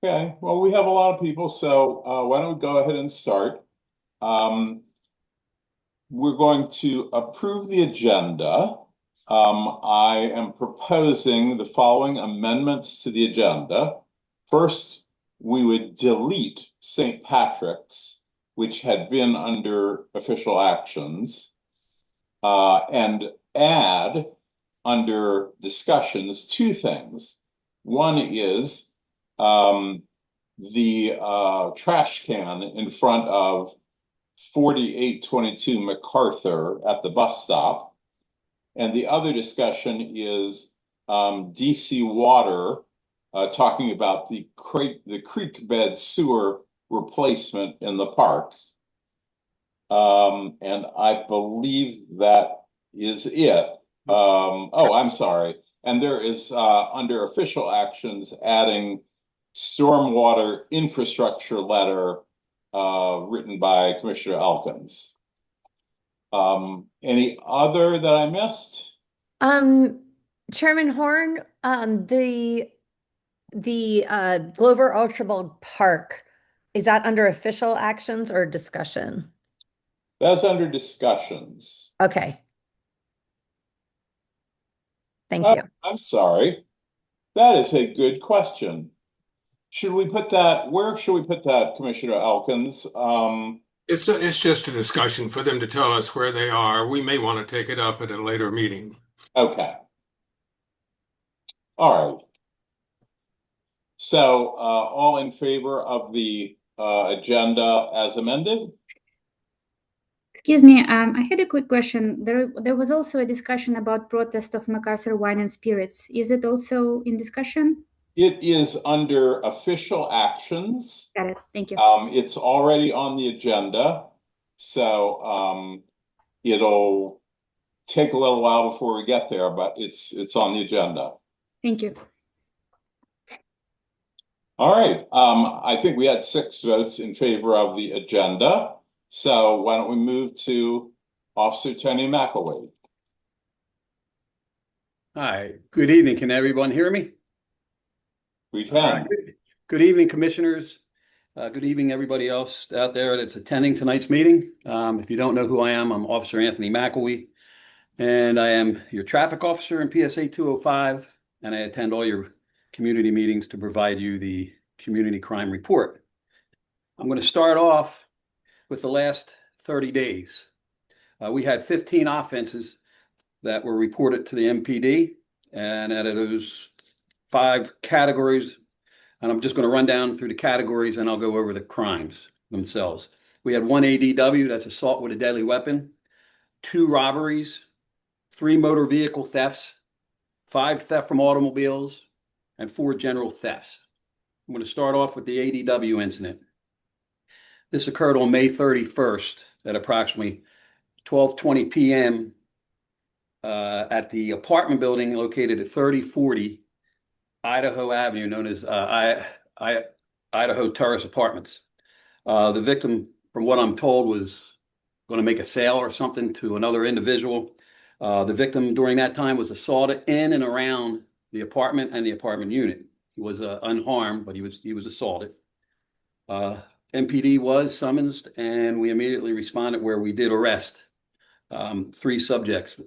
Okay, well, we have a lot of people, so why don't we go ahead and start? Um, we're going to approve the agenda. I am proposing the following amendments to the agenda. First, we would delete St. Patrick's, which had been under official actions, and add under discussions two things. One is um, the trash can in front of 4822 MacArthur at the bus stop. And the other discussion is DC Water talking about the creek bed sewer replacement in the park. And I believe that is it. Oh, I'm sorry. And there is under official actions adding stormwater infrastructure letter written by Commissioner Elkins. Any other that I missed? Um, Chairman Horn, the Glover Archibald Park, is that under official actions or discussion? That's under discussions. Okay, thank you. I'm sorry. That is a good question. Should we put that, where should we put that, Commissioner Elkins? It's just a discussion for them to tell us where they are. We may want to take it up at a later meeting. Okay. All right. So, all in favor of the agenda as amended? Excuse me, I had a quick question. There was also a discussion about protest of MacArthur wine and spirits. Is it also in discussion? It is under official actions. Got it. Thank you. It's already on the agenda, so it'll take a little while before we get there, but it's on the agenda. Thank you. All right. I think we had 6 votes in favor of the agenda. So why don't we move to Officer Tony McElwee? Hi, good evening. Can everyone hear me? We can. Good evening, commissioners. Good evening, everybody else out there that's attending tonight's meeting. If you don't know who I am, I'm Officer Anthony McElwee, and I am your traffic officer in PSA 205, and I attend all your community meetings to provide you the community crime report. I'm going to start off with the last 30 days. We had 15 offenses that were reported to the MPD, and out of those 5 categories, and I'm just going to run down through the categories and I'll go over the crimes themselves. We had 1 ADW, that's assault with a deadly weapon, 2 robberies, 3 motor vehicle thefts, 5 theft from automobiles, and 4 general thefts. I'm going to start off with the ADW incident. This occurred on May 31st at approximately 12:20 p.m. At the apartment building located at 3040 Idaho Avenue, known as Idaho Terrace Apartments. The victim, from what I'm told, was going to make a sale or something to another individual. The victim during that time was assaulted in and around the apartment and the apartment unit. He was unharmed, but he was assaulted. MPD was summoned, and we immediately responded where we did arrest 3 subjects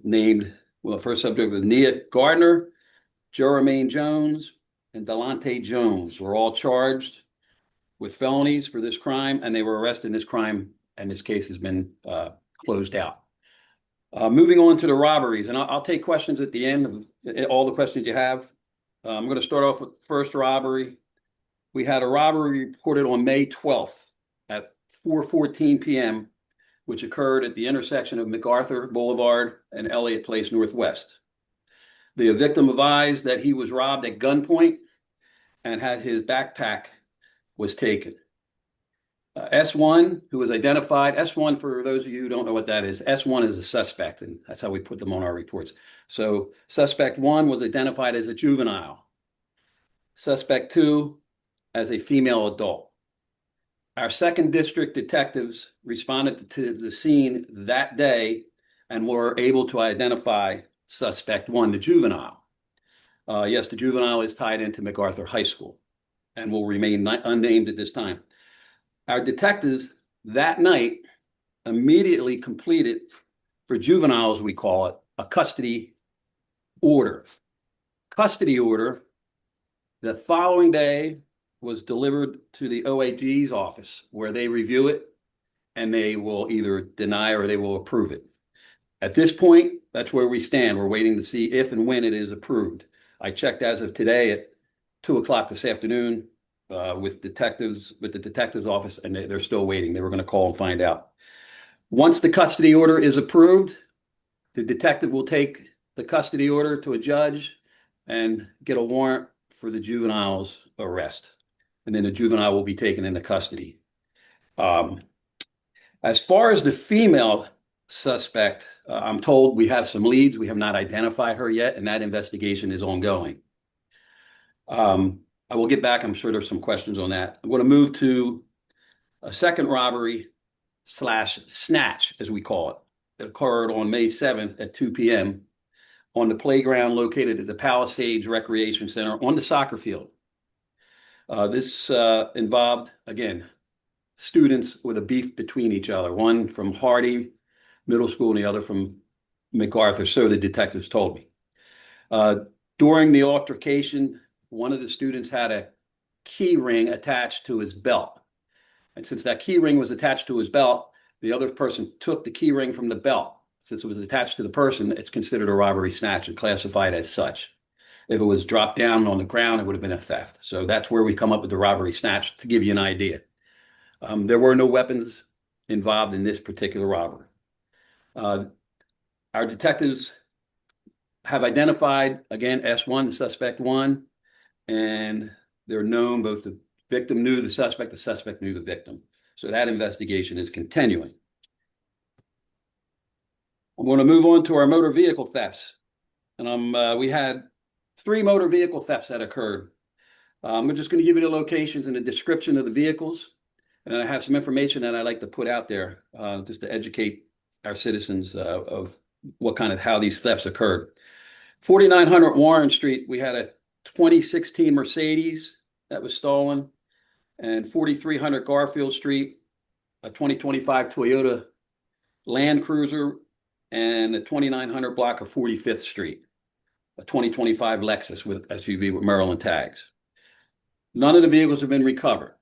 named. Well, the first subject was Nia Gardner, Jermaine Jones, and Delonte Jones were all charged with felonies for this crime, and they were arrested in this crime, and this case has been closed out. Moving on to the robberies, and I'll take questions at the end of all the questions you have. I'm going to start off with the first robbery. We had a robbery reported on May 12th at 4:14 p.m., which occurred at the intersection of MacArthur Boulevard and Elliott Place Northwest. The victim advised that he was robbed at gunpoint and had his backpack was taken. S1, who was identified, S1, for those of you who don't know what that is, S1 is a suspect, and that's how we put them on our reports. So suspect 1 was identified as a juvenile. Suspect 2 as a female adult. Our 2nd District detectives responded to the scene that day and were able to identify suspect 1, the juvenile. Yes, the juvenile is tied into MacArthur High School. and will remain unnamed at this time. Our detectives that night immediately completed, for juveniles, we call it, a custody order. Custody order the following day was delivered to the OAG's office, where they review it and they will either deny or they will approve it. At this point, that's where we stand. We're waiting to see if and when it is approved. I checked as of today at 2 o'clock this afternoon with the detective's office, and they're still waiting. They were going to call and find out. Once the custody order is approved, the detective will take the custody order to a judge and get a warrant for the juvenile's arrest. And then the juvenile will be taken into custody. As far as the female suspect, I'm told we have some leads. We have not identified her yet, and that investigation is ongoing. I will get back. I'm sure there's some questions on that. I'm going to move to a second robbery / snatch, as we call it. It occurred on May 7th at 2 p.m. on the playground located at the Palisades Recreation Center on the soccer field. This involved, again, students with a beef between each other, one from Hardy Middle School and the other from MacArthur, so the detectives told me. During the altercation, one of the students had a key ring attached to his belt. And since that key ring was attached to his belt, the other person took the key ring from the belt. Since it was attached to the person, it's considered a robbery snatch and classified as such. If it was dropped down on the ground, it would have been a theft. So that's where we come up with the robbery snatch, to give you an idea. There were no weapons involved in this particular robbery. Our detectives have identified, again, S1, the suspect one, and they're known. Both the victim knew the suspect knew the victim. So that investigation is continuing. I'm going to move on to our motor vehicle thefts. And we had 3 motor vehicle thefts that occurred. I'm just going to give you the locations and the description of the vehicles. And I have some information that I'd like to put out there just to educate our citizens of how these thefts occurred. 4900 Warren Street, we had a 2016 Mercedes that was stolen, and 4300 Garfield Street, a 2025 Toyota Land Cruiser, and the 2900 block of 45th Street, a 2025 Lexus with SUV with Maryland tags. None of the vehicles have been recovered.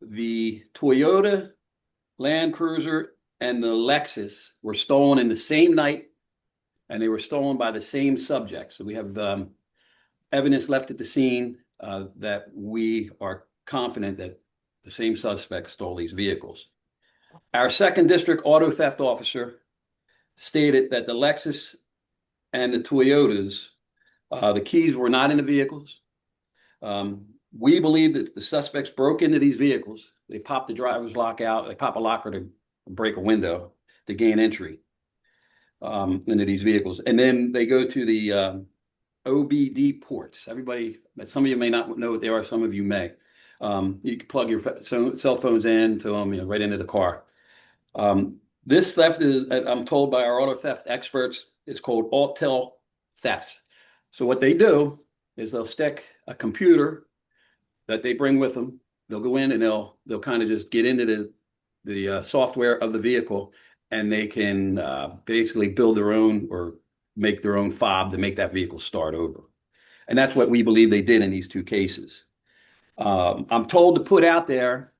The Toyota Land Cruiser and the Lexus were stolen in the same night, and they were stolen by the same subject. So we have evidence left at the scene that we are confident that the same suspect stole these vehicles. Our 2nd District Auto Theft Officer stated that the Lexus and the Toyotas, the keys were not in the vehicles. We believe that the suspects broke into these vehicles. They popped the driver's lock out. They pop a locker to break a window to gain entry into these vehicles. And then they go to the OBD ports. Some of you may not know what they are. Some of you may. You can plug your cell phones in to them, right into the car. This theft is, I'm told by our auto theft experts, it's called alt-tel thefts. So what they do is they'll stick a computer that they bring with them. They'll go in and they'll kind of just get into the software of the vehicle, and they can basically build their own or make their own fob to make that vehicle start over. And that's what we believe they did in these 2 cases. I'm told to put out there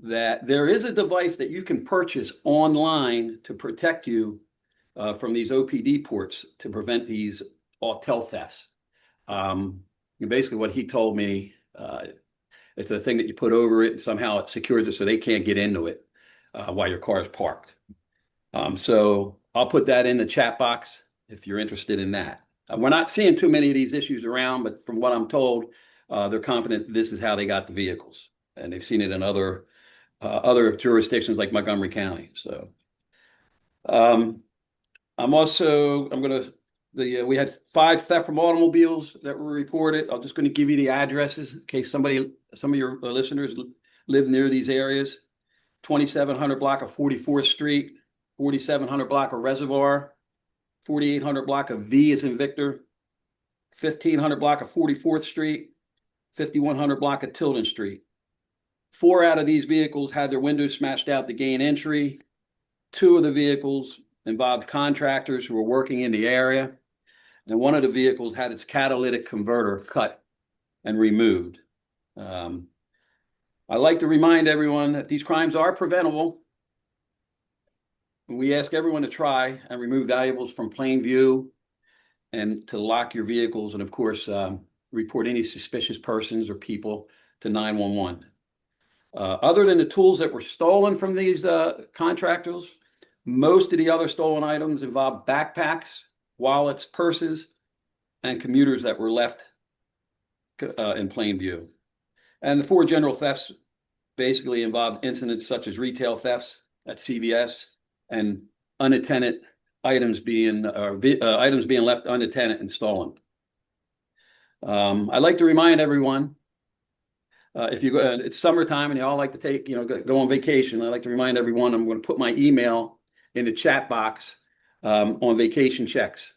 that there is a device that you can purchase online to protect you from these OPD ports to prevent these alt-tel thefts. Basically what he told me, it's a thing that you put over it and somehow it secures it so they can't get into it while your car is parked. So I'll put that in the chat box if you're interested in that. We're not seeing too many of these issues around, but from what I'm told, they're confident this is how they got the vehicles, and they've seen it in other jurisdictions like Montgomery County. So we had 5 theft from automobiles that were reported. I'm just going to give you the addresses in case some of your listeners live near these areas. 2700 block of 44th Street, 4700 block of Reservoir, 4800 block of V as in Victor, 1500 block of 44th Street, 5100 block of Tilden Street. 4 out of these vehicles had their windows smashed out to gain entry. 2 of the vehicles involved contractors who were working in the area. And one of the vehicles had its catalytic converter cut and removed. I like to remind everyone that these crimes are preventable. We ask everyone to try and remove valuables from plain view and to lock your vehicles, and of course, report any suspicious persons or people to 911. Other than the tools that were stolen from these contractors, most of the other stolen items involve backpacks, wallets, purses, and commuters that were left in plain view. And the 4 general thefts basically involved incidents such as retail thefts at CVS and unattended items being left unattended and stolen. I'd like to remind everyone, if you go, it's summertime and you all like to go on vacation. I'd like to remind everyone I'm going to put my email in the chat box on vacation checks.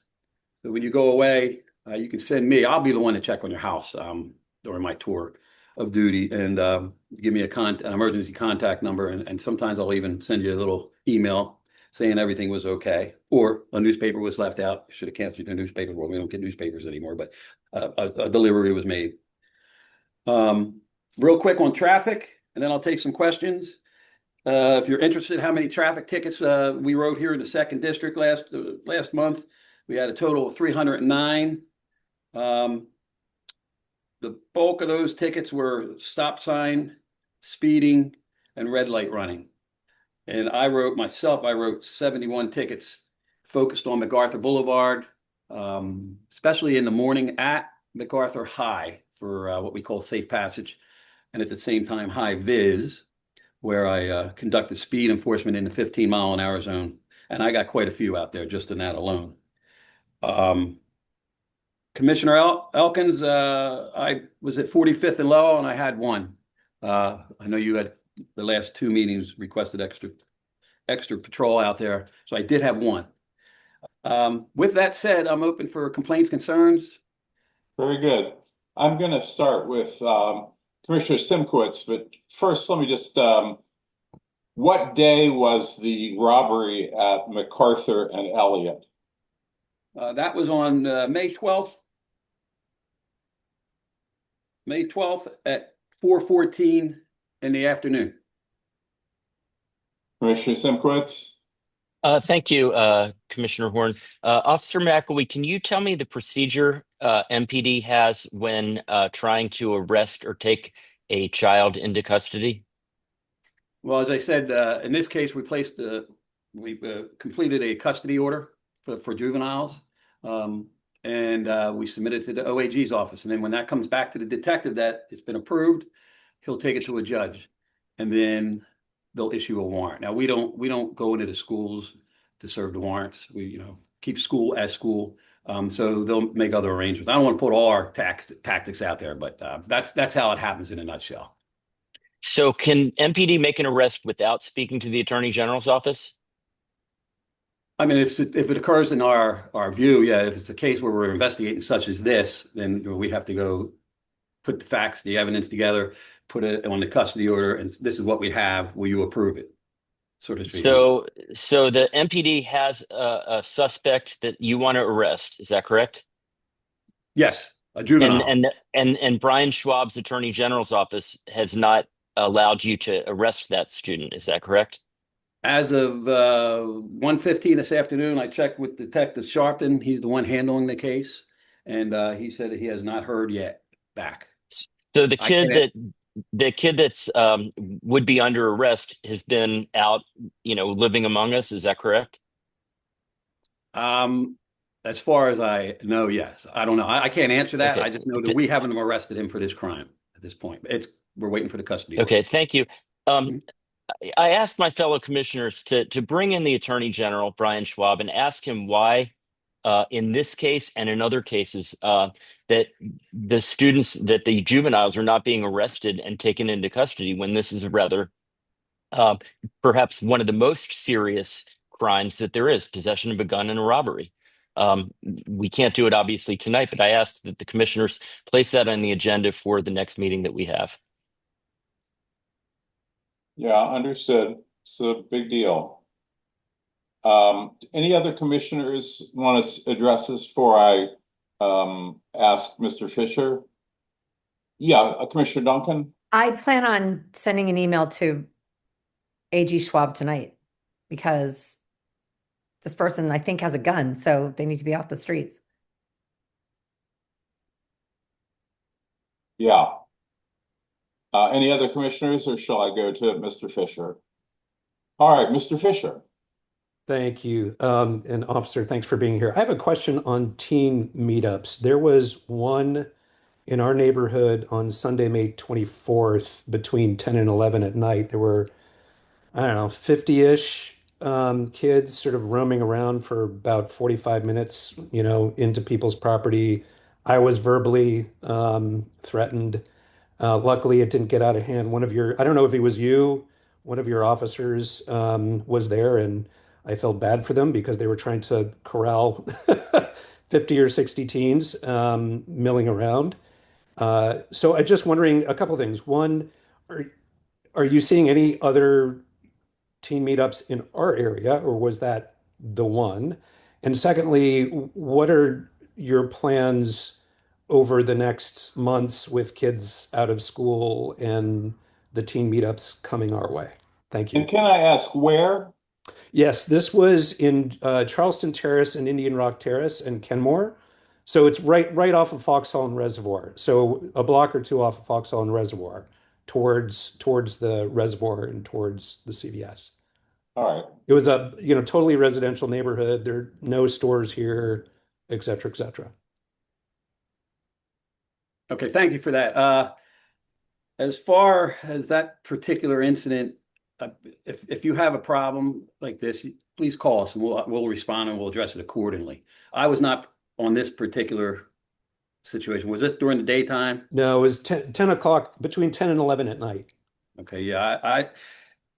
So when you go away, you can send me. I'll be the one to check on your house during my tour of duty, and give me an emergency contact number, and sometimes I'll even send you a little email saying everything was okay, or a newspaper was left out. Should have canceled the newspaper. Well, we don't get newspapers anymore, but a delivery was made. Real quick on traffic, and then I'll take some questions. If you're interested, how many traffic tickets we wrote here in the 2nd District last month, we had a total of 309. The bulk of those tickets were stop sign, speeding, and red light running. And I wrote 71 tickets focused on MacArthur Boulevard, especially in the morning at MacArthur High for what we call safe passage, and at the same time high vis, where I conducted speed enforcement in the 15-mile-an-hour zone. And I got quite a few out there just in that alone. Commissioner Elkins, I was at 45th and Lowell, and I had 1. I know you had the last 2 meetings requested extra patrol out there, so I did have 1. With that said, I'm open for complaints, concerns. Very good. I'm going to start with Commissioner Simkowitz, but first let me just, what day was the robbery at MacArthur and Elliott? That was on May 12th. May 12th at 4:14 in the afternoon. Commissioner Simkowitz? Thank you, Commissioner Horn. Officer McElwee, can you tell me the procedure MPD has when trying to arrest or take a child into custody? Well, as I said, in this case, we completed a custody order for juveniles, and we submitted it to the OAG's office. And then when that comes back to the detective that it's been approved, he'll take it to a judge, and then they'll issue a warrant. Now, we don't go into the schools to serve the warrants. We keep school as school. So they'll make other arrangements. I don't want to put all our tactics out there, but that's how it happens in a nutshell. So can MPD make an arrest without speaking to the Attorney General's office? I mean, if it occurs in our view, yeah, if it's a case where we're investigating such as this, then we have to go put the facts, the evidence together, put it on the custody order, and this is what we have. Will you approve it? Sort of speaking. So the MPD has a suspect that you want to arrest. Is that correct? Yes, a juvenile. And Brian Schwab's Attorney General's office has not allowed you to arrest that student. Is that correct? As of 1:15 this afternoon, I checked with Detective Sharpton. He's the one handling the case, and he said that he has not heard yet back. So the kid that's would be under arrest has been out, living among us. Is that correct? As far as I know, yes. I don't know. I can't answer that. Okay. I just know that we haven't arrested him for this crime at this point. We're waiting for the custody order. Okay, thank you. I asked my fellow commissioners to bring in the Attorney General, Brian Schwab, and ask him why, in this case and in other cases, that the juveniles are not being arrested and taken into custody when this is rather perhaps one of the most serious crimes that there is, possession of a gun and a robbery. We can't do it obviously tonight, but I asked that the commissioners place that on the agenda for the next meeting that we have. Yeah, understood. It's a big deal. Any other commissioners want to address this before I ask Mr. Fisher? Yeah, Commissioner Duncan? I plan on sending an email to AG Schwab tonight because this person, I think, has a gun, so they need to be off the streets. Yeah. Any other commissioners, or shall I go to Mr. Fisher? All right, Mr. Fisher. Thank you. And Officer, thanks for being here. I have a question on teen meetups. There was one in our neighborhood on Sunday, May 24th between 10 and 11 at night. There were, I don't know, 50-ish kids sort of roaming around for about 45 minutes, into people's property. I was verbally threatened. Luckily, it didn't get out of hand. I don't know if it was you, one of your officers was there, and I felt bad for them because they were trying to corral 50 or 60 teens milling around. So I'm just wondering a couple of things. One, are, are you seeing any other teen meetups in our area, or was that the one? And secondly, what are your plans over the next months with kids out of school and the teen meetups coming our way? Thank And you. can I ask where? Yes, this was in Charleston Terrace and Indian Rock Terrace and Kenmore. So it's right off of Foxhall and Reservoir. So a block or two off of Foxhall and Reservoir towards the reservoir and towards the CVS. All right. It was a, totally residential neighborhood. There are no stores here, et cetera, et cetera. Okay, thank you for that. As far as that particular incident, if you have a problem like this, please call us and we'll respond and we'll address it accordingly. I was not on this particular situation. Was this during the daytime? No, it was 10 o'clock, between 10 and 11 at night. Okay, yeah,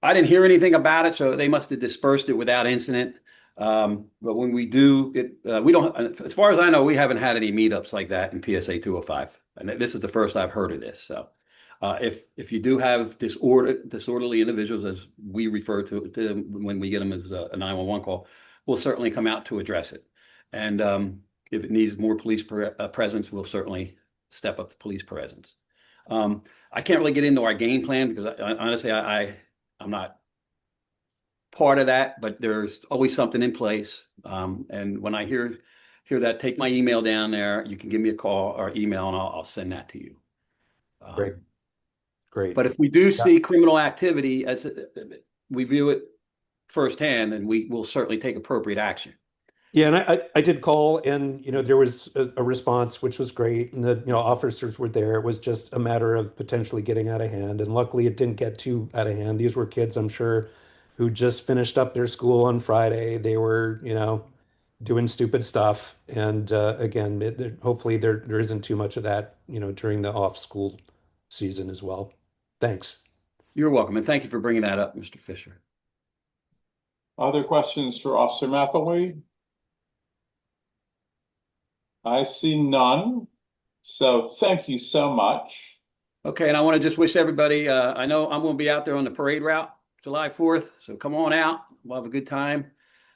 I didn't hear anything about it, so they must have dispersed it without incident. But when we do it, we don't, as far as I know, we haven't had any meetups like that in PSA 205. And this is the first I've heard of this. So if you do have disorderly individuals, as we refer to them when we get them as a 911 call, we'll certainly come out to address it. And if it needs more police presence, we'll certainly step up the police presence. I can't really get into our game plan because honestly, I'm not part of that, but there's always something in place. And when I hear that, take my email down there. You can give me a call or email, and I'll send that to you. Great. But if we do see criminal activity, we view it firsthand, and we will certainly take appropriate action. Yeah, and I did call, and there was a response, which was great, and the officers were there. It was just a matter of potentially getting out of hand, and luckily it didn't get too out of hand. These were kids, I'm sure, who just finished up their school on Friday. They were, doing stupid stuff, and again, hopefully there isn't too much of that, during the off-school season as well. Thanks. You're welcome, and thank you for bringing that up, Mr. Fisher. Other questions for Officer McElwee? I see none. So thank you so much. Okay, and I want to just wish everybody, I know I'm going to be out there on the parade route July 4th, so come on out. We'll have a good time.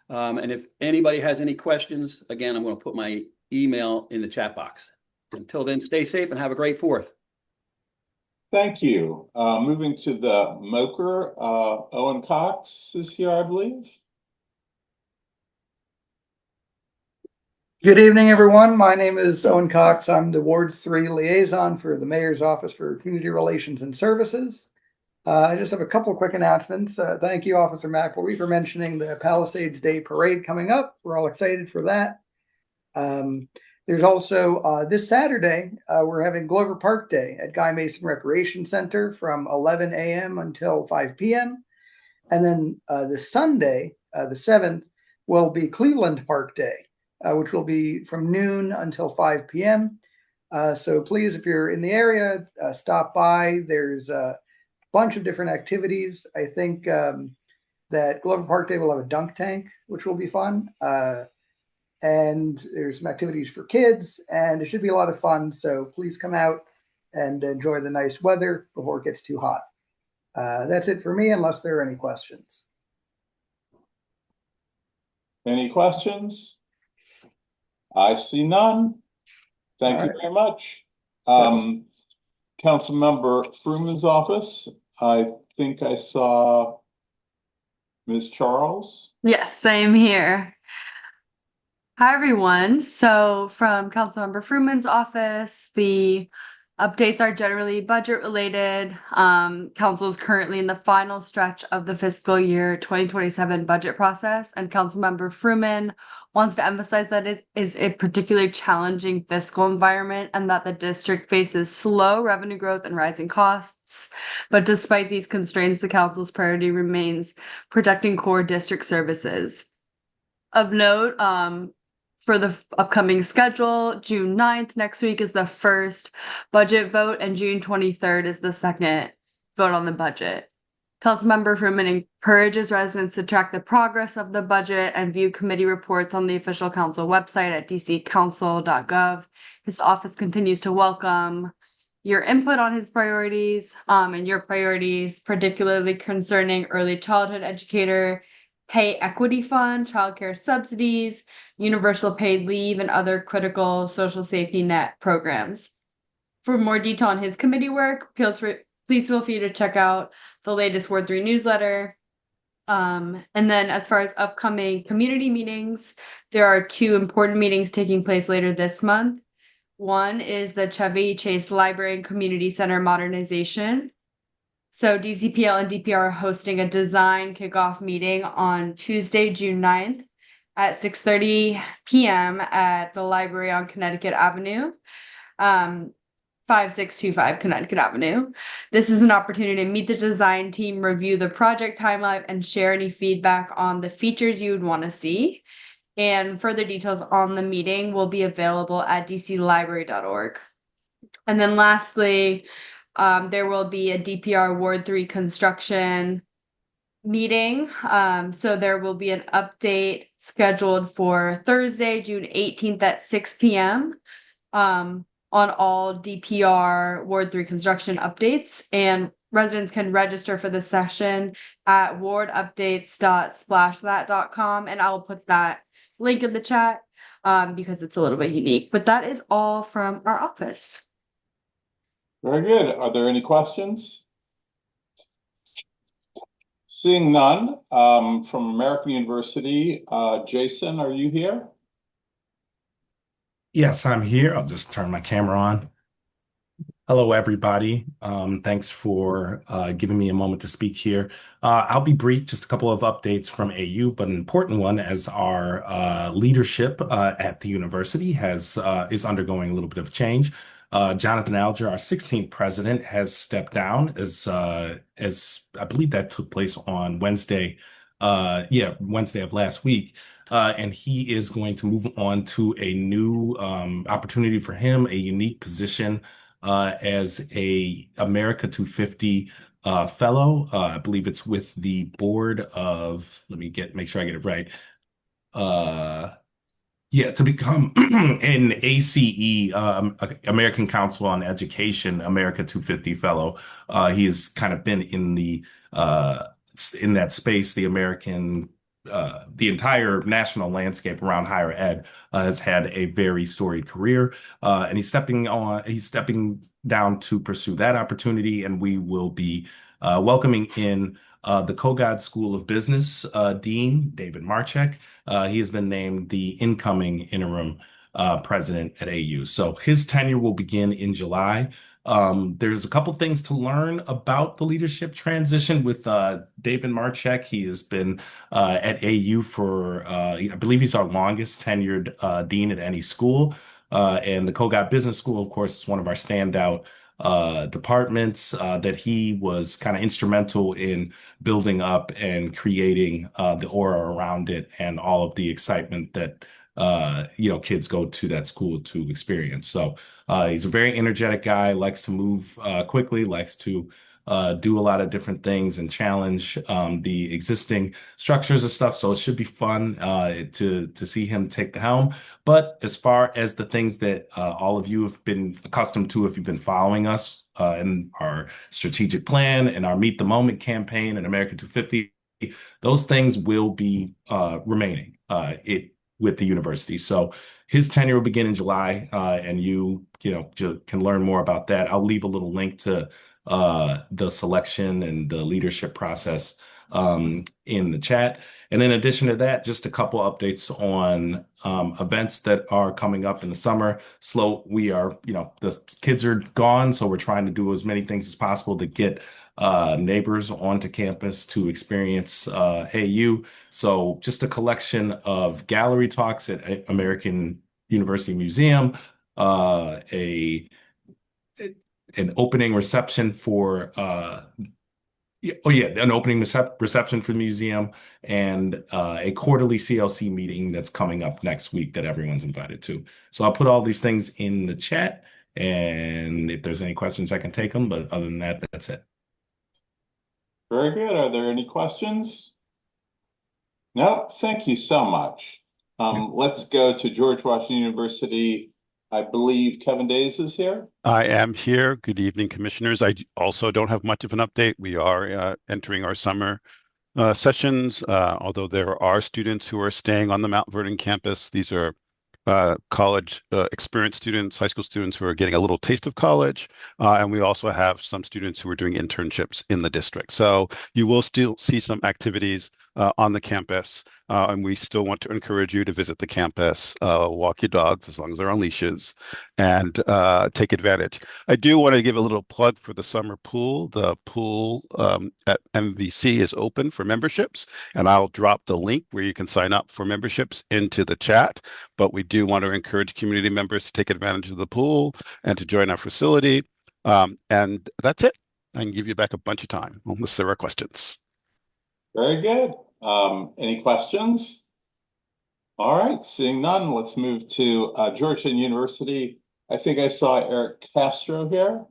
And if anybody has any questions, again, I'm going to put my email in the chat box. Until then, stay safe and have a great 4th. Thank you. Moving to the MOCR, Owen Cox is here, I believe. Good evening, everyone. My name is Owen Cox. I'm the Ward 3 liaison for the Mayor's Office for Community Relations and Services. I just have a couple of quick announcements. Thank you, Officer McElwee, for mentioning the Palisades Day Parade coming up. We're all excited for that. There's also this Saturday, we're having Glover Park Day at Guy Mason Recreation Center from 11 a.m. until 5 p.m. And then this Sunday, the 7th, will be Cleveland Park Day, which will be from noon until 5 p.m. So please, if you're in the area, stop by. There's a bunch of different activities. I think that Glover Park Day will have a dunk tank, which will be fun. and there's some activities for kids, and it should be a lot of fun. So please come out and enjoy the nice weather before it gets too hot. That's it for me, unless there are any questions. Any questions? I see none. Thank All you right. very much. Councilmember Fruman's office. I think I saw Ms. Charles. Yes, same here. Hi, everyone. So from Councilmember Fruman's office, the updates are generally budget related. Council is currently in the final stretch of the fiscal year 2027 budget process, and Councilmember Fruman wants to emphasize that it is a particularly challenging fiscal environment and that the district faces slow revenue growth and rising costs. But despite these constraints, the council's priority remains protecting core district services. Of note, for the upcoming schedule, June 9th, next week, is the first budget vote, and June 23rd is the second vote on the budget. Councilmember Fruman encourages residents to track the progress of the budget and view committee reports on the official council website at dccouncil.gov. His office continues to welcome your input on his priorities and your priorities, particularly concerning early childhood educator, pay equity fund, childcare subsidies, universal paid leave, and other critical social safety net programs. For more detail on his committee work, please feel free to check out the latest Ward 3 newsletter. And then as far as upcoming community meetings, there are two important meetings taking place later this month. One is the Chevy Chase Library and Community Center modernization. So DCPL and DPR are hosting a design kickoff meeting on Tuesday, June 9th at 6:30 p.m. at the library on Connecticut Avenue, 5625 Connecticut Avenue. This is an opportunity to meet the design team, review the project timeline, and share any feedback on the features you would want to see. And further details on the meeting will be available at dclibrary.org. And then lastly, there will be a DPR Ward 3 construction meeting. So there will be an update scheduled for Thursday, June 18th at 6 p.m. On all DPR Ward 3 construction updates. And residents can register for the session at wardupdates.splashthat.com. And I'll put that link in the chat because it's a little bit unique. But that is all from our office. Very good. Are there any questions? Seeing none, from American University, Jason, are you here? Yes, I'm here. I'll just turn my camera on. Hello, everybody. Thanks for giving me a moment to speak here. I'll be brief, just a couple of updates from AU, but an important one as our leadership at the university is undergoing a little bit of change. Jonathan Alger, our 16th president, has stepped down as I believe that took place on Wednesday. Wednesday of last week. And he is going to move on to a new opportunity for him, a unique position as a America 250 fellow. I believe it's with the board of, make sure I get it right. To become an ACE, American Council on Education, America 250 fellow. He has kind of been in that space, the entire national landscape around higher ed has had a very storied career, and he's stepping down to pursue that opportunity, and we will be welcoming in the Kogod School of Business Dean David Marchek. He has been named the incoming interim president at AU. So his tenure will begin in July. There's a couple things to learn about the leadership transition with David Marchek. He has been at AU for, I believe he's our longest tenured dean at any school. And the Kogod Business School, of course, is one of our standout departments that he was kind of instrumental in building up and creating the aura around it and all of the excitement that kids go to that school to experience. So he's a very energetic guy, likes to move quickly, likes to do a lot of different things and challenge the existing structures and stuff. So it should be fun to see him take the helm. But as far as the things that all of you have been accustomed to, if you've been following us in our strategic plan and our Meet the Moment campaign and America 250, those things will be remaining with the university. So his tenure will begin in July, and can learn more about that. I'll leave a little link to the selection and the leadership process in the chat. And in addition to that, just a couple updates on events that are coming up in the summer. The kids are gone, so we're trying to do as many things as possible to get neighbors onto campus to experience AU. So just a collection of gallery talks at American University Museum, an opening reception for an opening reception for the museum, and a quarterly CLC meeting that's coming up next week that everyone's invited to. So I'll put all these things in the chat, and if there's any questions, I can take them. But other than that, that's it. Very good. Are there any questions? No, thank you so much. Let's go to George Washington University. I believe Kevin Days is here. I am here. Good evening, commissioners. I also don't have much of an update. We are entering our summer sessions, although there are students who are staying on the Mount Vernon campus. These are college experienced students, high school students who are getting a little taste of college. And we also have some students who are doing internships in the district. So you will still see some activities on the campus. And we still want to encourage you to visit the campus, walk your dogs as long as they're on leashes, and take advantage. I do want to give a little plug for the summer pool. The pool at MVC is open for memberships, and I'll drop the link where you can sign up for memberships into the chat. But we do want to encourage community members to take advantage of the pool and to join our facility. And that's it. I can give you back a bunch of time unless there are questions. Very good. Any questions? All right, seeing none, let's move to Georgetown University. I think I saw Eric Castro here.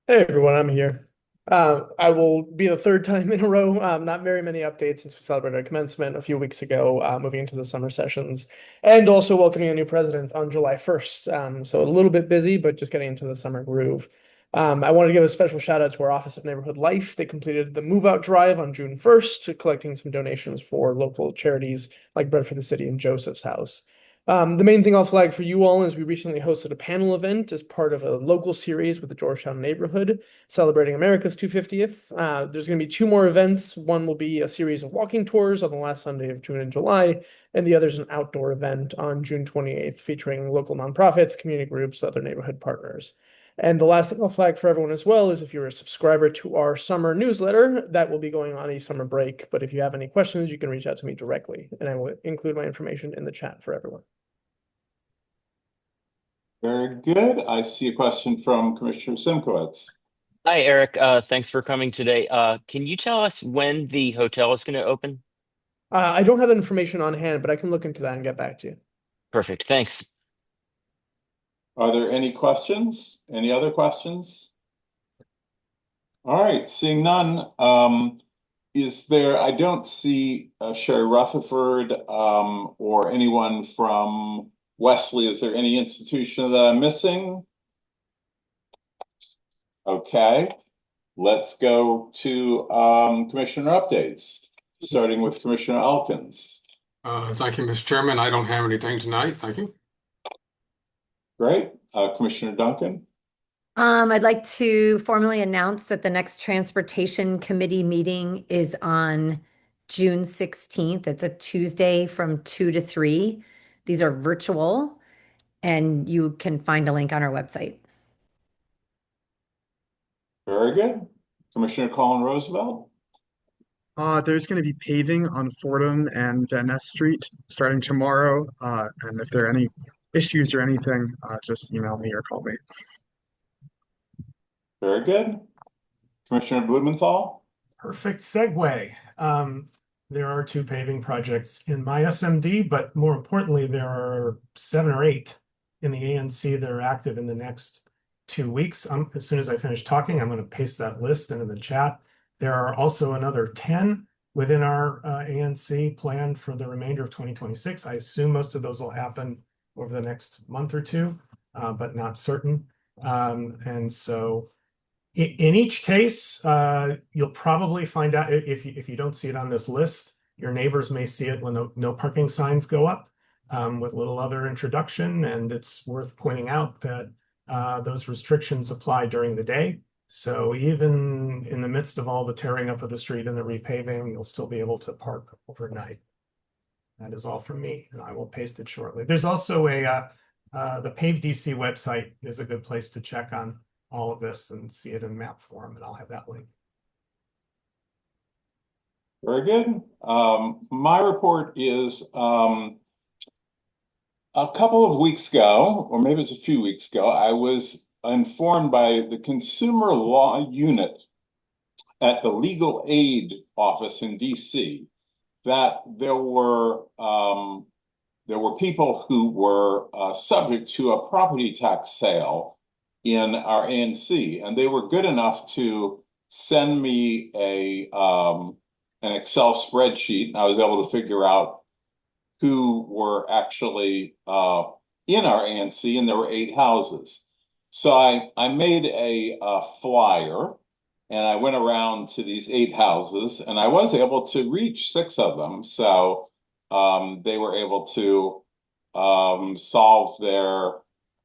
Hey everyone, I'm here. I will be the third time in a row. Not very many updates since we celebrated our commencement a few weeks ago, moving into the summer sessions, and also welcoming a new president on July 1st. So a little bit busy, but just getting into the summer groove. I wanted to give a special shout out to our Office of Neighborhood Life. They completed the move out drive on June 1st, collecting some donations for local charities like Bread for the City and Joseph's House. The main thing I'll flag for you all is we recently hosted a panel event as part of a local series with the Georgetown neighborhood celebrating America's 250th. There's going to be two more events. One will be a series of walking tours on the last Sunday of June and July, and the other is an outdoor event on June 28th featuring local nonprofits, community groups, other neighborhood partners. And the last thing I'll flag for everyone as well is if you're a subscriber to our summer newsletter, that will be going on a summer break. But if you have any questions, you can reach out to me directly, and I will include my information in the chat for everyone. Very good. I see a question from Commissioner Simkowitz. Hi, Eric. Thanks for coming today. Can you tell us when the hotel is going to open? I don't have that information on hand, but I can look into that and get back to you. Perfect. Thanks. Are there any questions? Any other questions? All right, seeing none. I don't see Sherry Rutherford or anyone from Wesley. Is there any institution that I'm missing? Okay, let's go to commissioner updates, starting with Commissioner Elkins. Thank you, Mr. Chairman. I don't have anything tonight. Thank you. Great. Commissioner Duncan. I'd like to formally announce that the next Transportation Committee meeting is on June 16th. It's a Tuesday from 2 to 3. These are virtual, and you can find a link on our website. Very good. Commissioner Colin Roosevelt. There's going to be paving on Fordham and Van Ness Street starting tomorrow. And if there are any issues or anything, just email me or call me. Very good. Commissioner Blumenthal. Perfect segue. There are 2 paving projects in my SMD, but more importantly, there are 7 or 8 in the ANC that are active in the next 2 weeks. As soon as I finish talking, I'm going to paste that list into the chat. There are also another 10 within our ANC planned for the remainder of 2026. I assume most of those will happen over the next month or two, but not certain. And so in each case, you'll probably find out if you don't see it on this list, your neighbors may see it when the no parking signs go up with a little other introduction. And it's worth pointing out that those restrictions apply during the day. So even in the midst of all the tearing up of the street and the repaving, you'll still be able to park overnight. That is all from me, and I will paste it shortly. There's also the Pave DC website is a good place to check on all of this and see it in map form, and I'll have that link. Very good. My report is a couple of weeks ago, or maybe it was a few weeks ago, I was informed by the Consumer Law Unit at the Legal Aid Office in DC that there were people who were subject to a property tax sale in our ANC, and they were good enough to send me an Excel spreadsheet, and I was able to figure out who were actually in our ANC, and there were 8 houses. So I made a flyer, and I went around to these 8 houses, and I was able to reach 6 of them. So they were able to solve their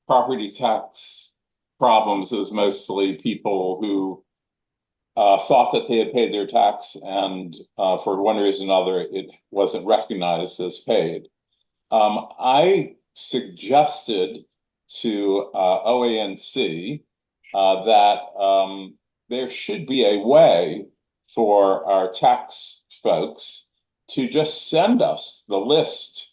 property tax problems. It was mostly people who thought that they had paid their tax, and for one reason or another, it wasn't recognized as paid. I suggested to OANC that there should be a way for our tax folks to just send us the list,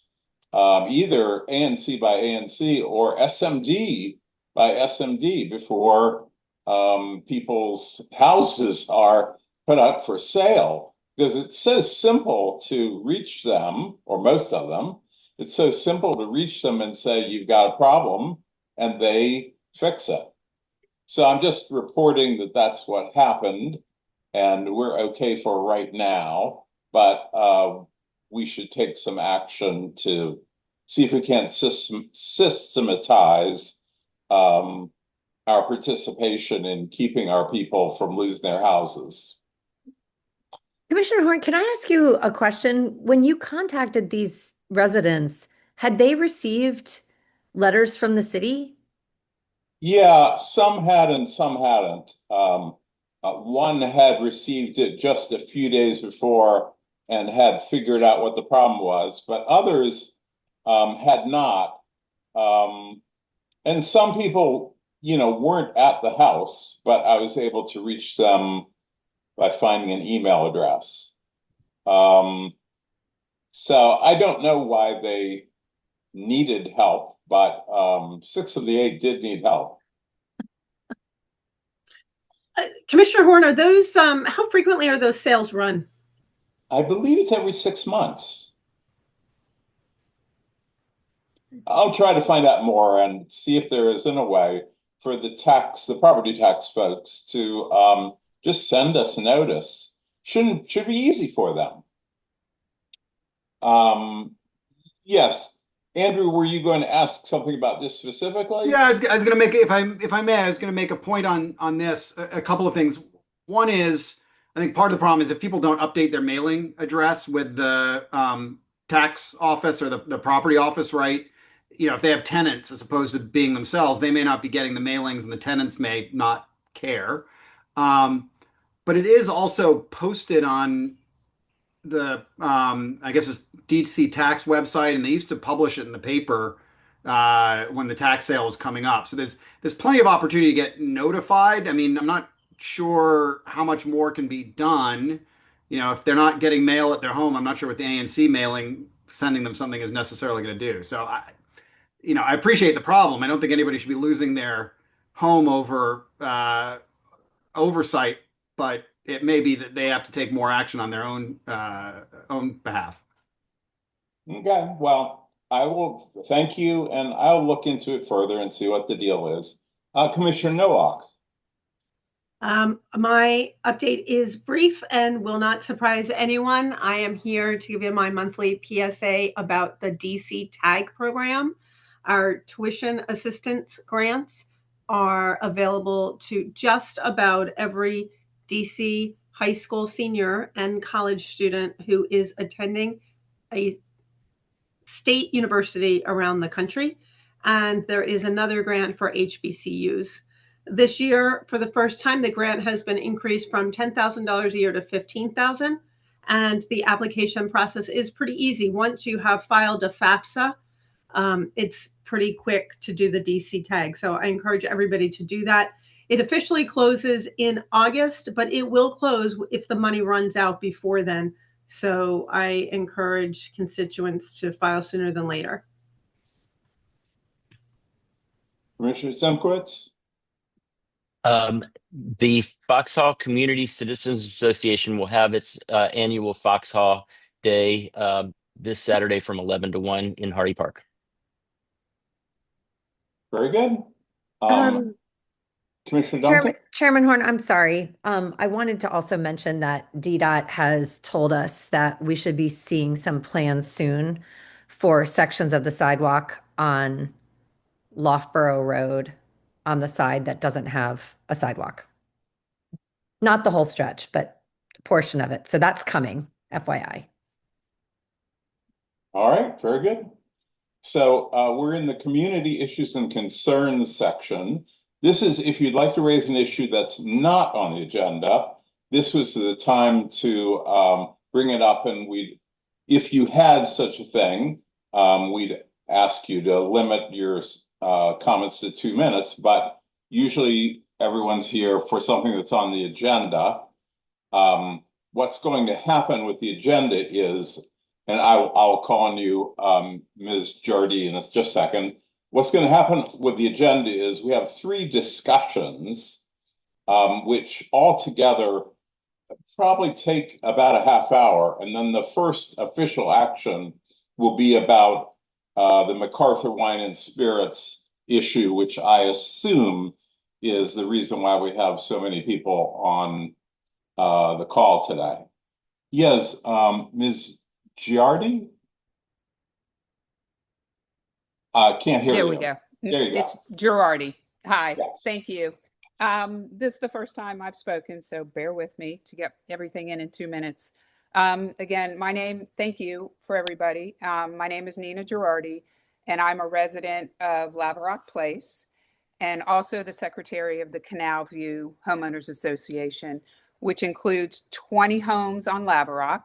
either ANC by ANC or SMD by SMD before people's houses are put up for sale, because it's so simple to reach them, or most of them. It's so simple to reach them and say, you've got a problem, and they fix it. So I'm just reporting that that's what happened, and we're okay for right now, but we should take some action to see if we can systematize our participation in keeping our people from losing their houses. Commissioner Horn, can I ask you a question? When you contacted these residents, had they received letters from the city? Yeah, some had and some hadn't. One had received it just a few days before and had figured out what the problem was, but others had not. And some people, weren't at the house, but I was able to reach them by finding an email address. So I don't know why they needed help, but 6 of the 8 did need help. Commissioner Horn, are those how frequently are those sales run? I believe it's every 6 months. I'll try to find out more and see if there isn't a way for the property tax folks to just send us a notice. Should be easy for them. Yes. Andrew, were you going to ask something about this specifically? Yeah, I was going to make, if I may, I was going to make a point on this. A couple of things. One is, I think part of the problem is if people don't update their mailing address with the tax office or the property office, right? If they have tenants as opposed to being themselves, they may not be getting the mailings, and the tenants may not care. But it is also posted on the I guess it's DC tax website, and they used to publish it in the paper when the tax sale was coming up. So there's plenty of opportunity to get notified. I mean, I'm not sure how much more can be done. If they're not getting mail at their home, I'm not sure what the ANC mailing sending them something is necessarily going to do. So I appreciate the problem. I don't think anybody should be losing their home over oversight, but it may be that they have to take more action on their own behalf. Okay, well, I will thank you, and I'll look into it further and see what the deal is. Commissioner Nowak. My update is brief and will not surprise anyone. I am here to give you my monthly PSA about the DC TAG program. Our tuition assistance grants are available to just about every DC high school senior and college student who is attending a state university around the country. And there is another grant for HBCUs. This year, for the first time, the grant has been increased from $10,000 a year to $15,000. And the application process is pretty easy. Once you have filed a FAFSA, it's pretty quick to do the DC tag. So I encourage everybody to do that. It officially closes in August, but it will close if the money runs out before then. So I encourage constituents to file sooner than later. Commissioner Zemkowitz? The Foxhall Community Citizens Association will have its annual Foxhall Day this Saturday from 11 to 1 in Hardy Park. Very good. Commissioner Duncan? Chairman Horn, I'm sorry. I wanted to also mention that DDOT has told us that we should be seeing some plans soon for sections of the sidewalk on Loughborough Road on the side that doesn't have a sidewalk. Not the whole stretch, but a portion of it. So that's coming, FYI. All right, very good. So we're in the community issues and concerns section. This is if you'd like to raise an issue that's not on the agenda, this was the time to bring it up, and if you had such a thing, we'd ask you to limit your comments to 2 minutes, but usually everyone's here for something that's on the agenda. What's going to happen with the agenda is, and I'll call on you, Ms. Jardy, in just a second. What's going to happen with the agenda is we have 3 discussions, which altogether probably take about a half hour. And then the first official action will be about the MacArthur Wine and Spirits issue, which I assume is the reason why we have so many people on the call today. Yes, Ms. Giardi? Can't hear you. There we go. There you go. It's Girardi. Hi, Yes. thank you. This is the first time I've spoken, so bear with me to get everything in 2 minutes. Again, thank you for everybody. My name is Nina Girardi, and I'm a resident of Laverock Place and also the secretary of the Canal View Homeowners Association, which includes 20 homes on Laverock.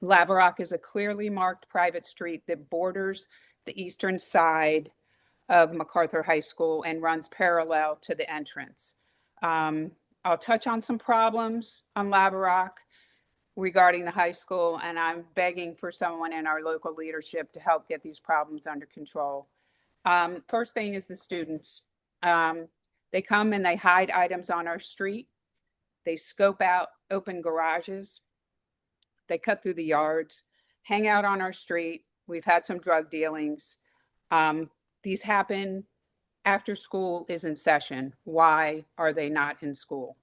Laverock is a clearly marked private street that borders the eastern side of MacArthur High School and runs parallel to the entrance. I'll touch on some problems on Laverock regarding the high school, and I'm begging for someone in our local leadership to help get these problems under control. First thing is the students. They come and they hide items on our street. They scope out open garages. They cut through the yards, hang out on our street. We've had some drug dealings. These happen after school is in session. Why are they not in school?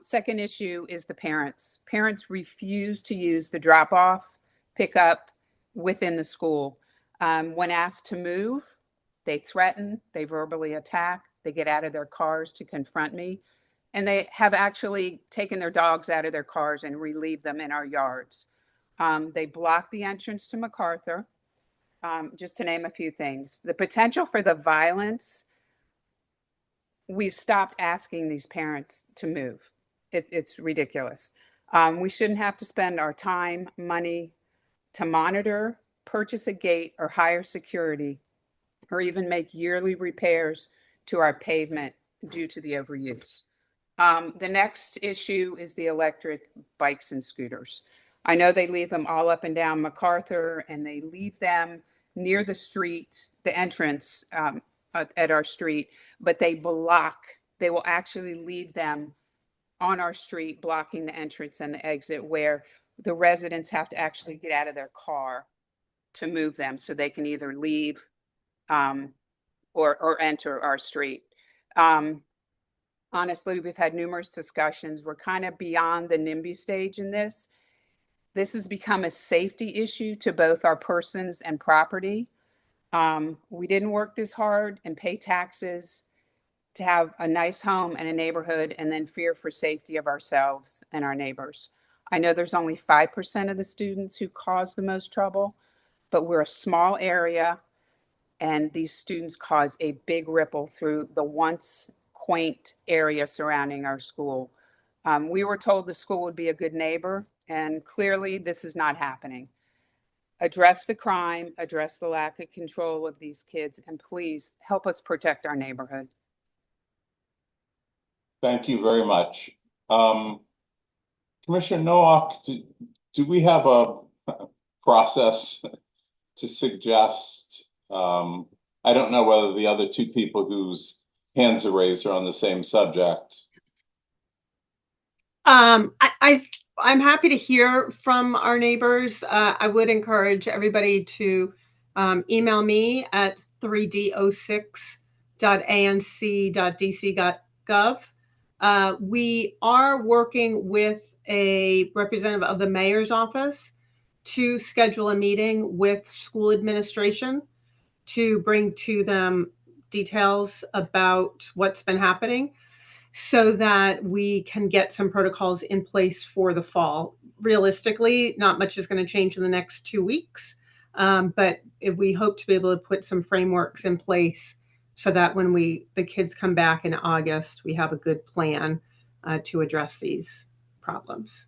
Second issue is the parents. Parents refuse to use the drop-off, pick-up within the school. When asked to move, they threaten, they verbally attack, they get out of their cars to confront me, and they have actually taken their dogs out of their cars and relieved them in our yards. They block the entrance to MacArthur, just to name a few things. The potential for the violence, we've stopped asking these parents to move. It's ridiculous. We shouldn't have to spend our time, money to monitor, purchase a gate, or hire security, or even make yearly repairs to our pavement due to the overuse. The next issue is the electric bikes and scooters. I know they leave them all up and down MacArthur, and they leave them near the street, the entrance at our street, but they will actually leave them on our street, blocking the entrance and the exit, where the residents have to actually get out of their car to move them so they can either leave or enter our street. Honestly, we've had numerous discussions. We're kind of beyond the NIMBY stage in this. This has become a safety issue to both our persons and property. We didn't work this hard and pay taxes to have a nice home and a neighborhood and then fear for safety of ourselves and our neighbors. I know there's only 5% of the students who cause the most trouble, but we're a small area and these students cause a big ripple through the once quaint area surrounding our school. We were told the school would be a good neighbor, and clearly this is not happening. Address the crime, address the lack of control of these kids, and please help us protect our neighborhood. Thank you very much. Commissioner Nowak, do we have a process to suggest? I don't know whether the other two people whose hands are raised are on the same subject. I'm happy to hear from our neighbors. I would encourage everybody to email me at 3d06.anc.dc.gov. We are working with a representative of the mayor's office to schedule a meeting with school administration to bring to them details about what's been happening, so that we can get some protocols in place for the fall. Realistically, not much is going to change in the next 2 weeks, but we hope to be able to put some frameworks in place so that when the kids come back in August, we have a good plan to address these problems.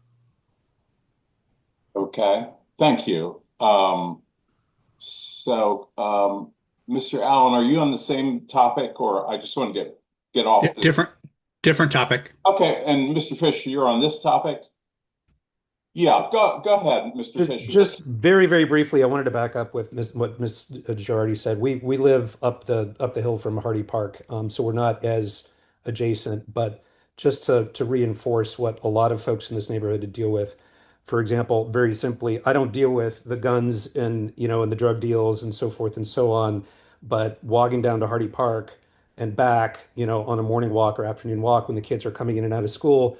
Okay, thank you. Mr. Allen, are you on the same topic, or I just want to get off this? Different topic. Okay, and Mr. Fisher, you're on this topic? Yeah, go ahead, Mr. Fisher. Just very, very briefly, I wanted to back up with what Ms. Girardi said. We live up the hill from Hardy Park, so we're not as adjacent, but just to reinforce what a lot of folks in this neighborhood deal with. For example, very simply, I don't deal with the guns and and the drug deals and so forth and so on, but walking down to Hardy Park and back, on a morning walk or afternoon walk when the kids are coming in and out of school,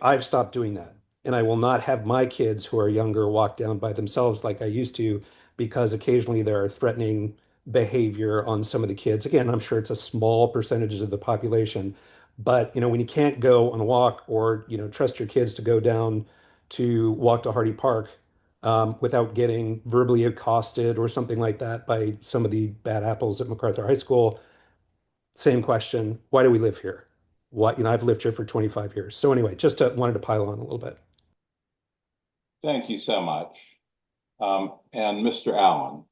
I've stopped doing that. And I will not have my kids who are younger walk down by themselves like I used to, because occasionally there are threatening behavior on some of the kids. Again, I'm sure it's a small percentage of the population, but when you can't go on a walk or trust your kids to go down to walk to Hardy Park without getting verbally accosted or something like that by some of the bad apples at MacArthur High School, same question. Why do we live here? I've lived here for 25 years. So anyway, just wanted to pile on a little bit. Thank you so much. And Mr. Allen.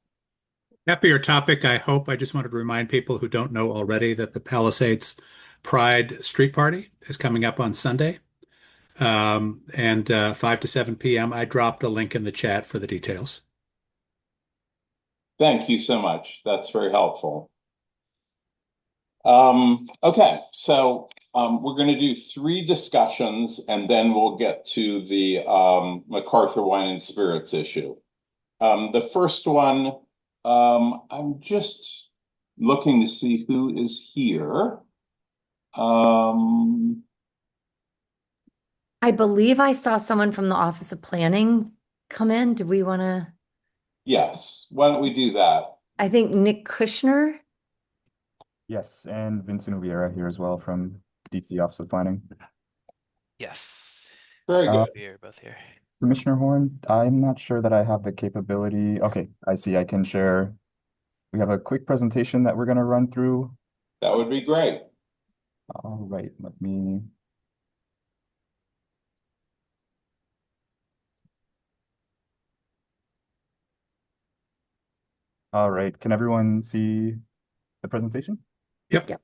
Happier topic, I hope. I just wanted to remind people who don't know already that the Palisades Pride Street Party is coming up on Sunday, and 5 to 7 p.m. I dropped a link in the chat for the details. Thank you so much. That's very helpful. Okay, so we're going to do 3 discussions, and then we'll get to the MacArthur Wine and Spirits issue. The first one, I'm just looking to see who is here. I believe I saw someone from the Office of Planning come in. Do we want to? Yes, why don't we do that? I think Nick Kushner. Yes, and Vincent Vieira here as well from DC Office of Planning. Yes. Very good. We're both here. Commissioner Horn, I'm not sure that I have the capability. Okay, I see. I can share. We have a quick presentation that we're going to run through. That would be great. All right, let me. All right, can everyone see the presentation? Yep.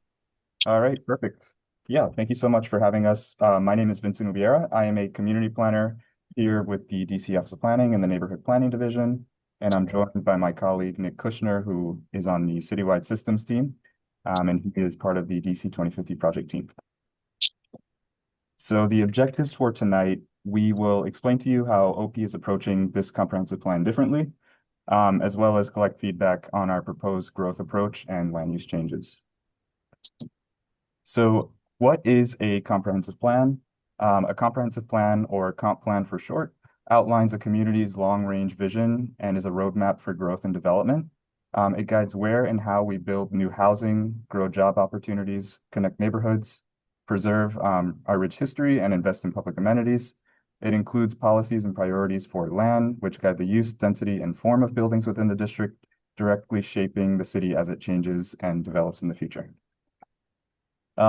All right, perfect. Yeah, thank you so much for having us. My name is Vincent Vieira. I am a community planner here with the DC Office of Planning and the Neighborhood Planning Division, and I'm joined by my colleague Nick Kushner, who is on the Citywide Systems team, and he is part of the DC 2050 project team. So the objectives for tonight, we will explain to you how OP is approaching this comprehensive plan differently. as well as collect feedback on our proposed growth approach and land use changes. So what is a comprehensive plan? A comprehensive plan, or comp plan for short, outlines a community's long-range vision and is a roadmap for growth and development. It guides where and how we build new housing, grow job opportunities, connect neighborhoods, preserve our rich history, and invest in public amenities. It includes policies and priorities for land, which guide the use, density, and form of buildings within the district, directly shaping the city as it changes and develops in the future.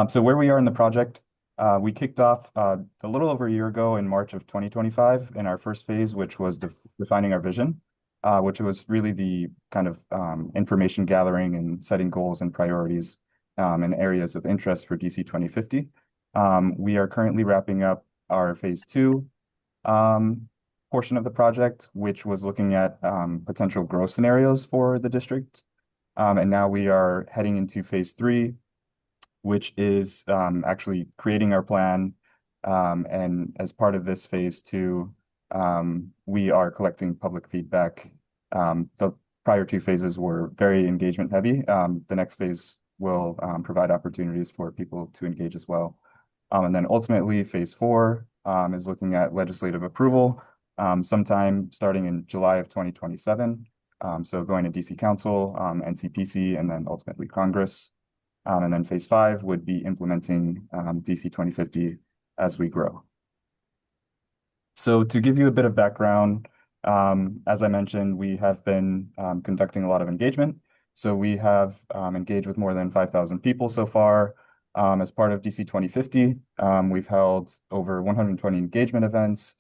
So where we are in the project, we kicked off a little over a year ago in March of 2025 in our first phase, which was defining our vision, which was really the kind of information gathering and setting goals and priorities and areas of interest for DC 2050. We are currently wrapping up our phase 2 portion of the project, which was looking at potential growth scenarios for the district. And now we are heading into phase 3, which is actually creating our plan. And as part of this phase 2, we are collecting public feedback. The prior 2 phases were very engagement heavy. The next phase will provide opportunities for people to engage as well. And then ultimately, phase 4 is looking at legislative approval sometime starting in July of 2027. So going to DC Council, NCPC, and then ultimately Congress. And then phase 5 would be implementing DC 2050 as we grow. So to give you a bit of background, as I mentioned, we have been conducting a lot of engagement. So we have engaged with more than 5,000 people so far. As part of DC 2050, we've held over 120 engagement events.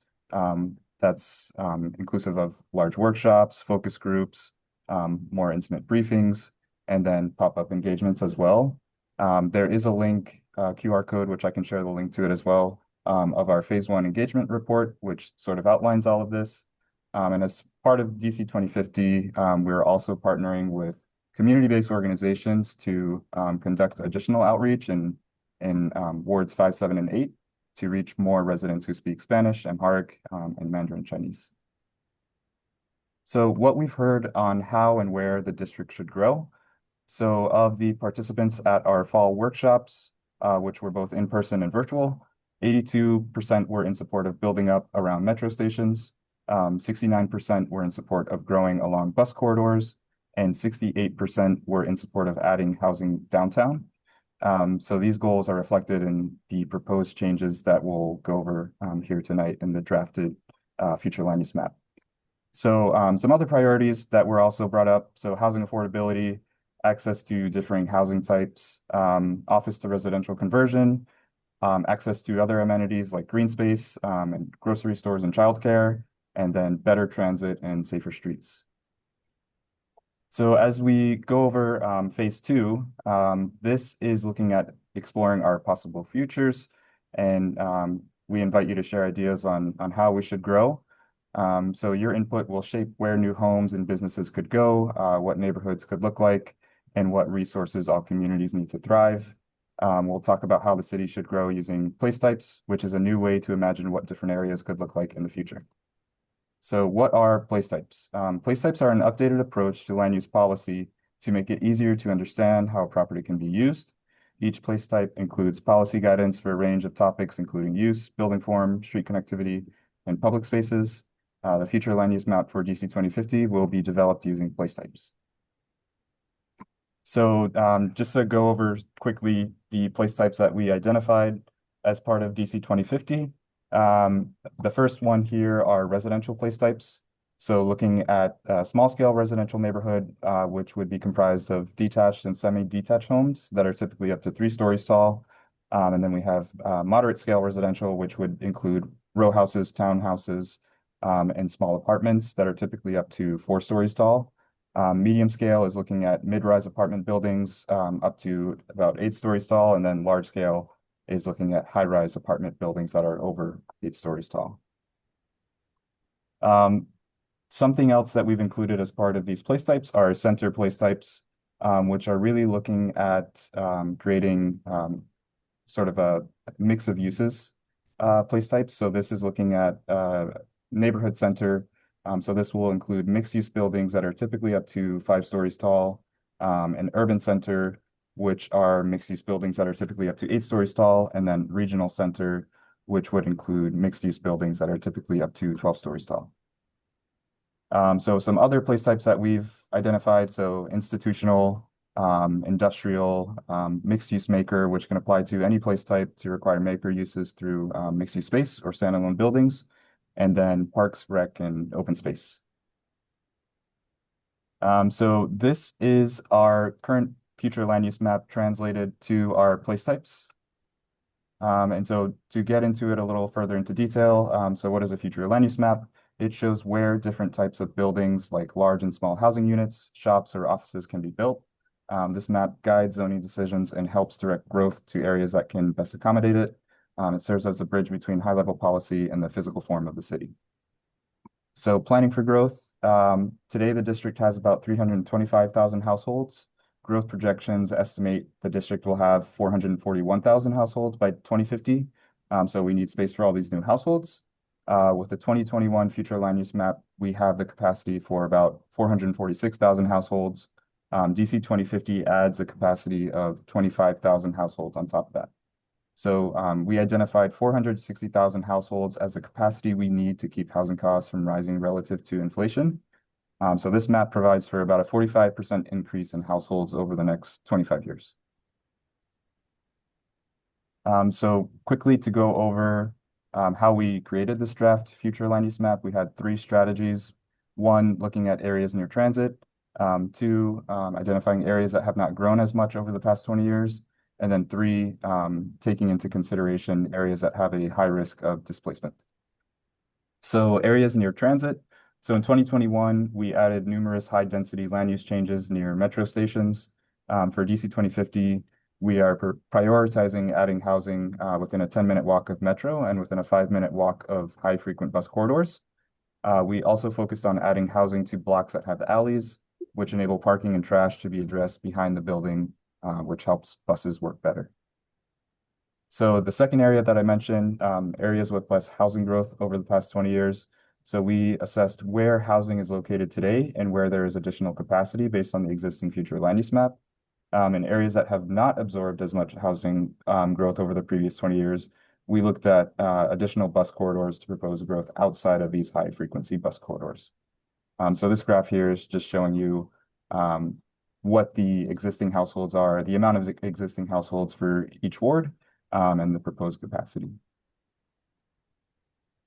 That's inclusive of large workshops, focus groups, more intimate briefings, and then pop-up engagements as well. There is a link, QR code, which I can share the link to it as well, of our phase 1 engagement report, which sort of outlines all of this. And as part of DC 2050, we're also partnering with community-based organizations to conduct additional outreach in wards 5, 7, and 8 to reach more residents who speak Spanish, Amharic, and Mandarin Chinese. So what we've heard on how and where the district should grow. So of the participants at our fall workshops, which were both in-person and virtual, 82% were in support of building up around metro stations, 69% were in support of growing along bus corridors, and 68% were in support of adding housing downtown. So these goals are reflected in the proposed changes that we'll go over here tonight in the drafted future land use map. So some other priorities that were also brought up, so housing affordability, access to differing housing types, office to residential conversion, access to other amenities like green space and grocery stores and childcare, and then better transit and safer streets. So as we go over phase 2, this is looking at exploring our possible futures, and we invite you to share ideas on how we should grow. So your input will shape where new homes and businesses could go, what neighborhoods could look like, and what resources all communities need to thrive. We'll talk about how the city should grow using place types, which is a new way to imagine what different areas could look like in the future. So what are place types? Place types are an updated approach to land use policy to make it easier to understand how a property can be used. Each place type includes policy guidance for a range of topics, including use, building form, street connectivity, and public spaces. The future land use map for DC 2050 will be developed using place types. So just to go over quickly the place types that we identified as part of DC 2050. The first one here are residential place types. So looking at a small scale residential neighborhood, which would be comprised of detached and semi-detached homes that are typically up to 3 stories tall. And then we have moderate scale residential, which would include row houses, townhouses, and small apartments that are typically up to 4 stories tall. Medium scale is looking at mid-rise apartment buildings up to about 8 stories tall, and then large scale is looking at high-rise apartment buildings that are over 8 stories tall. Something else that we've included as part of these place types are center place types, which are really looking at creating sort of a mix of uses place types. So this is looking at neighborhood center, So this will include mixed-use buildings that are typically up to 5 stories tall, an urban center, which are mixed-use buildings that are typically up to 8 stories tall, and then regional center, which would include mixed-use buildings that are typically up to 12 stories tall. So some other place types that we've identified, so institutional, industrial, mixed-use maker, which can apply to any place type to require maker uses through mixed-use space or standalone buildings, and then parks, rec, and open space. So this is our current future land use map translated to our place types. And so to get into it a little further into detail, so what is a future land use map? It shows where different types of buildings like large and small housing units, shops, or offices can be built. This map guides zoning decisions and helps direct growth to areas that can best accommodate it. It serves as a bridge between high-level policy and the physical form of the city. So planning for growth. Today, the district has about 325,000 households. Growth projections estimate the district will have 441,000 households by 2050. So we need space for all these new households. With the 2021 future land use map, we have the capacity for about 446,000 households. DC 2050 adds a capacity of 25,000 households on top of that. So we identified 460,000 households as the capacity we need to keep housing costs from rising relative to inflation. So this map provides for about a 45% increase in households over the next 25 years. So quickly to go over how we created this draft future land use map, we had 3 strategies. 1, looking at areas near transit. 2, identifying areas that have not grown as much over the past 20 years. And then 3, taking into consideration areas that have a high risk of displacement. So areas near transit. So in 2021, we added numerous high-density land use changes near metro stations. For DC 2050, we are prioritizing adding housing within a 10-minute walk of metro and within a 5-minute walk of high-frequent bus corridors. We also focused on adding housing to blocks that have alleys, which enable parking and trash to be addressed behind the building, which helps buses work better. So the second area that I mentioned, areas with less housing growth over the past 20 years. So we assessed where housing is located today and where there is additional capacity based on the existing future land use map. In areas that have not absorbed as much housing growth over the previous 20 years, we looked at additional bus corridors to propose growth outside of these high frequency bus corridors. So this graph here is just showing you what the existing households are, the amount of existing households for each ward, and the proposed capacity.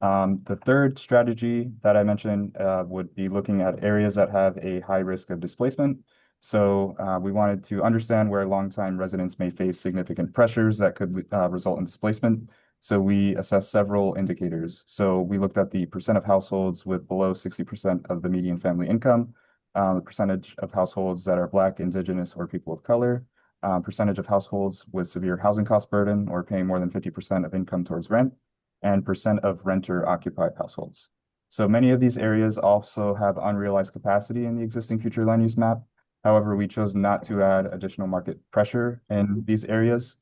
The third strategy that I mentioned would be looking at areas that have a high risk of displacement. So we wanted to understand where longtime residents may face significant pressures that could result in displacement. So we assessed several indicators. So we looked at the percent of households with below 60% of the median family income, the percentage of households that are Black, Indigenous, or people of color, percentage of households with severe housing cost burden or paying more than 50% of income towards rent, and percent of renter-occupied households. So many of these areas also have unrealized capacity in the existing future land use map. However, we chose not to add additional market pressure in these areas.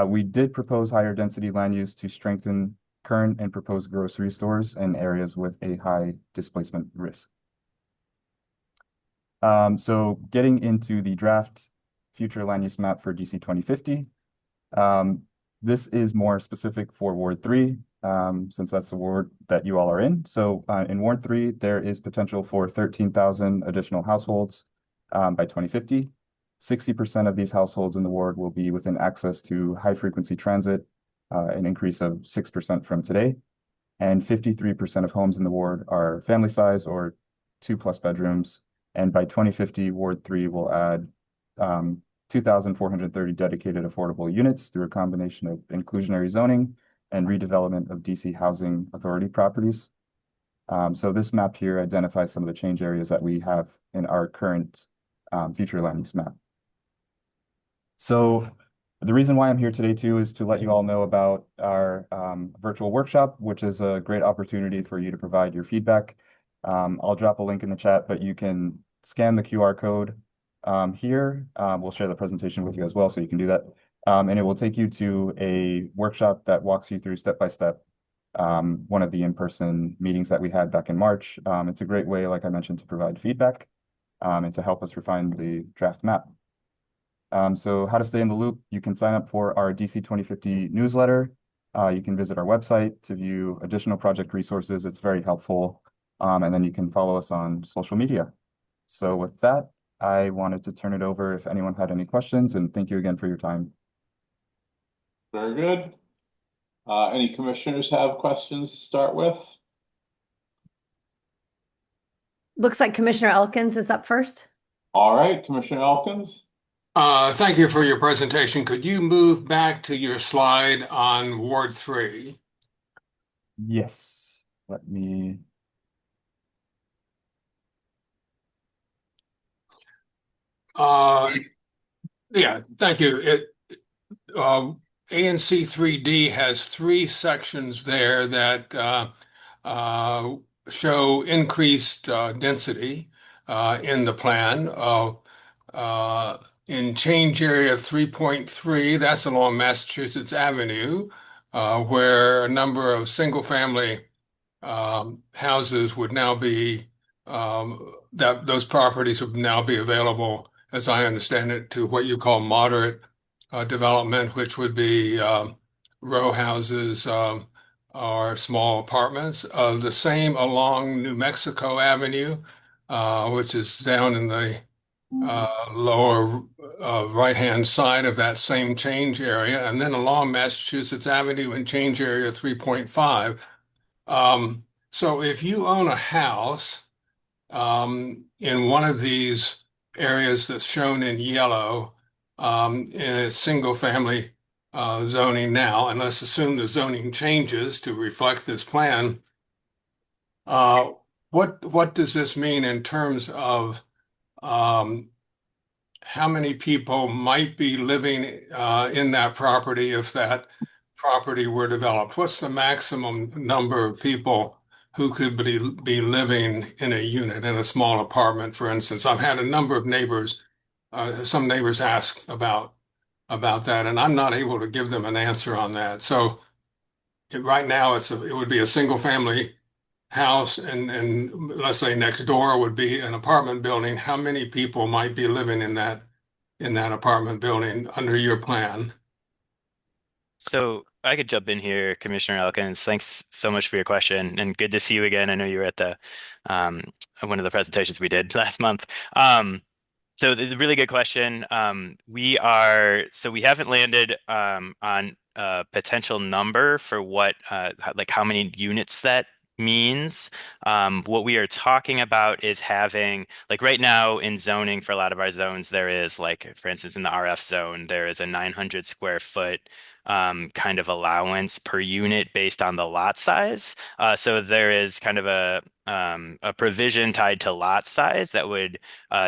We did propose higher density land use to strengthen current and proposed grocery stores in areas with a high displacement risk. So getting into the draft future land use map for DC 2050. This is more specific for Ward 3, since that's the ward that you all are in. So in Ward 3, there is potential for 13,000 additional households by 2050. 60% of these households in the ward will be within access to high-frequency transit, an increase of 6% from today. And 53% of homes in the ward are family size or 2+ bedrooms. And by 2050, Ward 3 will add 2,430 dedicated affordable units through a combination of inclusionary zoning and redevelopment of DC Housing Authority properties. So this map here identifies some of the change areas that we have in our current future land use map. So the reason why I'm here today too is to let you all know about our virtual workshop, which is a great opportunity for you to provide your feedback. I'll drop a link in the chat, but you can scan the QR code here. We'll share the presentation with you as well, so you can do that. And it will take you to a workshop that walks you through step-by-step one of the in-person meetings that we had back in March. It's a great way, like I mentioned, to provide feedback and to help us refine the draft map. So how to stay in the loop, you can sign up for our DC 2050 newsletter. You can visit our website to view additional project resources. It's very helpful. And then you can follow us on social media. So with that, I wanted to turn it over if anyone had any questions, and thank you again for your time. Very good. Any commissioners have questions to start with? Looks like Commissioner Elkins is up first. All right, Commissioner Elkins. Thank you for your presentation. Could you move back to your slide on Ward 3? Yes, let me. Yeah, thank you. ANC 3D has three sections there that show increased density in the plan. In change area 3.3, that's along Massachusetts Avenue, where a number of single-family houses would now be that those properties would now be available, as I understand it, to what you call moderate development, which would be row houses or small apartments. The same along New Mexico Avenue, which is down in the lower right-hand side of that same change area, and then along Massachusetts Avenue in change area 3.5. So if you own a house in one of these areas that's shown in yellow in a single family zoning now, and let's assume the zoning changes to reflect this plan, what does this mean in terms of how many people might be living in that property if that property were developed? What's the maximum number of people who could be living in a unit, in a small apartment, for instance? I've had a number of neighbors, some neighbors ask about that, and I'm not able to give them an answer on that. So right now, it would be a single family house, and let's say next door would be an apartment building. How many people might be living in that apartment building under your plan? So I could jump in here, Commissioner Elkins. Thanks so much for your question, and good to see you again. I know you were at the um, one of the presentations we did last month. So this is a really good question. We haven't landed on a potential number for what like how many units that means. What we are talking about is having, like, right now in zoning for a lot of our zones, there is, like, for instance, in the RF zone, there is a 900 square foot kind of allowance per unit based on the lot size. So there is kind of a provision tied to lot size that would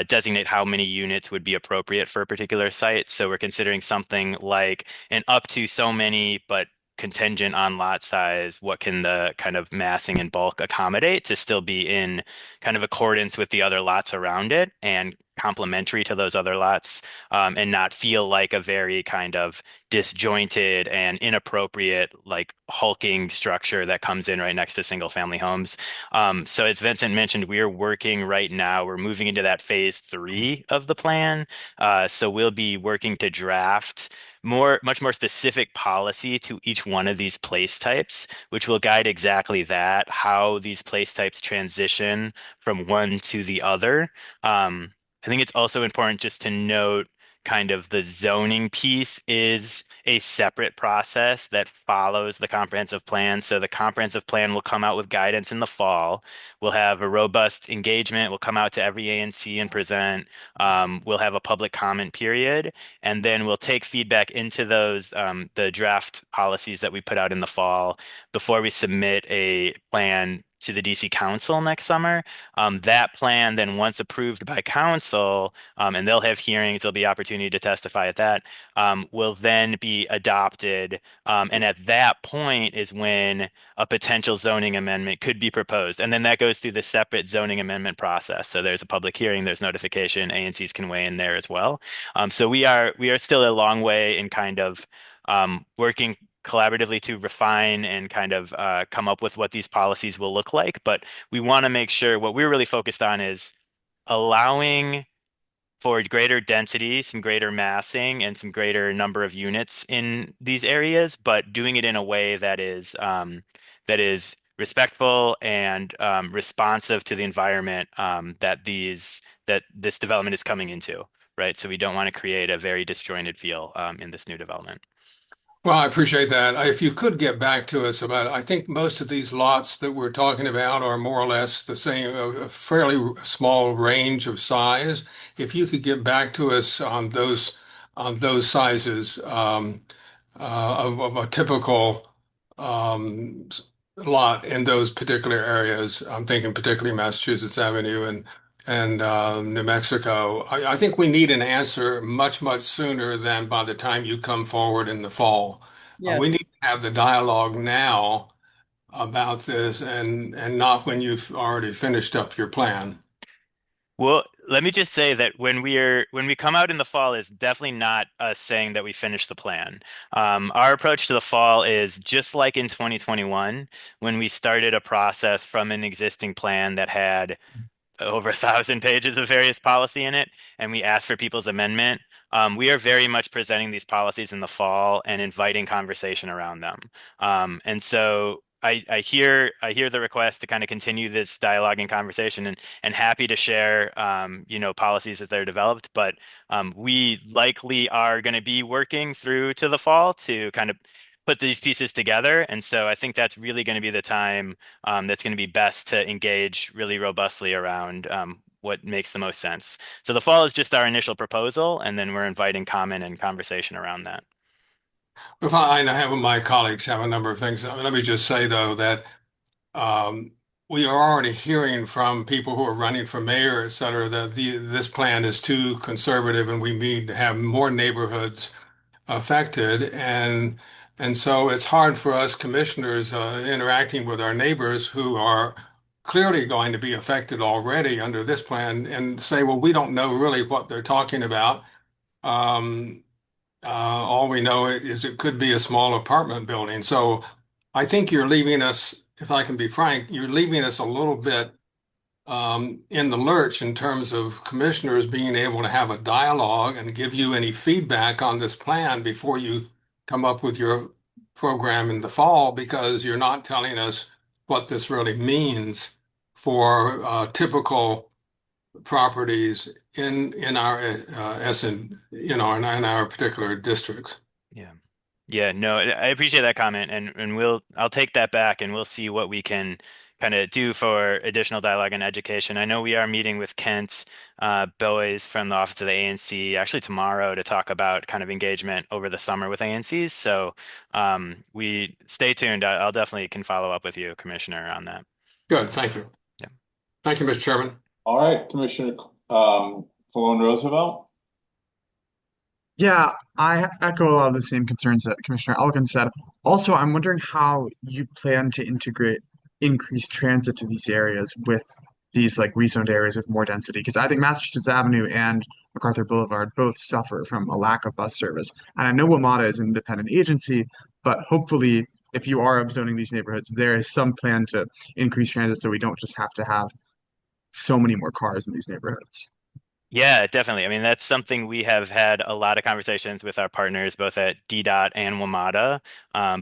designate how many units would be appropriate for a particular site. So we're considering something like an up to so many, but contingent on lot size. What can the kind of massing and bulk accommodate to still be in kind of accordance with the other lots around it and complementary to those other lots, and not feel like a very kind of disjointed and inappropriate, like, hulking structure that comes in right next to single family homes. So as Vincent mentioned, we are working right now. We're moving into that phase 3 of the plan. So we'll be working to draft much more specific policy to each one of these place types, which will guide exactly that, how these place types transition from one to the other. I think it's also important just to note kind of the zoning piece is a separate process that follows the comprehensive plan. So the comprehensive plan will come out with guidance in the fall. We'll have a robust engagement. We'll come out to every ANC and present. We'll have a public comment period, and then we'll take feedback into those the draft policies that we put out in the fall before we submit a plan to the DC Council next summer. That plan, then once approved by Council, and they'll have hearings, there'll be opportunity to testify at that, will then be adopted. And at that point is when a potential zoning amendment could be proposed. And then that goes through the separate zoning amendment process. So there's a public hearing, there's notification, ANCs can weigh in there as well. So we are still a long way in kind of working collaboratively to refine and kind of come up with what these policies will look like. But we want to make sure what we're really focused on is allowing for greater density, some greater massing, and some greater number of units in these areas, but doing it in a way that is respectful and responsive to the environment that this development is coming into, right? So we don't want to create a very disjointed feel in this new development. Well, I appreciate that. If you could get back to us about, I think most of these lots that we're talking about are more or less the same, a fairly small range of size. If you could get back to us on those sizes of a typical um, lot in those particular areas, I'm thinking particularly Massachusetts Avenue and New Mexico. I think we need an answer much, much sooner than by the time you come forward in the fall. Yes. We need to have the dialogue now about this and not when you've already finished up your plan. Well, let me just say that when we come out in the fall is definitely not us saying that we finished the plan. Our approach to the fall is just like in 2021 when we started a process from an existing plan that had over 1,000 pages of various policy in it, and we asked for people's amendment. We are very much presenting these policies in the fall and inviting conversation around them. And so I hear the request to kind of continue this dialogue and conversation, and happy to share policies as they're developed. But we likely are going to be working through to the fall to kind of put these pieces together. And so I think that's really going to be the time that's going to be best to engage really robustly around what makes the most sense. So the fall is just our initial proposal, and then we're inviting comment and conversation around that. If I have my colleagues have a number of things. Let me just say though that um, we are already hearing from people who are running for mayor, et cetera, that this plan is too conservative and we need to have more neighborhoods affected. And so it's hard for us commissioners interacting with our neighbors who are clearly going to be affected already under this plan and say, well, we don't know really what they're talking about. Um, all we know is it could be a small apartment building. So I think you're leaving us, if I can be frank, you're leaving us a little bit in the lurch in terms of commissioners being able to have a dialogue and give you any feedback on this plan before you come up with your program in the fall, because you're not telling us what this really means for typical properties in our in our particular districts. Yeah. Yeah, no, I appreciate that comment, and I'll take that back and we'll see what we can kind of do for additional dialogue and education. I know we are meeting with Kent Boys from the Office of the ANC actually tomorrow to talk about kind of engagement over the summer with ANCs. So we stay tuned. I'll definitely can follow up with you, Commissioner, on that. Good, thank you. Yeah. Thank you, Mr. Chairman. All right, Commissioner Cologne Roosevelt. Yeah, I echo a lot of the same concerns that Commissioner Elkins said. Also, I'm wondering how you plan to integrate increased transit to these areas with these like rezoned areas with more density, because I think Massachusetts Avenue and MacArthur Boulevard both suffer from a lack of bus service. And I know WMATA is an independent agency, but hopefully, if you are upzoning these neighborhoods, there is some plan to increase transit so we don't just have to have so many more cars in these neighborhoods. Yeah, definitely. I mean, that's something we have had a lot of conversations with our partners, both at DDOT and WMATA.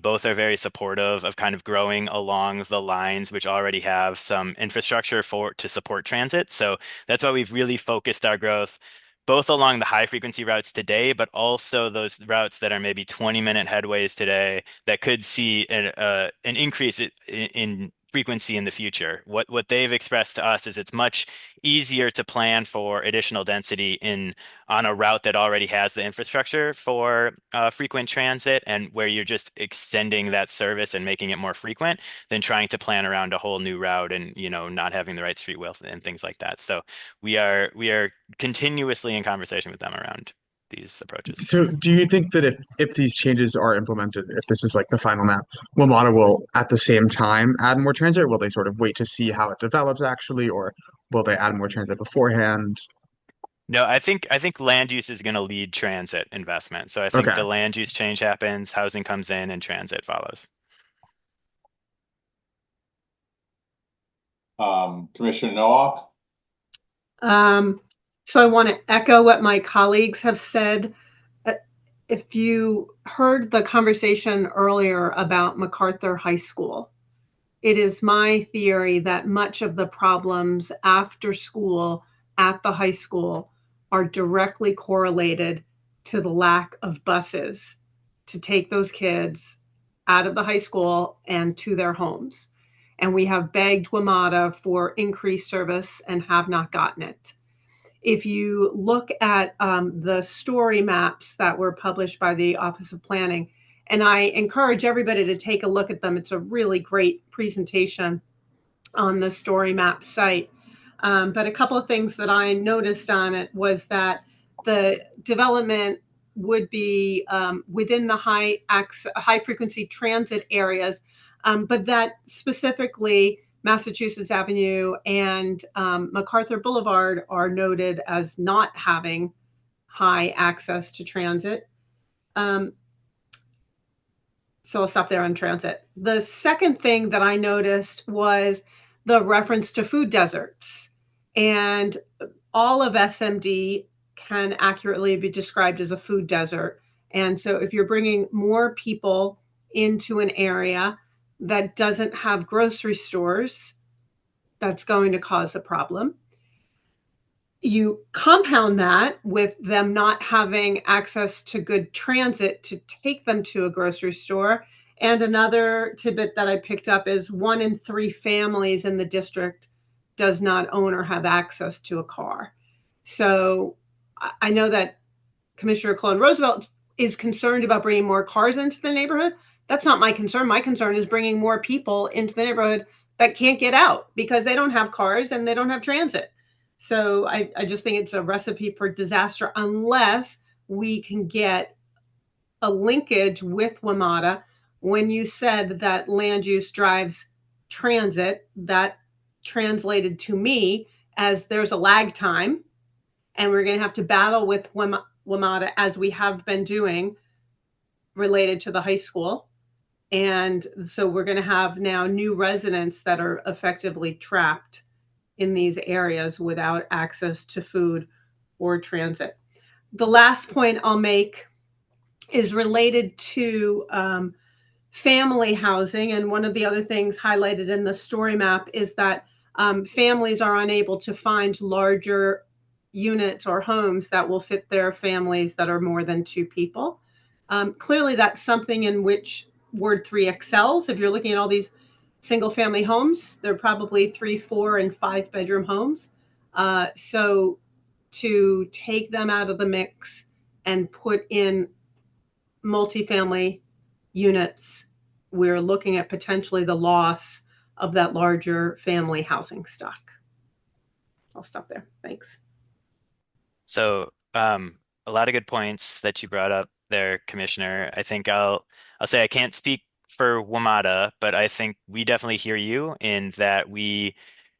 Both are very supportive of kind of growing along the lines which already have some infrastructure to support transit. So that's why we've really focused our growth both along the high frequency routes today, but also those routes that are maybe 20-minute headways today that could see an increase in frequency in the future. What they've expressed to us is it's much easier to plan for additional density on a route that already has the infrastructure for frequent transit, and where you're just extending that service and making it more frequent than trying to plan around a whole new route and not having the right street width and things like that. So we are continuously in conversation with them around these approaches. So, do you think that if these changes are implemented, if this is like the final map, WMATA will at the same time add more transit, or will they sort of wait to see how it develops actually, or will they add more transit beforehand? No, I think land use is going to lead transit investment. So I think Okay. the land use change happens, housing comes in, and transit follows. Commissioner Noah? So I want to echo what my colleagues have said. Uh, If you heard the conversation earlier about MacArthur High School, it is my theory that much of the problems after school at the high school are directly correlated to the lack of buses to take those kids out of the high school and to their homes. And we have begged WMATA for increased service and have not gotten it. If you look at the story maps that were published by the Office of Planning, and I encourage everybody to take a look at them. It's a really great presentation on the story map site. But a couple of things that I noticed on it was that the development would be within the high frequency transit areas, but that specifically Massachusetts Avenue and MacArthur Boulevard are noted as not having high access to transit. So I'll stop there on transit. The second thing that I noticed was the reference to food deserts. And all of SMD can accurately be described as a food desert. And so if you're bringing more people into an area that doesn't have grocery stores, that's going to cause a problem. You compound that with them not having access to good transit to take them to a grocery store. And another tidbit that I picked up is 1 in 3 families in the district does not own or have access to a car. So I know that Commissioner Claude Roosevelt is concerned about bringing more cars into the neighborhood. That's not my concern. My concern is bringing more people into the neighborhood that can't get out because they don't have cars and they don't have transit. So I just think it's a recipe for disaster unless we can get a linkage with WMATA. When you said that land use drives transit, that translated to me as there's a lag time, and we're going to have to battle with WMATA as we have been doing related to the high school. And so we're going to have now new residents that are effectively trapped in these areas without access to food or transit. The last point I'll make is related to family housing. And one of the other things highlighted in the story map is that families are unable to find larger units or homes that will fit their families that are more than 2 people. Clearly, that's something in which Ward 3 excels. If you're looking at all these single family homes, they're probably 3, 4, and 5 bedroom homes. So to take them out of the mix and put in multifamily units, we're looking at potentially the loss of that larger family housing stock. I'll stop there. Thanks. So, a lot of good points that you brought up there, Commissioner. I think I'll say I can't speak for WMATA, but I think we definitely hear you in that we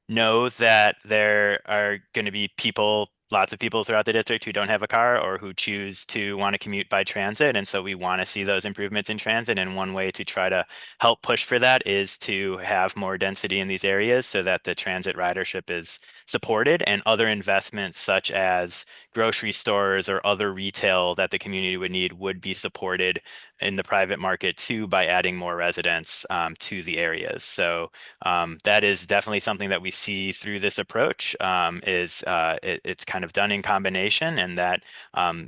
know that there are going to be people, lots of people throughout the district who don't have a car or who choose to want to commute by transit. And so we want to see those improvements in transit. And one way to try to help push for that is to have more density in these areas so that the transit ridership is supported and other investments such as grocery stores or other retail that the community would need would be supported in the private market too by adding more residents to the areas. So that is definitely something that we see through this approach it's kind of done in combination and that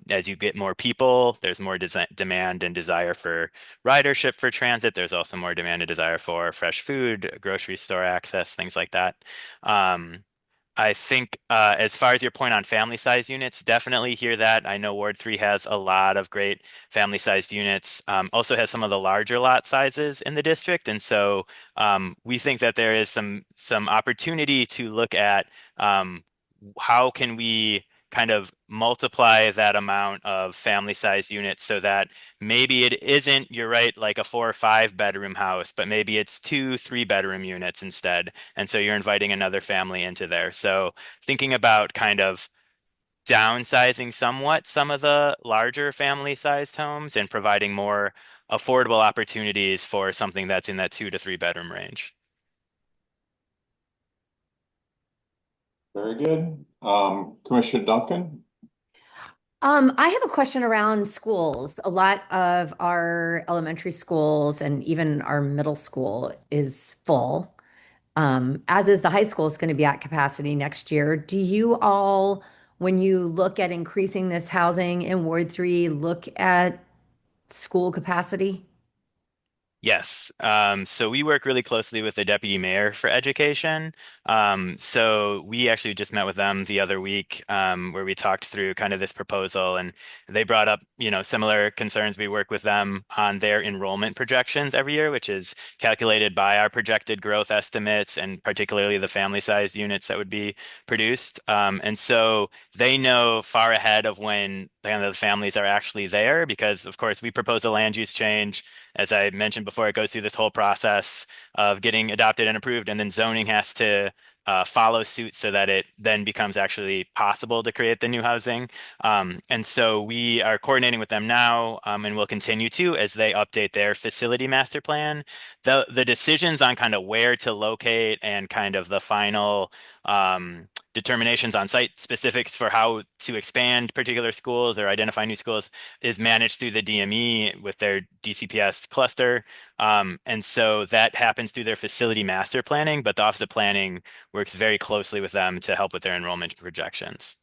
as you get more people, there's more demand and desire for ridership for transit. There's also more demand and desire for fresh food, grocery store access, things like that. I think as far as your point on family size units, definitely hear that. I know Ward 3 has a lot of great family sized units, also has some of the larger lot sizes in the district. And so we think that there is some opportunity to look at how can we kind of multiply that amount of family sized units so that maybe it isn't, you're right, like a 4 or 5 bedroom house, but maybe it's 2, 3 bedroom units instead. And so you're inviting another family into there. So thinking about kind of downsizing somewhat some of the larger family-sized homes and providing more affordable opportunities for something that's in that 2 to 3 bedroom range. Very good. Commissioner Duncan? I have a question around schools. A lot of our elementary schools and even our middle school is full, as is the high school is going to be at capacity next year. Do you all, when you look at increasing this housing in Ward 3, look at school capacity? Yes. So we work really closely with the deputy mayor for education. So we actually just met with them the other week, where we talked through kind of this proposal, and they brought up, similar concerns. We work with them on their enrollment projections every year, which is calculated by our projected growth estimates and particularly the family-sized units that would be produced. And so they know far ahead of when kind of the families are actually there, because of course we propose a land use change. As I mentioned before, it goes through this whole process of getting adopted and approved, and then zoning has to follow suit so that it then becomes actually possible to create the new housing. And so we are coordinating with them now, and will continue to as they update their facility master plan. The decisions on kind of where to locate and kind of the final determinations on site specifics for how to expand particular schools or identify new schools is managed through the DME with their DCPS cluster. And so that happens through their facility master planning, but the Office of Planning works very closely with them to help with their enrollment projections.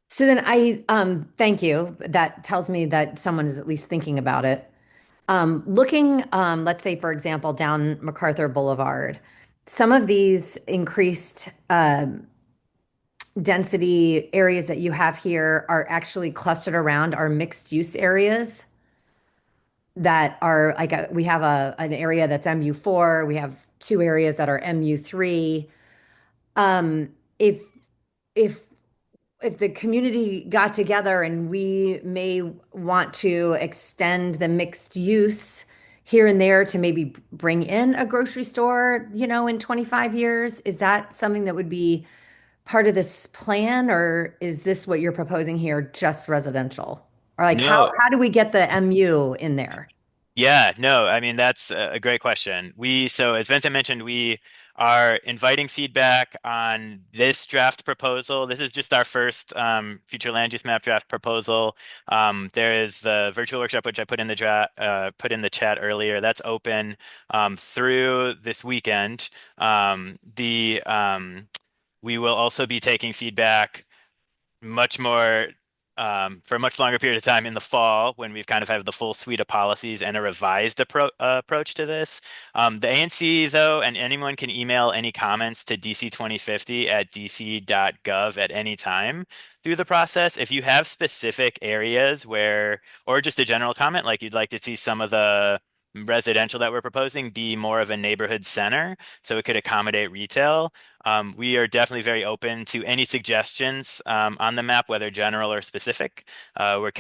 So then thank you. That tells me that someone is at least thinking about it. Looking, let's say, for example, down MacArthur Boulevard, some of these increased density areas that you have here are actually clustered around our mixed use areas that are like we have an area that's MU4, we have two areas that are MU3. Um, if if if the community got together and we may want to extend the mixed use here and there to maybe bring in a grocery store, in 25 years, is that something that would be part of this plan, or is this what you're proposing here, just residential? Or like No, how do we get the MU in there? yeah, no, I mean, that's a great question. So as Vincent mentioned, we are inviting feedback on this draft proposal. This is just our first future land use map draft proposal. There is the virtual workshop, which I put in the chat earlier. That's open through this weekend. We will also be taking feedback much more for a much longer period of time in the fall when we've kind of have the full suite of policies and a revised approach to this. The ANC, though, and anyone can email any comments to dc2050@dc.gov at any time through the process. If you have specific areas or just a general comment, like you'd like to see some of the residential that we're proposing be more of a neighborhood center so it could accommodate retail. We are definitely very open to any suggestions on the map, whether general or specific. We're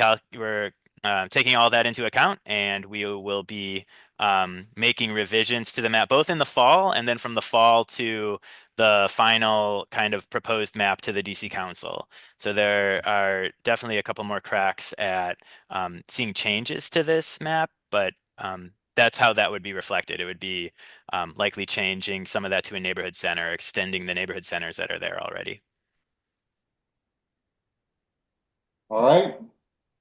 taking all that into account, and we will be making revisions to the map both in the fall and then from the fall to the final kind of proposed map to the DC Council. So there are definitely a couple more cracks at seeing changes to this map, but that's how that would be reflected. It would be likely changing some of that to a neighborhood center, extending the neighborhood centers that are there already. All right,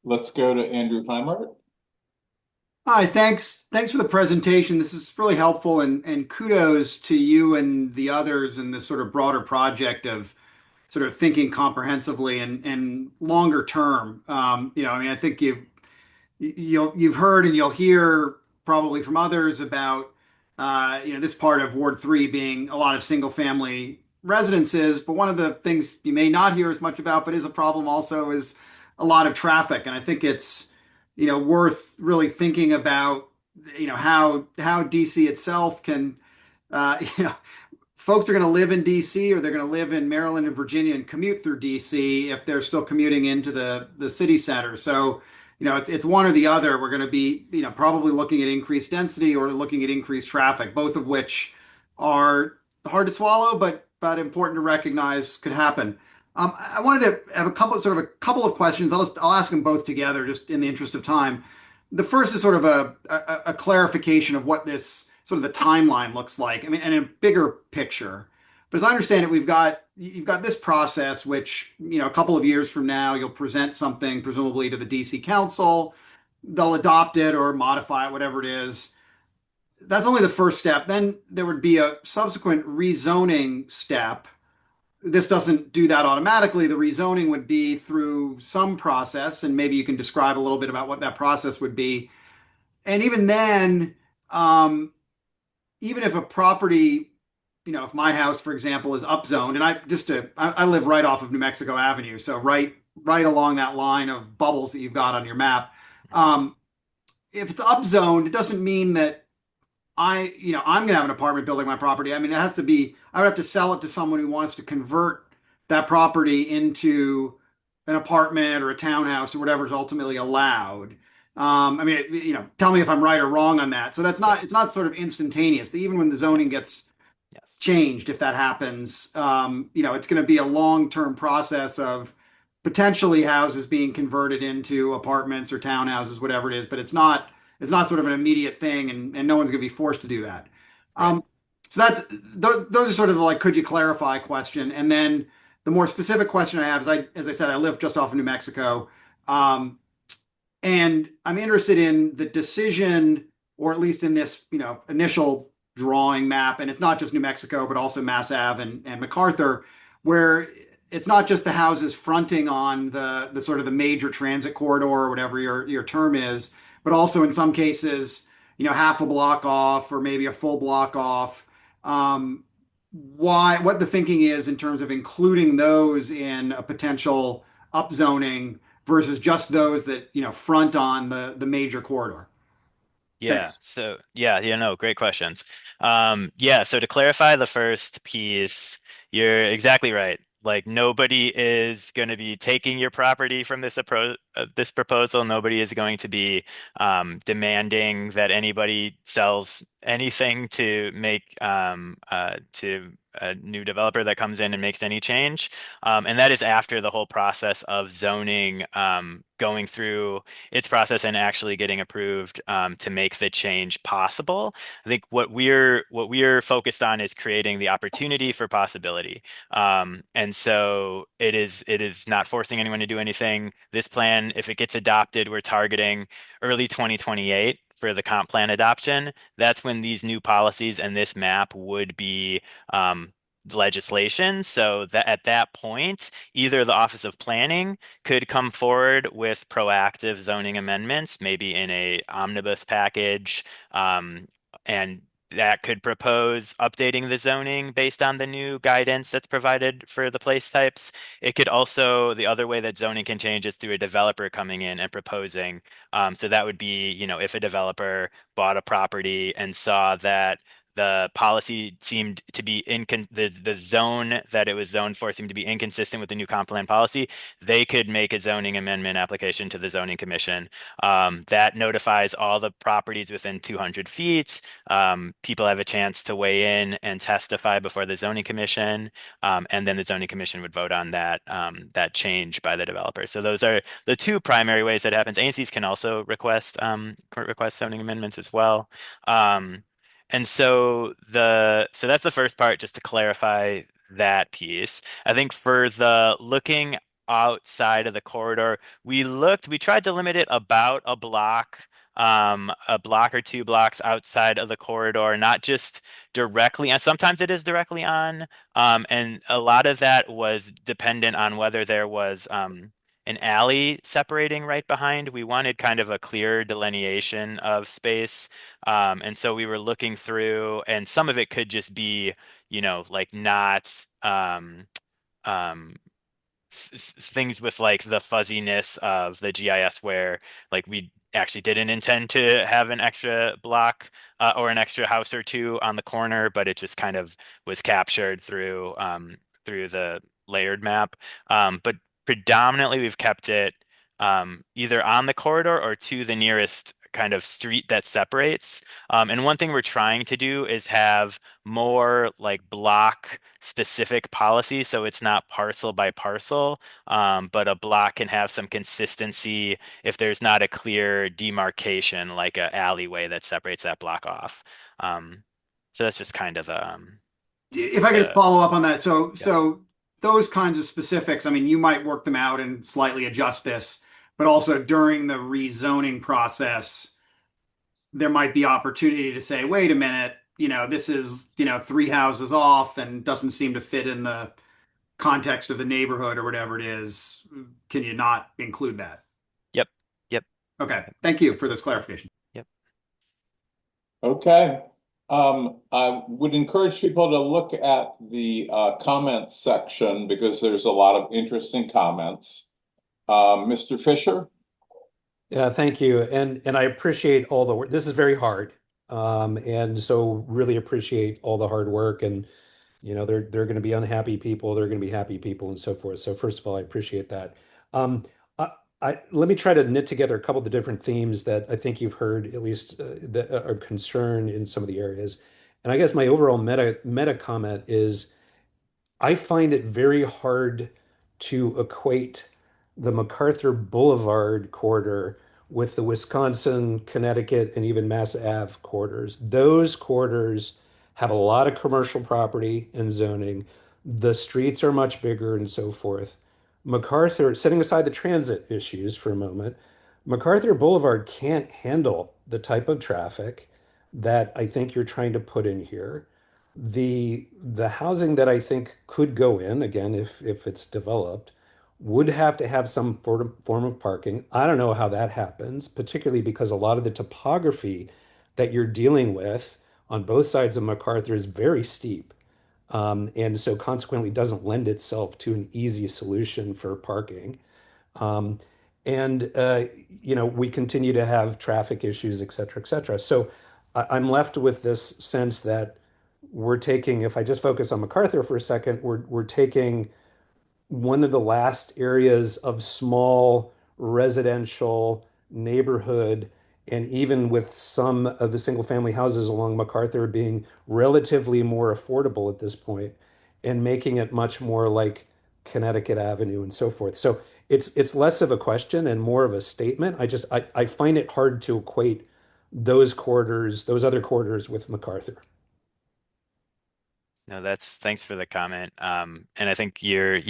let's go to Andrew Heimer. Hi, thanks. Thanks for the presentation. This is really helpful, and kudos to you and the others in this sort of broader project of sort of thinking comprehensively and longer term. I mean, I think you've heard and you'll hear probably from others about this part of Ward 3 being a lot of single family residences, but one of the things you may not hear as much about, but is a problem also, is a lot of traffic. And I think it's worth really thinking about how DC itself can folks are going to live in DC, or they're going to live in Maryland and Virginia and commute through DC if they're still commuting into the city center. So, it's one or the other. We're going to be, probably looking at increased density or looking at increased traffic, both of which are hard to swallow, but important to recognize could happen. I wanted to have a couple of questions. I'll ask them both together just in the interest of time. The first is sort of a clarification of what this sort of the timeline looks like. I mean, and in a bigger picture. But as I understand it, you've got this process, which, a couple of years from now, you'll present something presumably to the DC Council. They'll adopt it or modify it, whatever it is. That's only the first step. Then there would be a subsequent rezoning step. This doesn't do that automatically. The rezoning would be through some process, and maybe you can describe a little bit about what that process would be. And even then, even if a property, if my house, for example, is upzoned, and I live right off of New Mexico Avenue, so right along that line of bubbles that you've got on your map. If it's upzoned, it doesn't mean that I'm going to have an apartment building on my property. I mean, I would have to sell it to someone who wants to convert that property into an apartment or a townhouse or whatever is ultimately allowed. I mean, tell me if I'm right or wrong on that. So it's not sort of instantaneous. Even when the zoning gets changed, if that happens, it's going to be a long-term process of potentially houses being converted into apartments or townhouses, whatever it is, but it's not sort of an immediate thing, and no one's going to be forced to do that. So those are sort of the, like, could you clarify question, and then the more specific question I have is, as I said, I live just off of New Mexico, and I'm interested in the decision, or at least in this initial drawing map, and it's not just New Mexico, but also Mass Ave and MacArthur, where it's not just the houses fronting on the sort of the major transit corridor or whatever your term is, but also in some cases, half a block off or maybe a full block off. What the thinking is in terms of including those in a potential upzoning versus just those that, front on the major corridor. Yeah. Thanks. So no, great questions. So to clarify the first piece, you're exactly right. Like, nobody is going to be taking your property from this proposal. Nobody is going to be demanding that anybody sells anything to make to a new developer that comes in and makes any change. And that is after the whole process of zoning going through its process and actually getting approved to make the change possible. I think what we're focused on is creating the opportunity for possibility. And so it is not forcing anyone to do anything. This plan, if it gets adopted, we're targeting early 2028 for the comp plan adoption. That's when these new policies and this map would be legislation. So that at that point, either the Office of Planning could come forward with proactive zoning amendments, maybe in a omnibus package, and that could propose updating the zoning based on the new guidance that's provided for the place types. It could also, the other way that zoning can change is through a developer coming in and proposing. So that would be, if a developer bought a property and saw that the policy seemed to be the zone that it was zoned for seemed to be inconsistent with the new comp plan policy, they could make a zoning amendment application to the zoning commission. That notifies all the properties within 200 feet. People have a chance to weigh in and testify before the zoning commission, and then the zoning commission would vote on that change by the developer. So those are the two primary ways that happens. ANCs can also request zoning amendments as well. And so that's the first part, just to clarify that piece. I think for the looking outside of the corridor, we tried to limit it about a block or two blocks outside of the corridor, not just directly, and sometimes it is directly on, and a lot of that was dependent on whether there was an alley separating right behind. We wanted kind of a clear delineation of space. And so we were looking through, and some of it could just be, like not um, things with like the fuzziness of the GIS where like we actually didn't intend to have an extra block or an extra house or two on the corner, but it just kind of was captured through the layered map. But predominantly we've kept it either on the corridor or to the nearest kind of street that separates. And one thing we're trying to do is have more like block specific policy, so it's not parcel by parcel, but a block can have some consistency if there's not a clear demarcation, like a alleyway that separates that block off. So that's just kind of If I could just the follow up on that. So, yeah. so those kinds of specifics, I mean, you might work them out and slightly adjust this, but also during the rezoning process, there might be opportunity to say, wait a minute, this is, three houses off and doesn't seem to fit in the context of the neighborhood or whatever it is. Can you not include that? Yep. Yep. Okay. Thank you for this clarification. Yep. Okay. I would encourage people to look at the comments section because there's a lot of interesting comments. Mr. Fisher? Yeah, thank you. And I appreciate all the work. This is very hard. And so really appreciate all the hard work and they're going to be unhappy people, they're going to be happy people and so forth. So first of all, I appreciate that. Um, I, let me try to knit together a couple of the different themes that I think you've heard, at least that are concerned in some of the areas. And I guess my overall meta comment is I find it very hard to equate the MacArthur Boulevard corridor with the Wisconsin, Connecticut, and even Mass Ave corridors. Those corridors have a lot of commercial property and zoning. The streets are much bigger and so forth. MacArthur, setting aside the transit issues for a moment, MacArthur Boulevard can't handle the type of traffic that I think you're trying to put in here. The housing that I think could go in, again, if it's developed, would have to have some form of parking. I don't know how that happens, particularly because a lot of the topography that you're dealing with on both sides of MacArthur is very steep. And so consequently doesn't lend itself to an easy solution for parking. Um, and we continue to have traffic issues, et cetera, et cetera. So I'm left with this sense that we're taking, if I just focus on MacArthur for a second, we're taking one of the last areas of small residential neighborhood, and even with some of the single family houses along MacArthur being relatively more affordable at this point, and making it much more like Connecticut Avenue and so forth. So it's less of a question and more of a statement. I find it hard to equate those corridors, those other corridors with MacArthur. No, thanks for the comment. And I think you're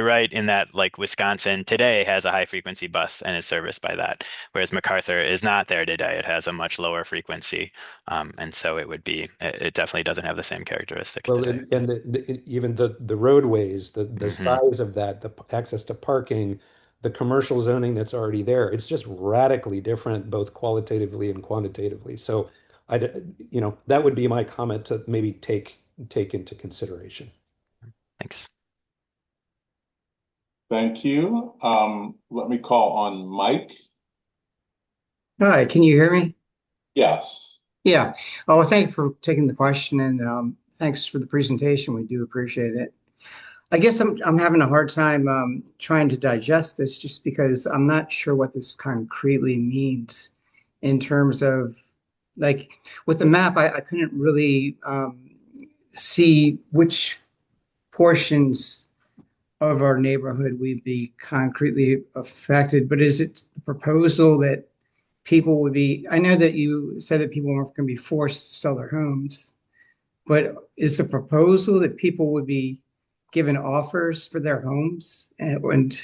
right in that like Wisconsin today has a high frequency bus and is serviced by that, whereas MacArthur is not there today. It has a much lower frequency. And so it definitely doesn't have the same characteristics Well, today. and even the roadways, the Hmm. size of that, access to parking, the commercial zoning that's already there, it's just radically different, both qualitatively and quantitatively. So that would be my comment to maybe take into consideration. Thanks. Thank you. Let me call on Mike. Hi, can you hear me? Yes. Yeah. Oh, thank you for taking the question and thanks for the presentation. We do appreciate it. I guess I'm having a hard time trying to digest this just because I'm not sure what this concretely means in terms of like with the map, I couldn't really see which portions of our neighborhood would be concretely affected. But is it the proposal that people would be, I know that you said that people weren't going to be forced to sell their homes, but is the proposal that people would be given offers for their homes? And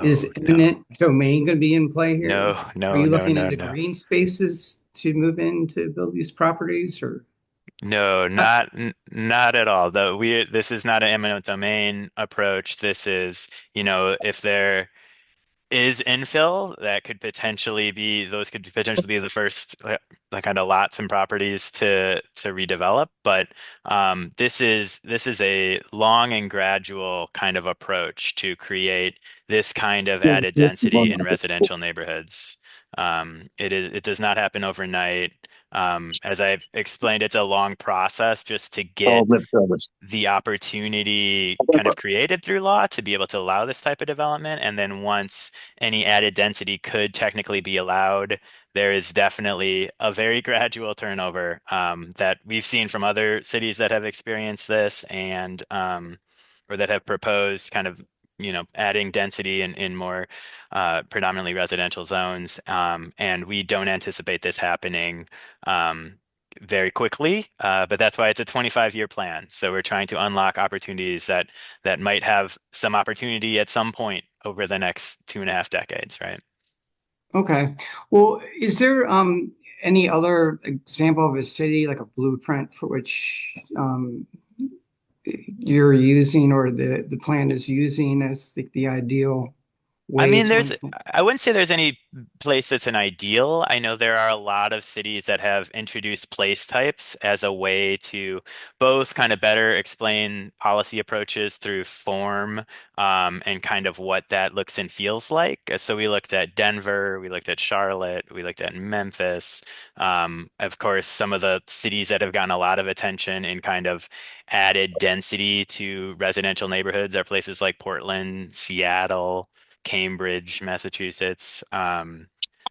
is No, no, eminent domain going to be in play here? no, Are no, you no, looking no, into no. green spaces to move in to build these properties or? No, not at all. This is not an eminent domain approach. This is, if there is infill that could potentially be those could potentially be the first like kind of lots and properties to redevelop, but this is a long and gradual kind of approach to create this kind of added density in residential neighborhoods. It does not happen overnight. As I've explained, it's a long process just to get the opportunity kind of created through law to be able to allow this type of development. And then once any added density could technically be allowed, there is definitely a very gradual turnover that we've seen from other cities that have experienced this and or that have proposed kind of adding density in more predominantly residential zones. And we don't anticipate this happening very quickly, but that's why it's a 25-year plan. So we're trying to unlock opportunities that might have some opportunity at some point over the next 2.5 decades, right? Okay. Well, is there any other example of a city, like a blueprint for which you're using or the plan is using as the ideal I way mean, to implement? I wouldn't say there's any place that's an ideal. I know there are a lot of cities that have introduced place types as a way to both kind of better explain policy approaches through form, and kind of what that looks and feels like. So we looked at Denver, we looked at Charlotte, we looked at Memphis. Of course, some of the cities that have gotten a lot of attention in kind of added density to residential neighborhoods are places like Portland, Seattle. Cambridge, Massachusetts.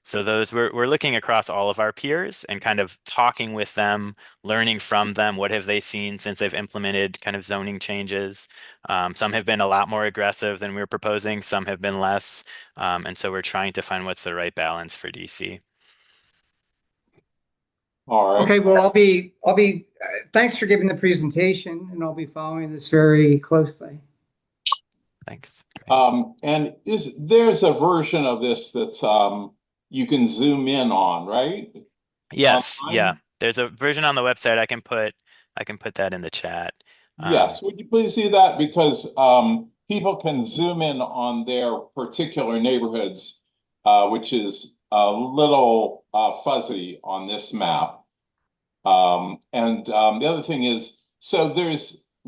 So those we're looking across all of our peers and kind of talking with them, learning from them. What have they seen since they've implemented kind of zoning changes? Some have been a lot more aggressive than we were proposing. Some have been less. And so we're trying to find what's the right balance for DC. All right. Okay, well, thanks for giving the presentation, and I'll be following this very closely. Thanks. And there's a version of this that's you can zoom in on, right? Yes, yeah. Online? There's a version on the website. I can put that in the chat. Yes, would you please do that? Because people can zoom in on their particular neighborhoods, which is a little fuzzy on this map. And the other thing is, so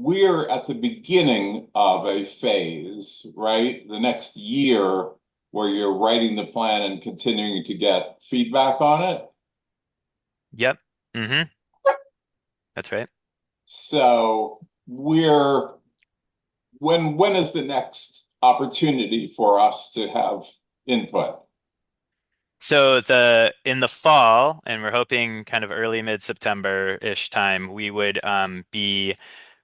we're at the beginning of a phase, right? The next year where you're writing the plan and continuing to get feedback on it. Yep. Mm-hmm. That's right. So when is the next opportunity for us to have input? So in the fall, and we're hoping kind of early mid-September-ish time, we would be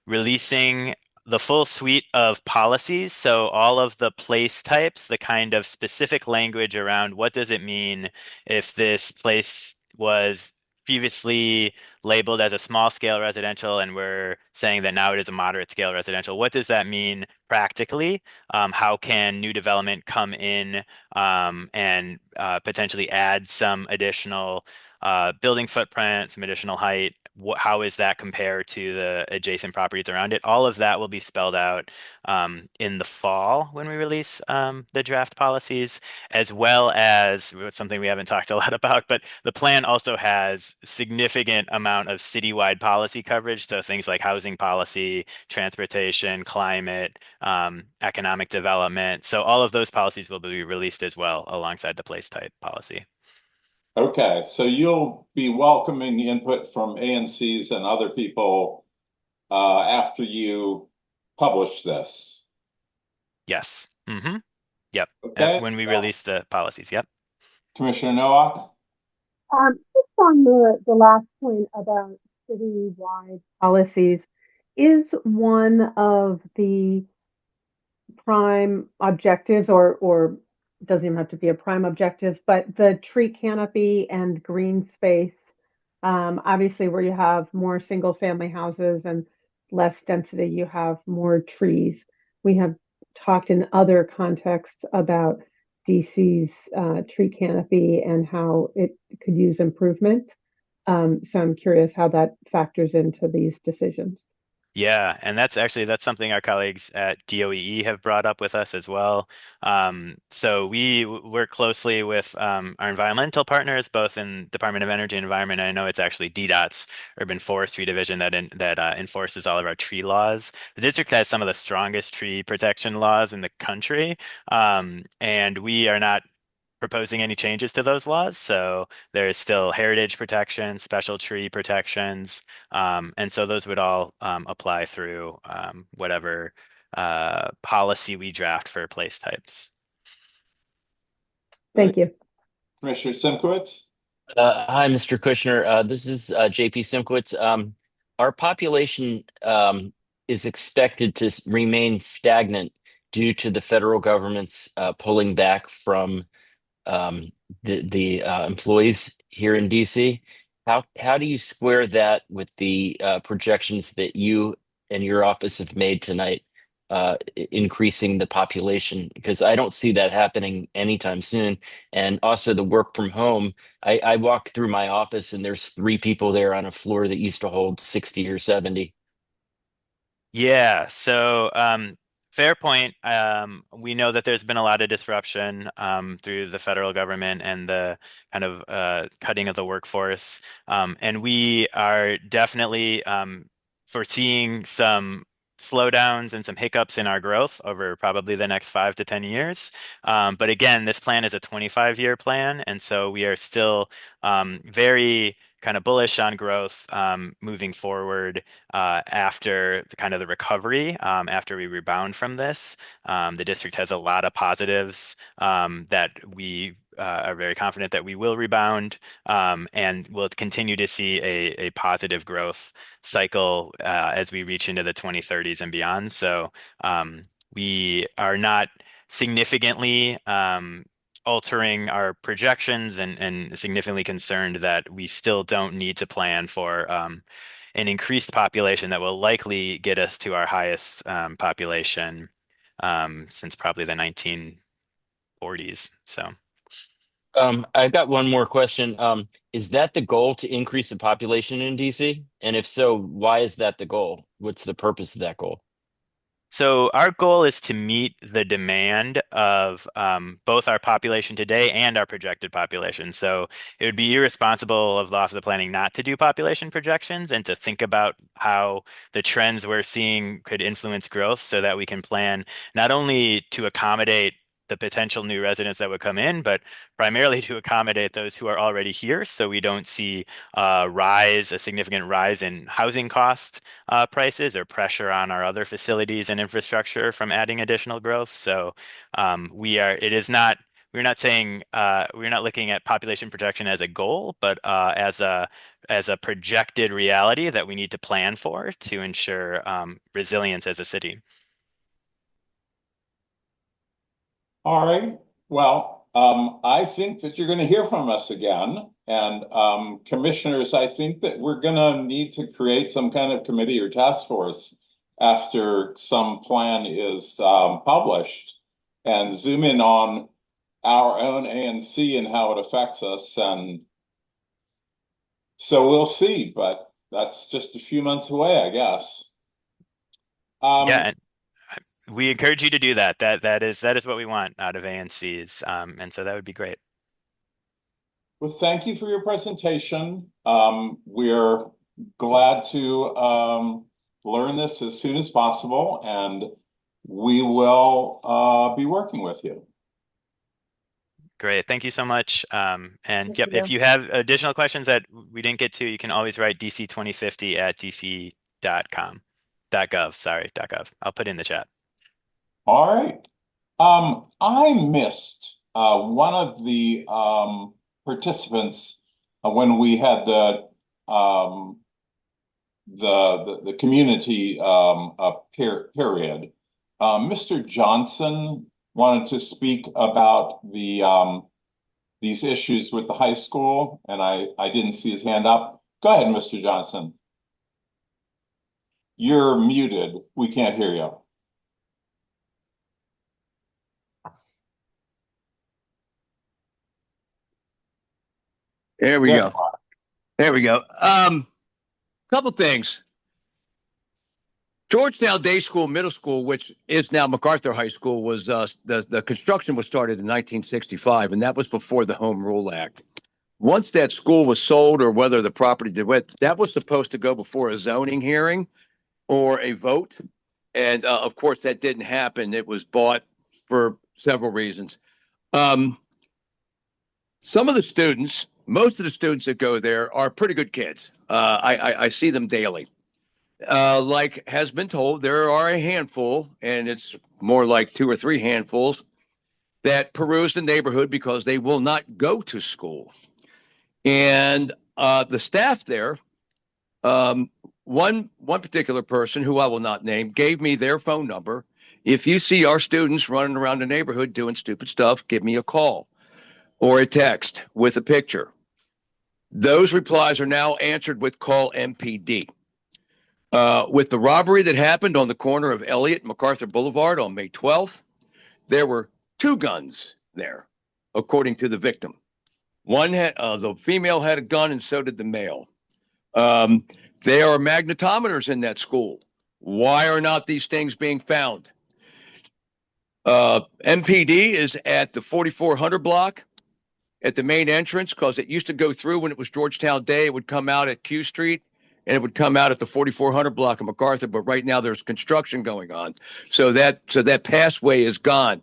releasing the full suite of policies. So all of the place types, the kind of specific language around what does it mean if this place was previously labeled as a small scale residential and we're saying that now it is a moderate scale residential. What does that mean practically? How can new development come in and potentially add some additional building footprint, some additional height? How is that compared to the adjacent properties around it? All of that will be spelled out in the fall when we release the draft policies, as well as something we haven't talked a lot about, but the plan also has significant amount of citywide policy coverage. So things like housing policy, transportation, climate, economic development. So all of those policies will be released as well alongside the place type policy. Okay, so you'll be welcoming input from ANCs and other people after you publish this. Yes. Mm-hmm. Yep. Okay. When we release the policies. Yep. Commissioner Nowak? Just on the last point about citywide policies, is one of the prime objectives, or doesn't even have to be a prime objective, but the tree canopy and green space, obviously where you have more single family houses and less density, you have more trees. We have talked in other contexts about DC's tree canopy and how it could use improvement. So I'm curious how that factors into these decisions. Yeah, and that's something our colleagues at DOEE have brought up with us as well. So we work closely with our environmental partners, both in Department of Energy and Environment. I know it's actually DDOT's Urban Forestry Division that enforces all of our tree laws. The district has some of the strongest tree protection laws in the country, and we are not proposing any changes to those laws. So there is still heritage protection, special tree protections, and so those would all apply through whatever policy we draft for place types. Thank you. Commissioner Simkowitz? Hi, Mr. Kushner. This is JP Simkowitz. Our population is expected to remain stagnant due to the federal government's pulling back from um, the employees here in DC. How do you square that with the projections that you and your office have made tonight, increasing the population? Because I don't see that happening anytime soon. And also the work from home. I walked through my office and there's three people there on a floor that used to hold 60 or 70. Yeah, so fair point. We know that there's been a lot of disruption through the federal government and the kind of cutting of the workforce. And we are definitely foreseeing some slowdowns and some hiccups in our growth over probably the next 5 to 10 years. But again, this plan is a 25-year plan, and so we are still very kind of bullish on growth moving forward after the kind of the recovery, after we rebound from this. The district has a lot of positives that we are very confident that we will rebound and we'll continue to see a positive growth cycle as we reach into the 2030s and beyond. So we are not significantly altering our projections and significantly concerned that we still don't need to plan for an increased population that will likely get us to our highest population since probably the 1940s. So, I've got one more question. Is that the goal to increase the population in DC? And if so, why is that the goal? What's the purpose of that goal? so our goal is to meet the demand of both our population today and our projected population. So it would be irresponsible of the Office of Planning not to do population projections and to think about how the trends we're seeing could influence growth so that we can plan not only to accommodate the potential new residents that would come in, but primarily to accommodate those who are already here. So we don't see a significant rise in housing costs prices or pressure on our other facilities and infrastructure from adding additional growth. So we're not saying we're not looking at population projection as a goal, but as a projected reality that we need to plan for to ensure resilience as a city. All right. Well, I think that you're going to hear from us again. And commissioners, I think that we're going to need to create some kind of committee or task force after some plan is published and zoom in on our own ANC and how it affects us. And so we'll see, but that's just a few months away, I guess. Yeah, and we encourage you to do that. That is what we want out of ANCs, and so that would be great. Well, thank you for your presentation. We're glad to learn this as soon as possible, and we will be working with you. Great. Thank you so much. And Thank yep, if you. you have additional questions that we didn't get to, you can always write dc2050@dc.com. .gov, sorry, .gov. I'll put it in the chat. All right. I missed one of the participants when we had the community period. Mr. Johnson wanted to speak about these issues with the high school, and I didn't see his hand up. Go ahead, Mr. Johnson. You're muted. We can't hear you. There we go. There we go. Couple things. Georgetown Day School Middle School, which is now MacArthur High School, was the construction was started in 1965, and that was before the Home Rule Act. Once that school was sold, or whether the property did what, that was supposed to go before a zoning hearing or a vote, and of course that didn't happen. It was bought for several reasons. Some of the students, most of the students that go there are pretty good kids. I see them daily. Like has been told, there are a handful, and it's more like 2 or 3 handfuls, that peruse the neighborhood because they will not go to school. And the staff there, one particular person who I will not name gave me their phone number. If you see our students running around the neighborhood doing stupid stuff, give me a call or a text with a picture. Those replies are now answered with call MPD. With the robbery that happened on the corner of Elliott and MacArthur Boulevard on May 12th, there were 2 guns there, according to the victim. One had the female had a gun, and so did the male. There are magnetometers in that school. Why are not these things being found? MPD is at the 4400 block at the main entrance, because it used to go through when it was Georgetown Day. It would come out at Q Street, and it would come out at the 4400 block of MacArthur. But right now there's construction going on, so that passway is gone.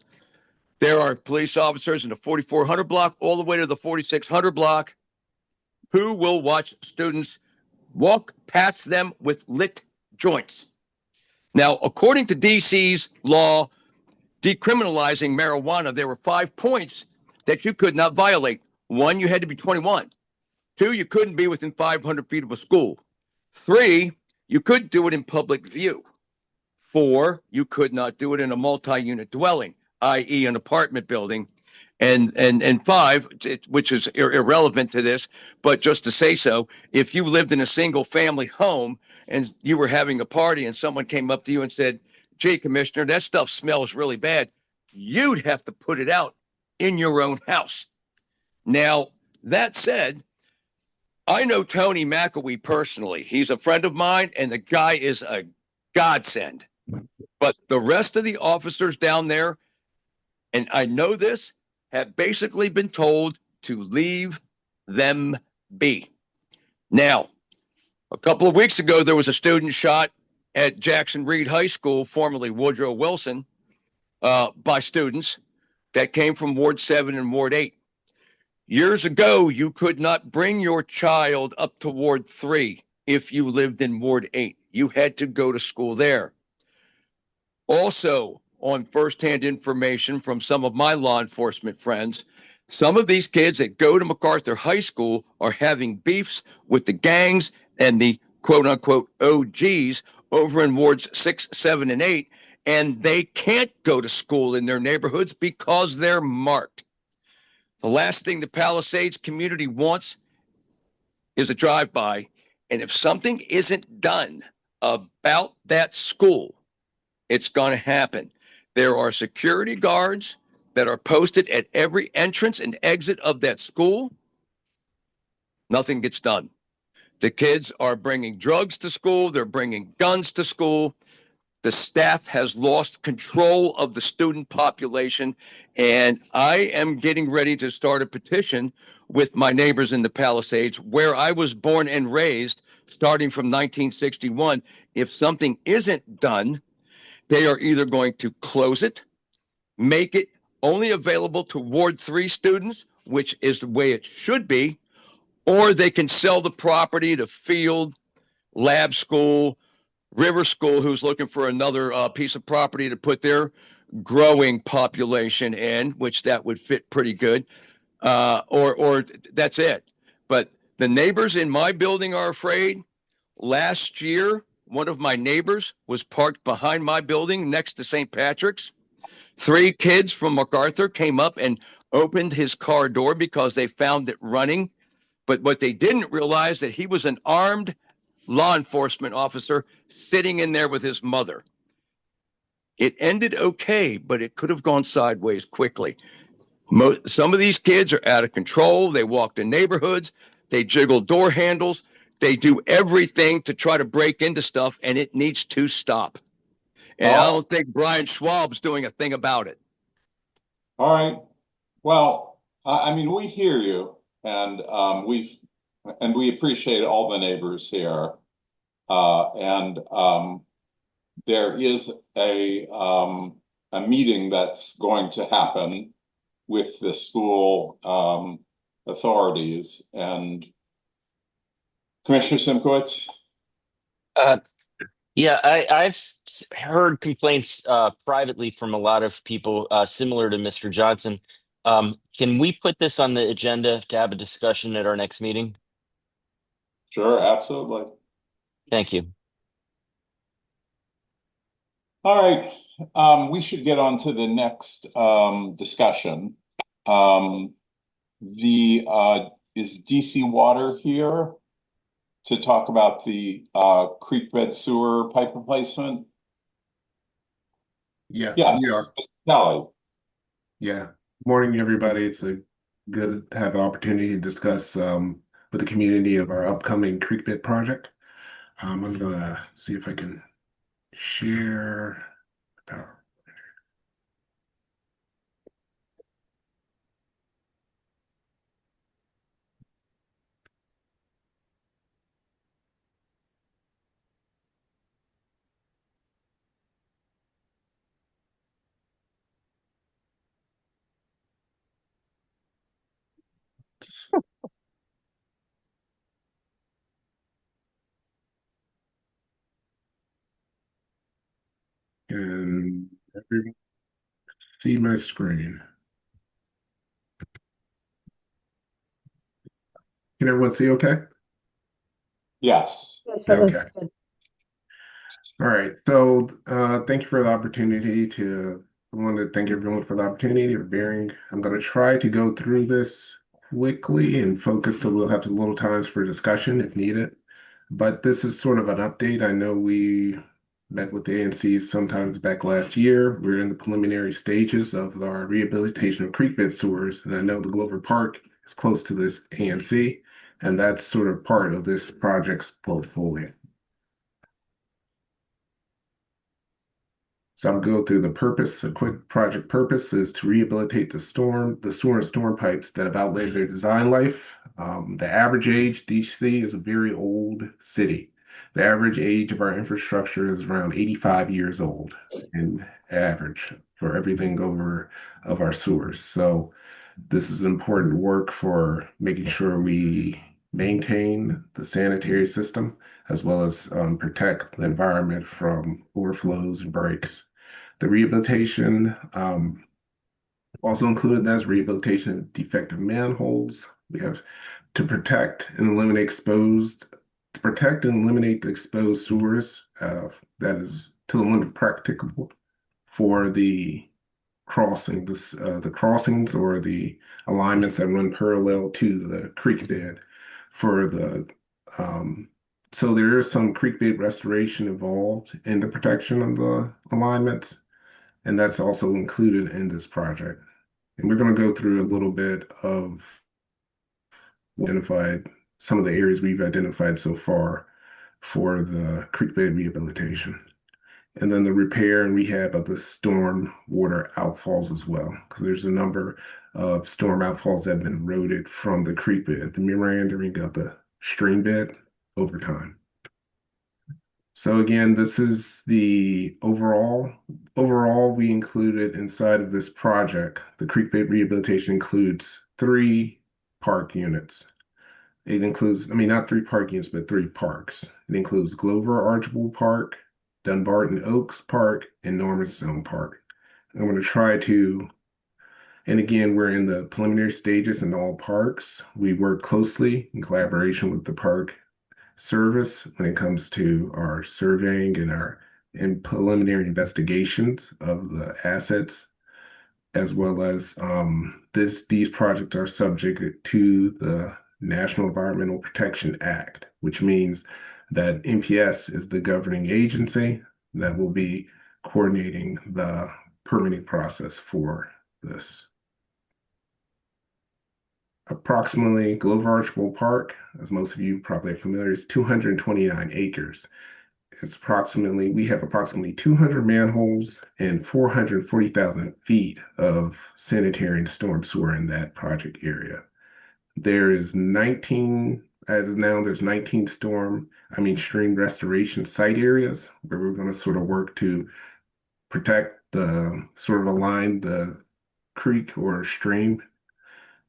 There are police officers in the 4400 block all the way to the 4600 block who will watch students walk past them with lit joints. Now, according to DC's law decriminalizing marijuana, there were 5 points that you could not violate. 1, you had to be 21. 2, you couldn't be within 500 feet of a school. 3, you couldn't do it in public view. 4, you could not do it in a multi-unit dwelling, i.e. an apartment building. And 5, which is irrelevant to this, but just to say so, if you lived in a single family home and you were having a party and someone came up to you and said, "Gee, Commissioner, that stuff smells really bad," you'd have to put it out in your own house. Now, that said, I know Tony McAwee personally. He's a friend of mine, and the guy is a godsend. But the rest of the officers down there, and I know this, have basically been told to leave them be. Now, a couple of weeks ago, there was a student shot at Jackson Reed High School, formerly Woodrow Wilson, by students that came from Ward 7 and Ward 8. Years ago, you could not bring your child up to Ward 3 if you lived in Ward 8. You had to go to school there. Also, on firsthand information from some of my law enforcement friends, some of these kids that go to MacArthur High School are having beefs with the gangs and the quote-unquote OGs over in Wards 6, 7, and 8, and they can't go to school in their neighborhoods because they're marked. The last thing the Palisades community wants is a drive-by, and if something isn't done about that school, it's going to happen. There are security guards that are posted at every entrance and exit of that school. Nothing gets done. The kids are bringing drugs to school. They're bringing guns to school. The staff has lost control of the student population, and I am getting ready to start a petition with my neighbors in the Palisades, where I was born and raised, starting from 1961. If something isn't done, they are either going to close it, make it only available to Ward 3 students, which is the way it should be, or they can sell the property to Field, Lab School, River School, who's looking for another piece of property to put their growing population in, which that would fit pretty good, or that's it. But the neighbors in my building are afraid. Last year, one of my neighbors was parked behind my building next to St. Patrick's. 3 kids from MacArthur came up and opened his car door because they found it running. But what they didn't realize that he was an armed law enforcement officer sitting in there with his mother. It ended okay, but it could have gone sideways quickly. Some of these kids are out of control. They walk in neighborhoods. They jiggle door handles. They do everything to try to break into stuff, and it needs to stop. And I don't think Brian Schwab's doing a thing about it. All right. Well, I mean, we hear you, and we appreciate all the neighbors here. There is a meeting that's going to happen with the school authorities. And Commissioner Simkowitz? Yeah, I've heard complaints privately from a lot of people similar to Mr. Johnson. Can we put this on the agenda to have a discussion at our next meeting? Sure, absolutely. Thank you. All right, we should get on to the next discussion. Is DC Water here to talk about the creek bed sewer pipe replacement? Yes, Yes, we are. Mr. Kelly. Yeah. Morning, everybody. It's a good to have the opportunity to discuss with the community of our upcoming creek bed project. I'm gonna see if I can share power. Can everyone see my screen? Can everyone see okay? Yes. Yes, that looks Okay. good. All right. So thank you for the opportunity to, I want to thank everyone for the opportunity of bearing. I'm going to try to go through this quickly and focus so we'll have a little times for discussion if needed. But this is sort of an update. I know we met with the ANC sometimes back last year. We're in the preliminary stages of our rehabilitation of creek bed sewers. And I know the Glover Park is close to this ANC, and that's sort of part of this project's portfolio. So I'll go through the purpose. A quick project purpose is to rehabilitate the sewer and storm pipes that have outlived their design life. The average age, DC is a very old city. The average age of our infrastructure is around 85 years old in average for everything over of our sewers. So this is important work for making sure we maintain the sanitary system as well as protect the environment from overflows and breaks. The rehabilitation also included as rehabilitation of defective manholes. We have to protect and eliminate the exposed sewers. That is to the limit practicable for the the crossings or the alignments that run parallel to the creek bed for the so there is some creek bed restoration involved in the protection of the alignments, and that's also included in this project. And we're going to go through a little bit of identified some of the areas we've identified so far for the creek bed rehabilitation. And then the repair and rehab of the storm water outfalls as well, because there's a number of storm outfalls that have been eroded from the creek bed, the meandering of the stream bed over time. So again, this is the overall. Overall, we included inside of this project, the creek bed rehabilitation includes 3 park units. It includes, I mean, not 3 park units, but 3 parks. It includes Glover Archibald Park, Dunbarton Oaks Park, and Norman Stone Park. I'm going to try to, and again, we're in the preliminary stages in all parks. We work closely in collaboration with the park service when it comes to our surveying and our preliminary investigations of the assets, as well as these projects are subject to the National Environmental Protection Act, which means that NPS is the governing agency that will be coordinating the permitting process for this. Approximately Glover Archibald Park, as most of you probably are familiar, is 229 acres. We have approximately 200 manholes and 440,000 feet of sanitary and storm sewer in that project area. There is 19, as of now, there's 19 stream restoration site areas where we're going to sort of work to protect align the creek or stream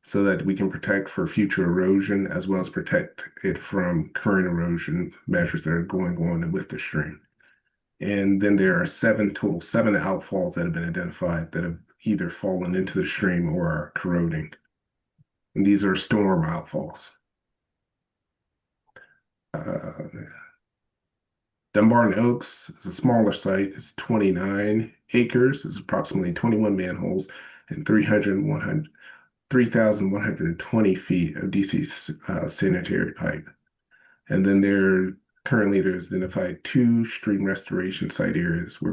so that we can protect for future erosion as well as protect it from current erosion measures that are going on with the stream. And then there are 7 outfalls that have been identified that have either fallen into the stream or are corroding. And these are storm outfalls. Dunbar and Oaks is a smaller site. It's 29 acres. It's approximately 21 manholes and 3,120 feet of DC sanitary pipe. And then there's identified 2 stream restoration site areas where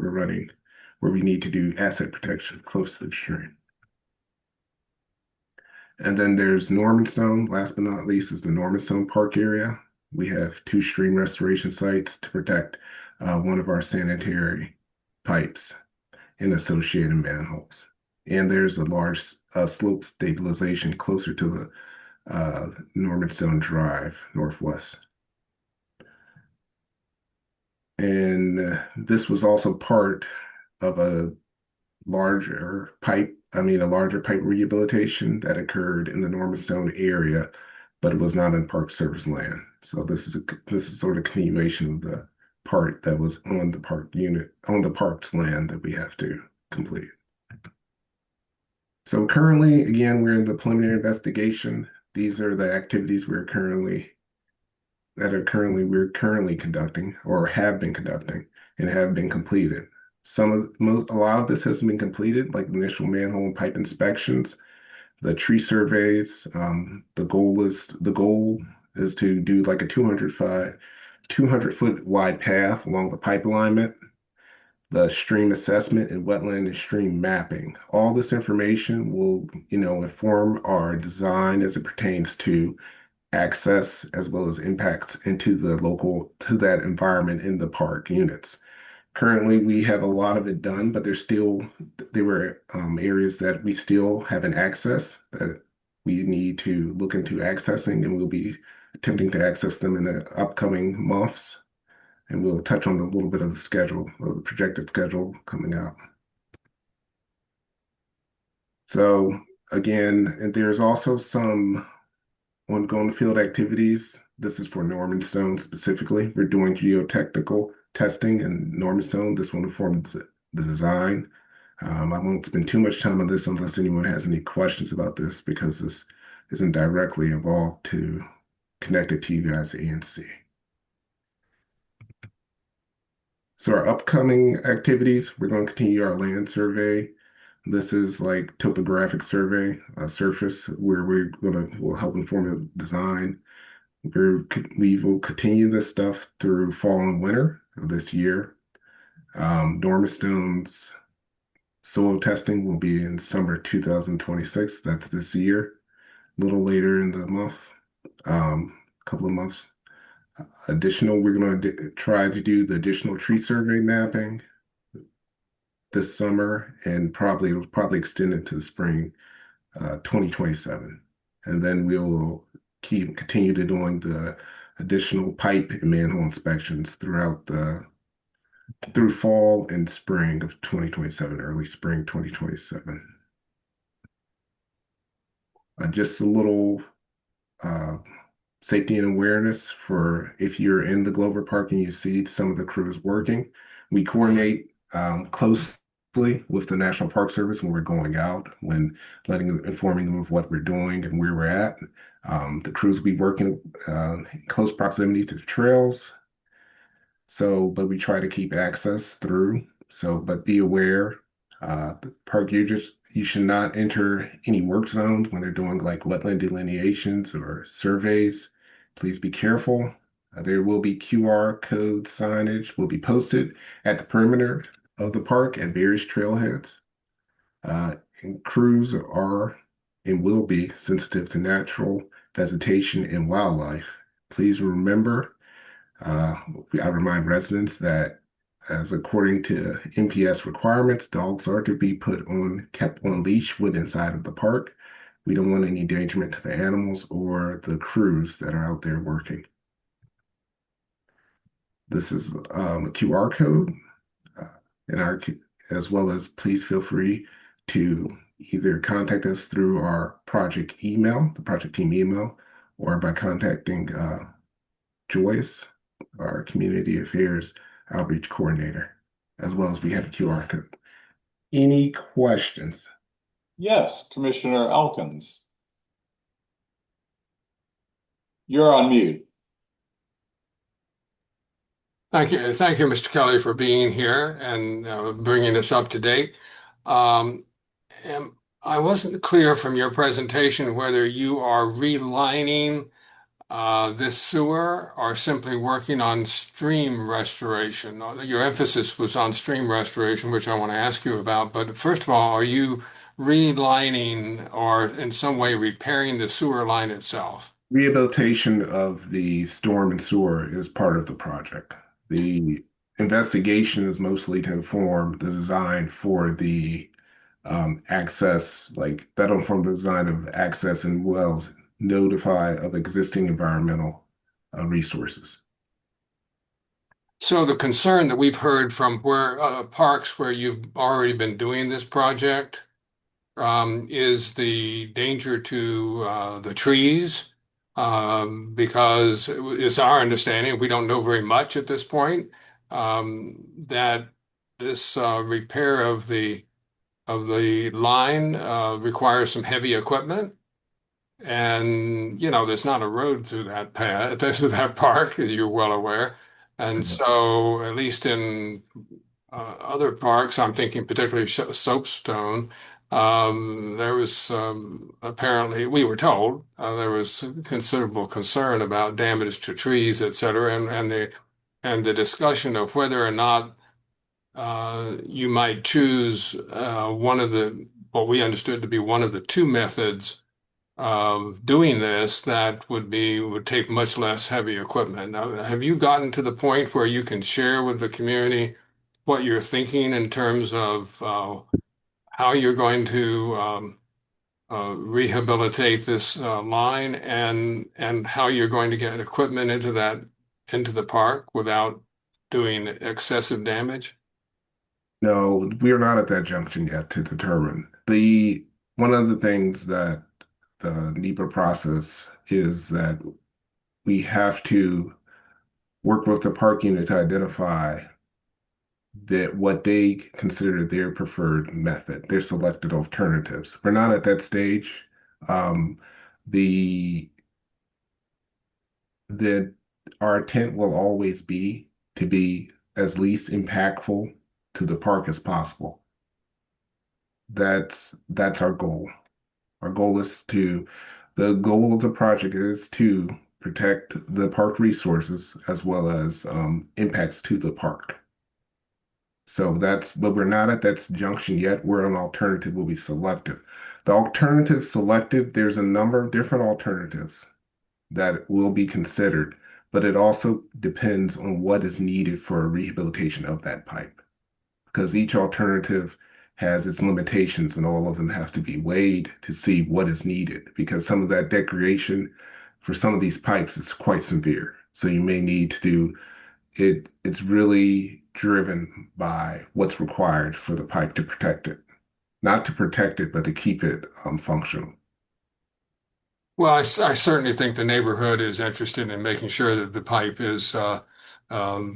we need to do asset protection close to the stream. And then there's Normanstone. Last but not least is the Normanstone Park area. We have 2 stream restoration sites to protect one of our sanitary pipes and associated manholes. And there's a large slope stabilization closer to the Normanstone Drive Northwest. And this was also part of a larger pipe rehabilitation that occurred in the Normanstone area, but it was not in Park Service land. So this is sort of continuation of the part that was on the park's land that we have to complete. So currently, again, we're in the preliminary investigation. These are the activities we're currently conducting or have been conducting and have been completed. A lot of this has been completed, like initial manhole and pipe inspections, the tree surveys. The goal is to do like a 200-foot wide path along the pipe alignment, the stream assessment and wetland and stream mapping. All this information will, inform our design as it pertains to access as well as impacts into that environment in the park units. Currently, we have a lot of it done, but there were areas that we still haven't accessed that we need to look into accessing, and we'll be attempting to access them in the upcoming months. And we'll touch on a little bit of the projected schedule coming out. So again, and there's also some ongoing field activities. This is for Normanstone specifically. We're doing geotechnical testing in Normanstone. This will inform the design. I won't spend too much time on this unless anyone has any questions about this, because this isn't directly involved to connect it to you guys at ANC. So our upcoming activities, we're going to continue our land survey. This is like topographic survey, surface, where we'll help inform the design. We will continue this stuff through fall and winter of this year. Normanstone's soil testing will be in summer 2026. That's this year, a little later in the month, couple of months. We're going to try to do the additional tree survey mapping this summer, and it'll probably extend into the spring 2027. And then we'll continue to doing the additional pipe and manhole inspections through fall and spring of 2027, early spring 2027. Just a little safety and awareness for if you're in the Glover Park and you see some of the crews working. We coordinate closely with the National Park Service when we're going out, informing them of what we're doing and where we're at. The crews will be working in close proximity to the trails. But we try to keep access through. But be aware, the park users, you should not enter any work zones when they're doing like wetland delineations or surveys. Please be careful. There will be QR code signage will be posted at the perimeter of the park at various trailheads. And crews are and will be sensitive to natural vegetation and wildlife. Please remember, I remind residents that, as according to NPS requirements, dogs are to be kept on leash when inside of the park. We don't want any endangerment to the animals or the crews that are out there working. This is a QR code, as well as please feel free to either contact us through our project email, the project team email, or by contacting Joyce, our community affairs outreach coordinator, as well as we have a QR code. Any questions? Yes, Commissioner Elkins. You're on mute. Thank you, Mr. Kelly, for being here and bringing us up to date. Um, and I wasn't clear from your presentation whether you are relining this sewer or simply working on stream restoration. Your emphasis was on stream restoration, which I want to ask you about. But first of all, are you relining or in some way repairing the sewer line itself? Rehabilitation of the storm and sewer is part of the project. The investigation is mostly to inform the design for the access, like that'll inform the design of access and wells, notify of existing environmental resources. So the concern that we've heard from where parks where you've already been doing this project is the danger to the trees, because it's our understanding, we don't know very much at this point, that this repair of the line requires some heavy equipment. And, there's not a road through that path, through that park, as you're well aware. And Mhm. so, at least in other parks, I'm thinking particularly Soapstone, there was apparently, we were told, there was considerable concern about damage to trees, et cetera, and the discussion of whether or not you might choose one of what we understood to be one of the two methods of doing this that would take much less heavy equipment. Now, have you gotten to the point where you can share with the community what you're thinking in terms of how you're going to rehabilitate this line and how you're going to get equipment into the park without doing excessive damage? No, we're not at that junction yet to determine. The one of the things that the NEPA process is that we have to work with the park unit to identify that what they consider their preferred method, their selected alternatives. We're not at that stage. Um, the that our intent will always be to be as least impactful to the park as possible. That's our goal. Our goal is to the goal of the project is to protect the park resources as well as impacts to the park. So but we're not at that junction yet. Where an alternative will be selected. The alternative selected, there's a number of different alternatives that will be considered, but it also depends on what is needed for a rehabilitation of that pipe. Because each alternative has its limitations and all of them have to be weighed to see what is needed. Because some of that degradation for some of these pipes is quite severe. So you may need to do it's really driven by what's required for the pipe to protect it. Not to protect it, but to keep it functional. Well, I certainly think the neighborhood is interested in making sure that the pipe is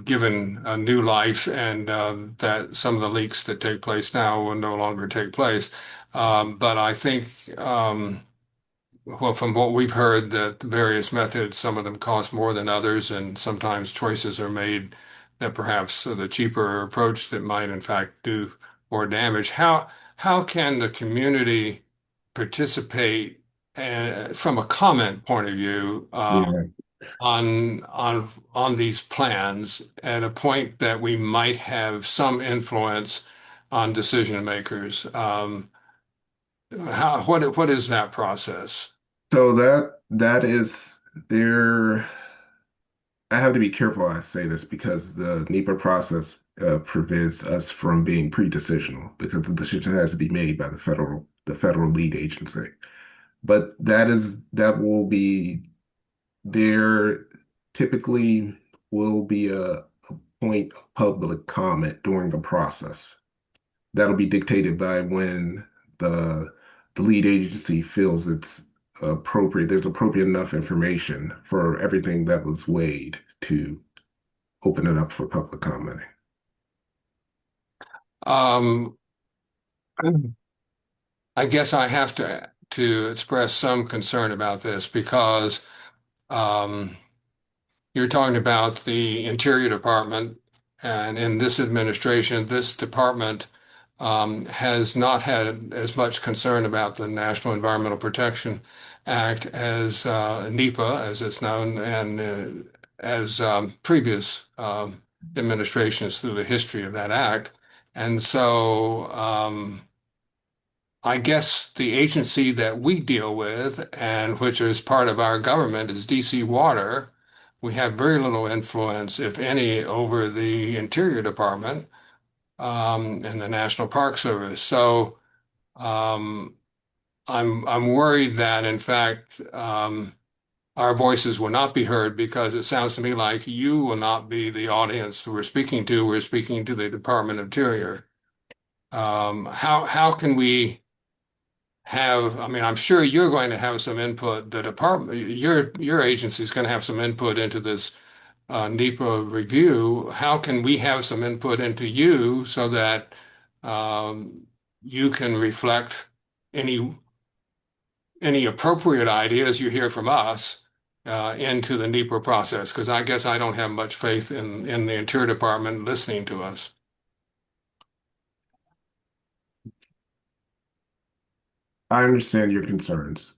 given a new life and that some of the leaks that take place now will no longer take place. But I think, well, from what we've heard, that the various methods, some of them cost more than others, and sometimes choices are made that perhaps the cheaper approach that might in fact do more damage. How can the community participate from a comment point of view Yeah. on these plans at a point that we might have some influence on decision makers? What is that process? So that is there. I have to be careful I say this because the NEPA process prevents us from being pre-decisional because the decision has to be made by the federal lead agency. But that will be there typically will be a point of public comment during the process. That'll be dictated by when the the lead agency feels it's appropriate, there's appropriate enough information for everything that was weighed to open it up for public commenting. Um, I guess I have to express some concern about this because um, you're talking about the Interior Department, and in this administration, this department has not had as much concern about the National Environmental Protection Act as NEPA, as it's known, and as previous administrations through the history of that act. And so I guess the agency that we deal with, and which is part of our government, is DC Water. We have very little influence, if any, over the Interior Department and the National Park Service. So um, I'm worried that, in fact, our voices will not be heard because it sounds to me like you will not be the audience that we're speaking to. We're speaking to the Department of Interior. How can we have, I mean, I'm sure you're going to have some input. The department, your agency is going to have some input into this NEPA review. How can we have some input into you so that you can reflect any any appropriate ideas you hear from us into the NEPA process? Because I guess I don't have much faith in the Interior Department listening to us. I understand your concerns.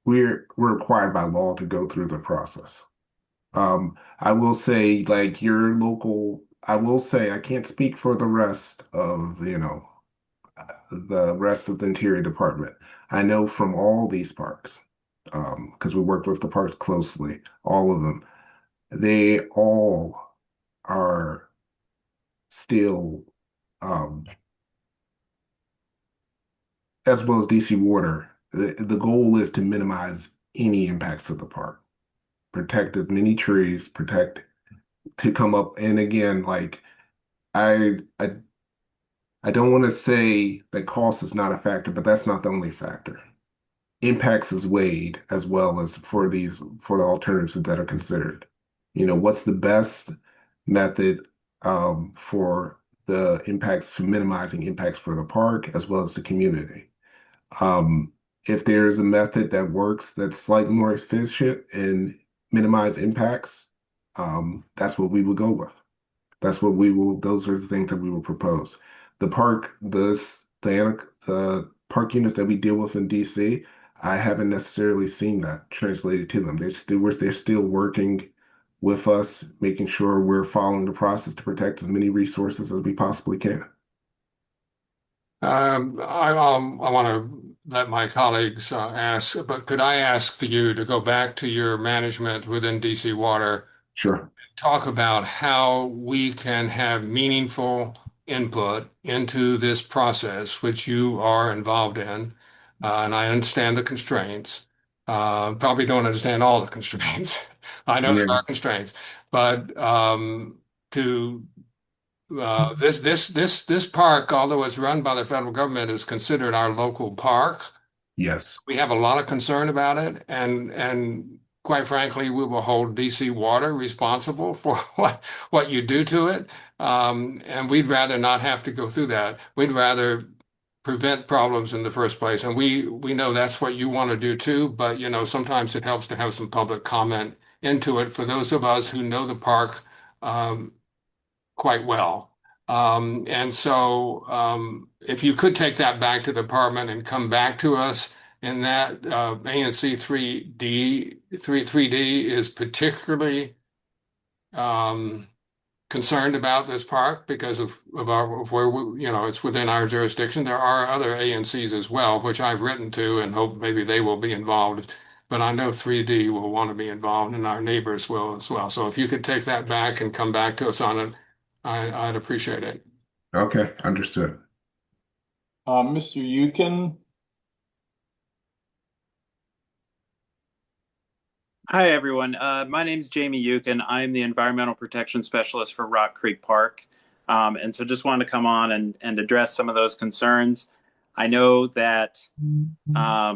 We're required by law to go through the process. I will say, like your local, I will say I can't speak for the rest of, the rest of the Interior Department. I know from all these parks, because we worked with the parks closely, all of them, they all are still, um, as well as DC Water, the goal is to minimize any impacts to the park, protect as many trees, protect to come up. And again, like I I don't want to say that cost is not a factor, but that's not the only factor. Impacts is weighed as well as for the alternatives that are considered. What's the best method for the impacts to minimizing impacts for the park as well as the community. Um, if there's a method that works that's slightly more efficient and minimize impacts, that's what we will go with. Those are the things that we will propose. The park units that we deal with in DC, I haven't necessarily seen that translated to them. They're still working with us, making sure we're following the process to protect as many resources as we possibly can. I want to let my colleagues ask, but could I ask you to go back to your management within DC Water, Sure. talk about how we can have meaningful input into this process, which you are involved in, and I understand the constraints. Probably don't understand all the constraints. I know there Yeah. are constraints, but to this park, although it's run by the federal government, is considered our local park. Yes. We have a lot of concern about it, and quite frankly, we will hold DC Water responsible for what you do to it. And we'd rather not have to go through that. We'd rather prevent problems in the first place. And we know that's what you want to do too, but sometimes it helps to have some public comment into it for those of us who know the park um, quite well. And so if you could take that back to the department and come back to us in that ANC 3D is particularly um, concerned about this park because of where it's within our jurisdiction. There are other ANCs as well, which I've written to and hope maybe they will be involved. But I know 3D will want to be involved and our neighbors will as well. So if you could take that back and come back to us on it, I'd appreciate it. Okay, understood. Mr. Yukin. Hi, everyone. My name is Jamie Yukin. I'm the Environmental Protection Specialist for Rock Creek Park. And so just wanted to come on and address some of those concerns. I know that our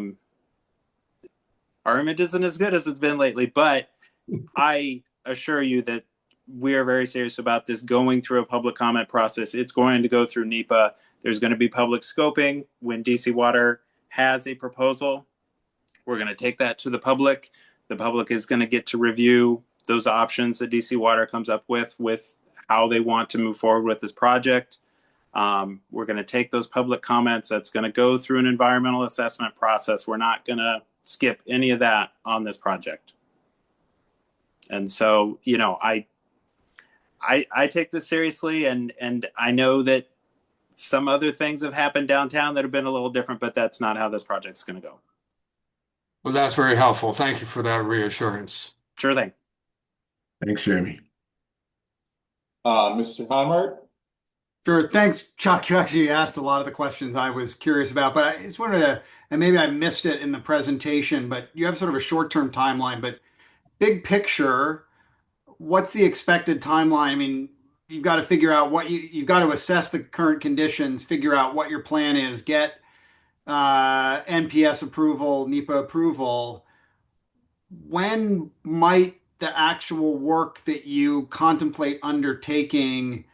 image isn't as good as it's been lately, but I assure you that we are very serious about this going through a public comment process. It's going to go through NEPA. There's going to be public scoping when DC Water has a proposal. We're going to take that to the public. The public is going to get to review those options that DC Water comes up with how they want to move forward with this project. We're going to take those public comments. That's going to go through an environmental assessment process. We're not going to skip any of that on this project. And so, you know, I take this seriously, and I know that some other things have happened downtown that have been a little different, but that's not how this project's going to go. Well, that's very helpful. Thank you for that reassurance. Sure thing. Thanks, Jamie. Mr. Honmart? Sure. Thanks, Chuck. You actually asked a lot of the questions I was curious about, but I just wanted to, and maybe I missed it in the presentation, but you have sort of a short-term timeline, but big picture, what's the expected timeline? I mean, you've got to figure out you've got to assess the current conditions, figure out what your plan is, get NPS approval, NEPA approval. When might the actual work that you contemplate undertaking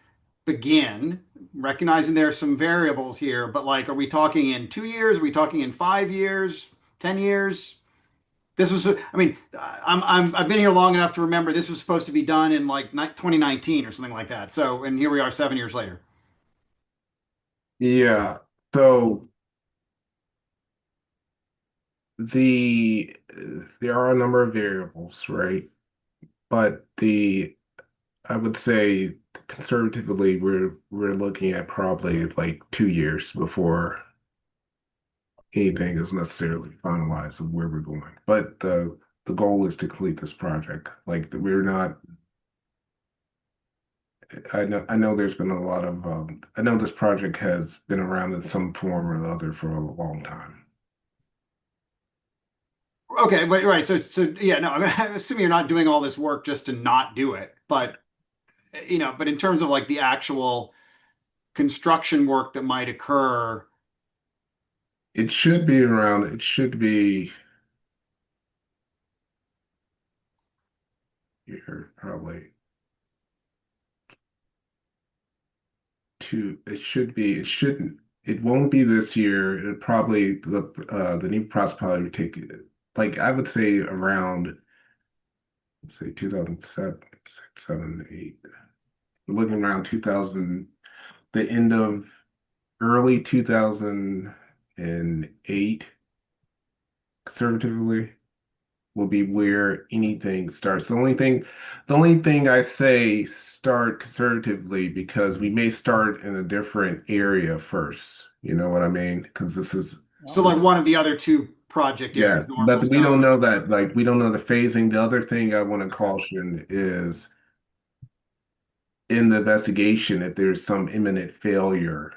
begin? Recognizing there are some variables here, but like, are we talking in 2 years? Are we talking in 5 years, 10 years? This was, I mean, I've been here long enough to remember this was supposed to be done in like 2019 or something like that. So, and here we are 7 years later. Yeah. So there are a number of variables, right? But I would say conservatively, we're looking at probably like 2 years before anything is necessarily finalized of where we're going. But the goal is to complete this project. Like we're not. I know there's been a lot of. I know this project has been around in some form or other for a long time. Okay, but right, so yeah, no, I mean, I'm assuming you're not doing all this work just to not do it, but you know, but in terms of like the actual construction work that might occur, It should be around. It should be here probably two. It should be. It shouldn't. It won't be this year. It probably the new process probably would take like I would say around let's say 2007, 7, 8. We're looking around 2000, the end of early 2008, conservatively, will be where anything starts. The only thing I say start conservatively because we may start in a different area first. You know what I mean? Because this is so like one of the other two project areas, yes, normal but we don't stone. know that. Like we don't know the phasing. The other thing I want to caution is in the investigation if there's some imminent failure,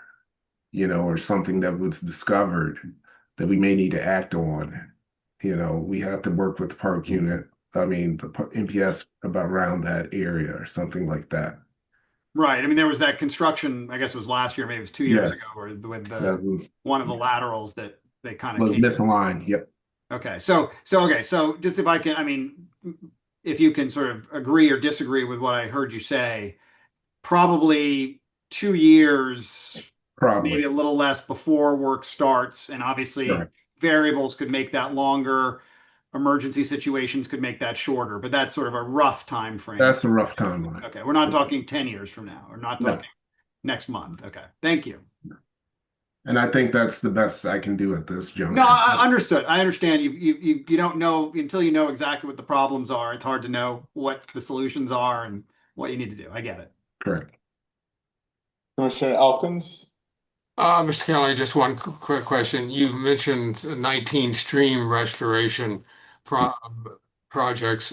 you know, or something that was discovered that we may need to act on. You know, we have to work with the park unit, I mean, the NPS about around that area or something like that. Right. I mean, there was that construction, I guess it was last year, maybe it was 2 years Yes, ago, or with that one of the laterals that they kind of was came. misaligned. Yep. Okay. So just if I can, I mean, if you can sort of agree or disagree with what I heard you say, probably 2 years, maybe Probably. a little less before work starts. And obviously, Right. variables could make that longer. Emergency situations could make that shorter, but that's sort of a rough time frame. That's a rough timeline. Okay, we're not talking 10 years from now. We're not No. talking next month. Okay, thank you. And I think that's the best I can do at this juncture. No, I understood. I understand. You don't know until you know exactly what the problems are. It's hard to know what the solutions are and what you need to do. I get it. Correct. Commissioner Elkins? Mr. Kelly, just one quick question. You mentioned 19 stream restoration projects.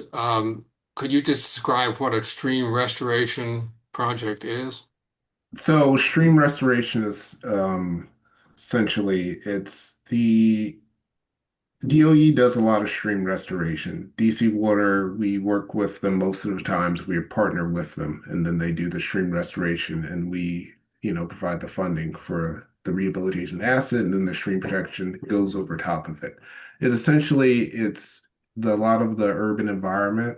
Could you just describe what a stream restoration project is? So stream restoration is essentially it's the DOE does a lot of stream restoration. DC Water, we work with them most of the times. We partner with them, and then they do the stream restoration, and we, you know, provide the funding for the rehabilitation asset, and then the stream protection goes over top of it. It essentially a lot of the urban environment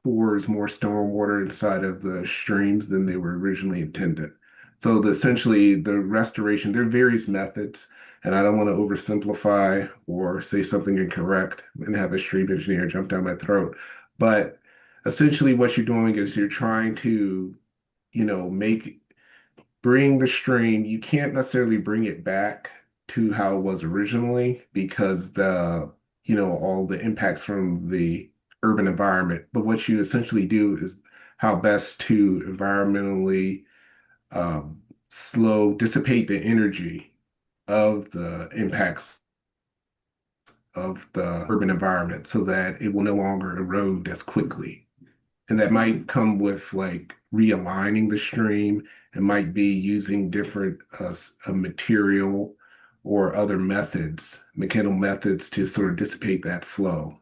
pours more stormwater inside of the streams than they were originally intended. So essentially the restoration, there are various methods, and I don't want to oversimplify or say something incorrect and have a street engineer jump down my throat. But essentially what you're doing is you're trying to, make bring the stream. You can't necessarily bring it back to how it was originally because all the impacts from the urban environment. But what you essentially do is how best to environmentally um, dissipate the energy of the impacts of the urban environment so that it will no longer erode as quickly. And that might come with like realigning the stream. It might be using different material or other methods, mechanical methods to sort of dissipate that flow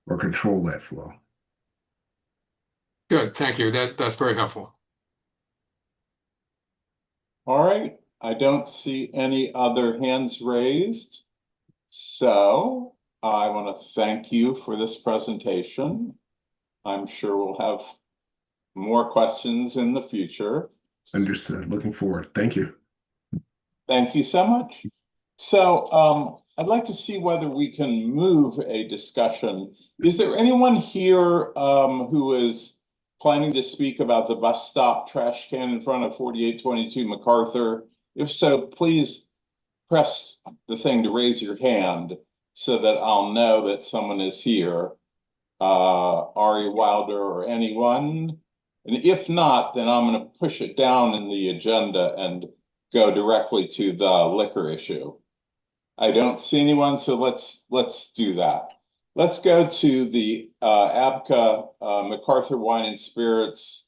or control that flow. Good, thank you. That's very helpful. All right, I don't see any other hands raised. So I want to thank you for this presentation. I'm sure we'll have more questions in the future. Understood. Looking forward. Thank you. Thank you so much. So I'd like to see whether we can move a discussion. Is there anyone here who is planning to speak about the bus stop trash can in front of 4822 MacArthur? If so, please press the thing to raise your hand so that I'll know that someone is here. Ari Wilder or anyone? And if not, then I'm going to push it down in the agenda and go directly to the liquor issue. I don't see anyone, so let's do that. Let's go to the ABCA MacArthur Wine and Spirits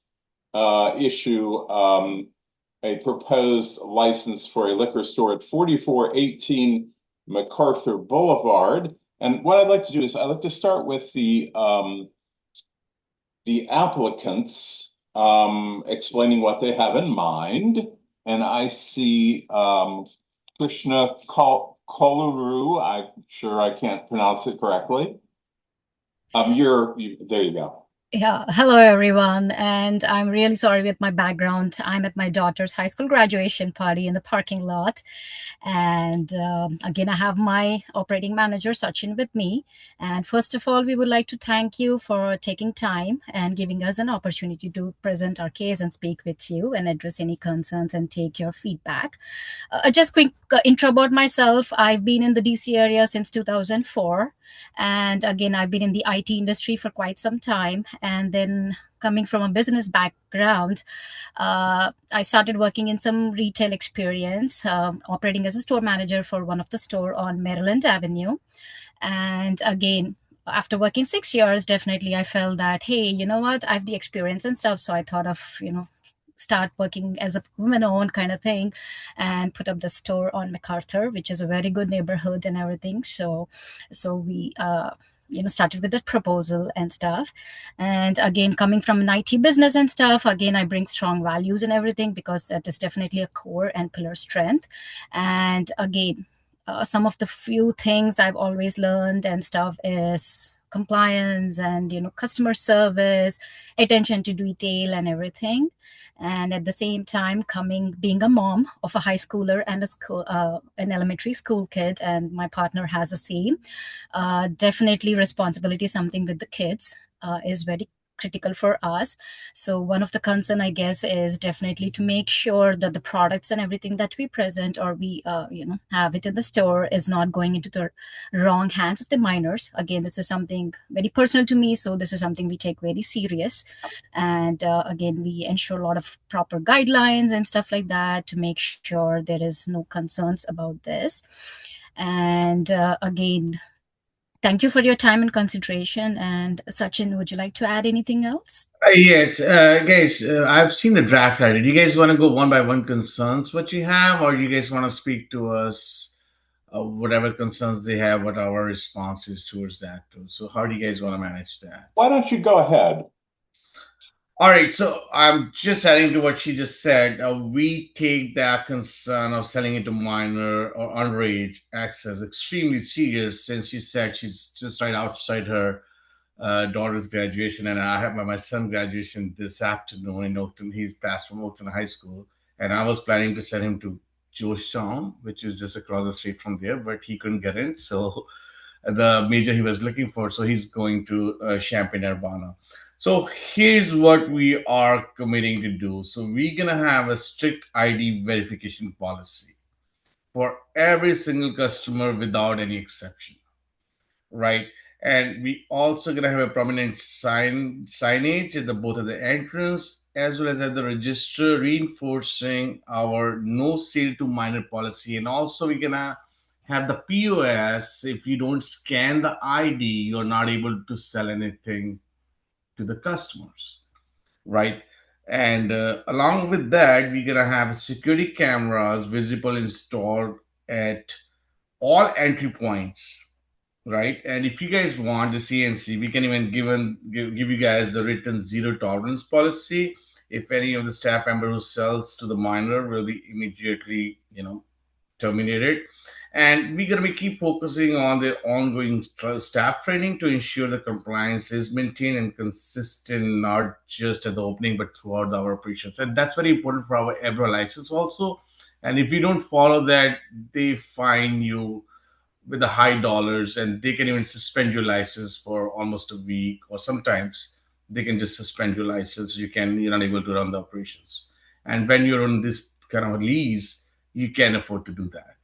issue, a proposed license for a liquor store at 4418 MacArthur Boulevard. And what I'd like to do is I'd like to start with the applicants explaining what they have in mind. And I see Krishna Koluru. I'm sure I can't pronounce it correctly. There you go. Yeah, hello everyone, and I'm really sorry with my background. I'm at my daughter's high school graduation party in the parking lot, and again, I have my operating manager Sachin with me. And first of all, we would like to thank you for taking time and giving us an opportunity to present our case and speak with you and address any concerns and take your feedback. Just quick intro about myself. I've been in the DC area since 2004. And again, I've been in the IT industry for quite some time. And then coming from a business background, I started working in some retail experience, operating as a store manager for one of the store on Maryland Avenue. And again, after working 6 years, definitely I felt that, hey, you know what, I have the experience and stuff. So I thought of, start working as a woman-owned kind of thing and put up the store on MacArthur, which is a very good neighborhood and everything. So we started with the proposal and stuff. And again, coming from an IT business and stuff, again, I bring strong values and everything because that is definitely a core and pillar strength. And again, some of the few things I've always learned and stuff is compliance and customer service, attention to detail and everything. And at the same time, being a mom of a high schooler and an elementary school kid, and my partner has the same, definitely responsibility something with the kids is very critical for us. So one of the concern, I guess, is definitely to make sure that the products and everything that we present or we have it in the store is not going into the wrong hands of the minors. Again, this is something very personal to me, so this is something we take very serious. And again, we ensure a lot of proper guidelines and stuff like that to make sure there is no concerns about this. And again, thank you for your time and consideration. And Sachin, would you like to add anything else? Yes, guys, I've seen the draft already. Do you guys want to go one by one concerns what you have, or you guys want to speak to us, whatever concerns they have, what our response is towards that too? So how do you guys want to manage that? Why don't you go ahead? All right, so I'm just adding to what she just said. We take that concern of selling it to minor or underage access extremely serious, since she said she's just right outside her daughter's graduation, and I have my son graduation this afternoon in Oakton. He's passed from Oakton High School, and I was planning to send him to Georgetown, which is just across the street from there, but he couldn't get in. So the major he was looking for, so he's going to Champaign, Urbana. So here's what we are committing to do. So we're gonna have a strict ID verification policy for every single customer without any exception, right? And we also gonna have a prominent signage at the both at the entrance as well as at the register, reinforcing our no sale to minor policy. And also we're gonna have the POS. If you don't scan the ID, you're not able to sell anything to the customers, right? And along with that, we're gonna have security cameras visible installed at all entry points, right? And if you guys want the CNC, we can even give you guys the written zero tolerance policy. If any of the staff member who sells to the minor will be immediately, terminated. And we're going to be keep focusing on the ongoing staff training to ensure the compliance is maintained and consistent, not just at the opening, but throughout our operations. And that's very important for our EBRA license also. And if you don't follow that, they fine you with the high dollars, and they can even suspend your license for almost a week, or sometimes they can just suspend your license. You're not able to run the operations. And when you're on this kind of a lease, you can afford to do that.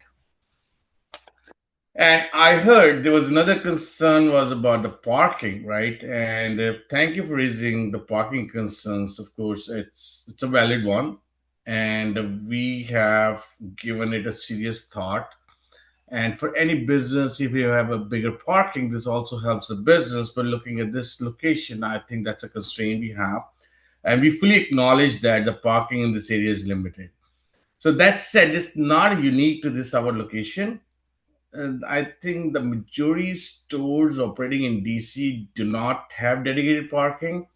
And I heard there was another concern was about the parking, right? And thank you for raising the parking concerns. Of course, it's a valid one, and we have given it a serious thought. And for any business, if you have a bigger parking, this also helps the business. But looking at this location, I think that's a constraint we have. And we fully acknowledge that the parking in this area is limited. So that said, it's not unique to this our location. And I think the majority stores operating in DC do not have dedicated parking,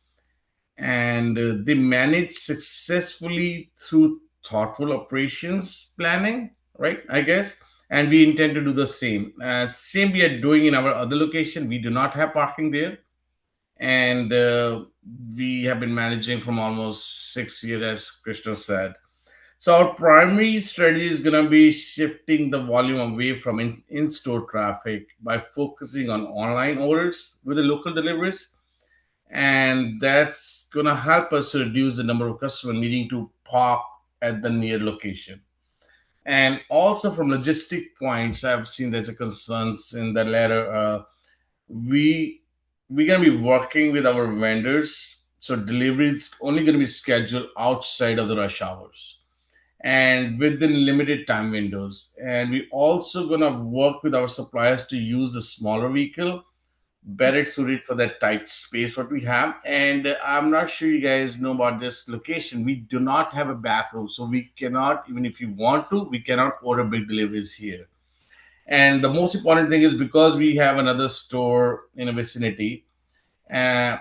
and they manage successfully through thoughtful operations planning, right? I guess. And we intend to do the same. Same we are doing in our other location. We do not have parking there, and we have been managing from almost 6 years, as Krishna said. So our primary strategy is going to be shifting the volume away from in-store traffic by focusing on online orders with the local deliveries, and that's going to help us to reduce the number of customers needing to park at the near location. And also from logistic points, I've seen there's a concerns in the letter. We we're going to be working with our vendors, so delivery is only going to be scheduled outside of the rush hours and within limited time windows. And we also going to work with our suppliers to use the smaller vehicle better suited for that tight space what we have. And I'm not sure you guys know about this location. We do not have a back room, so we cannot, even if you want to, we cannot order big deliveries here. And the most important thing is because we have another store in a vicinity, uh,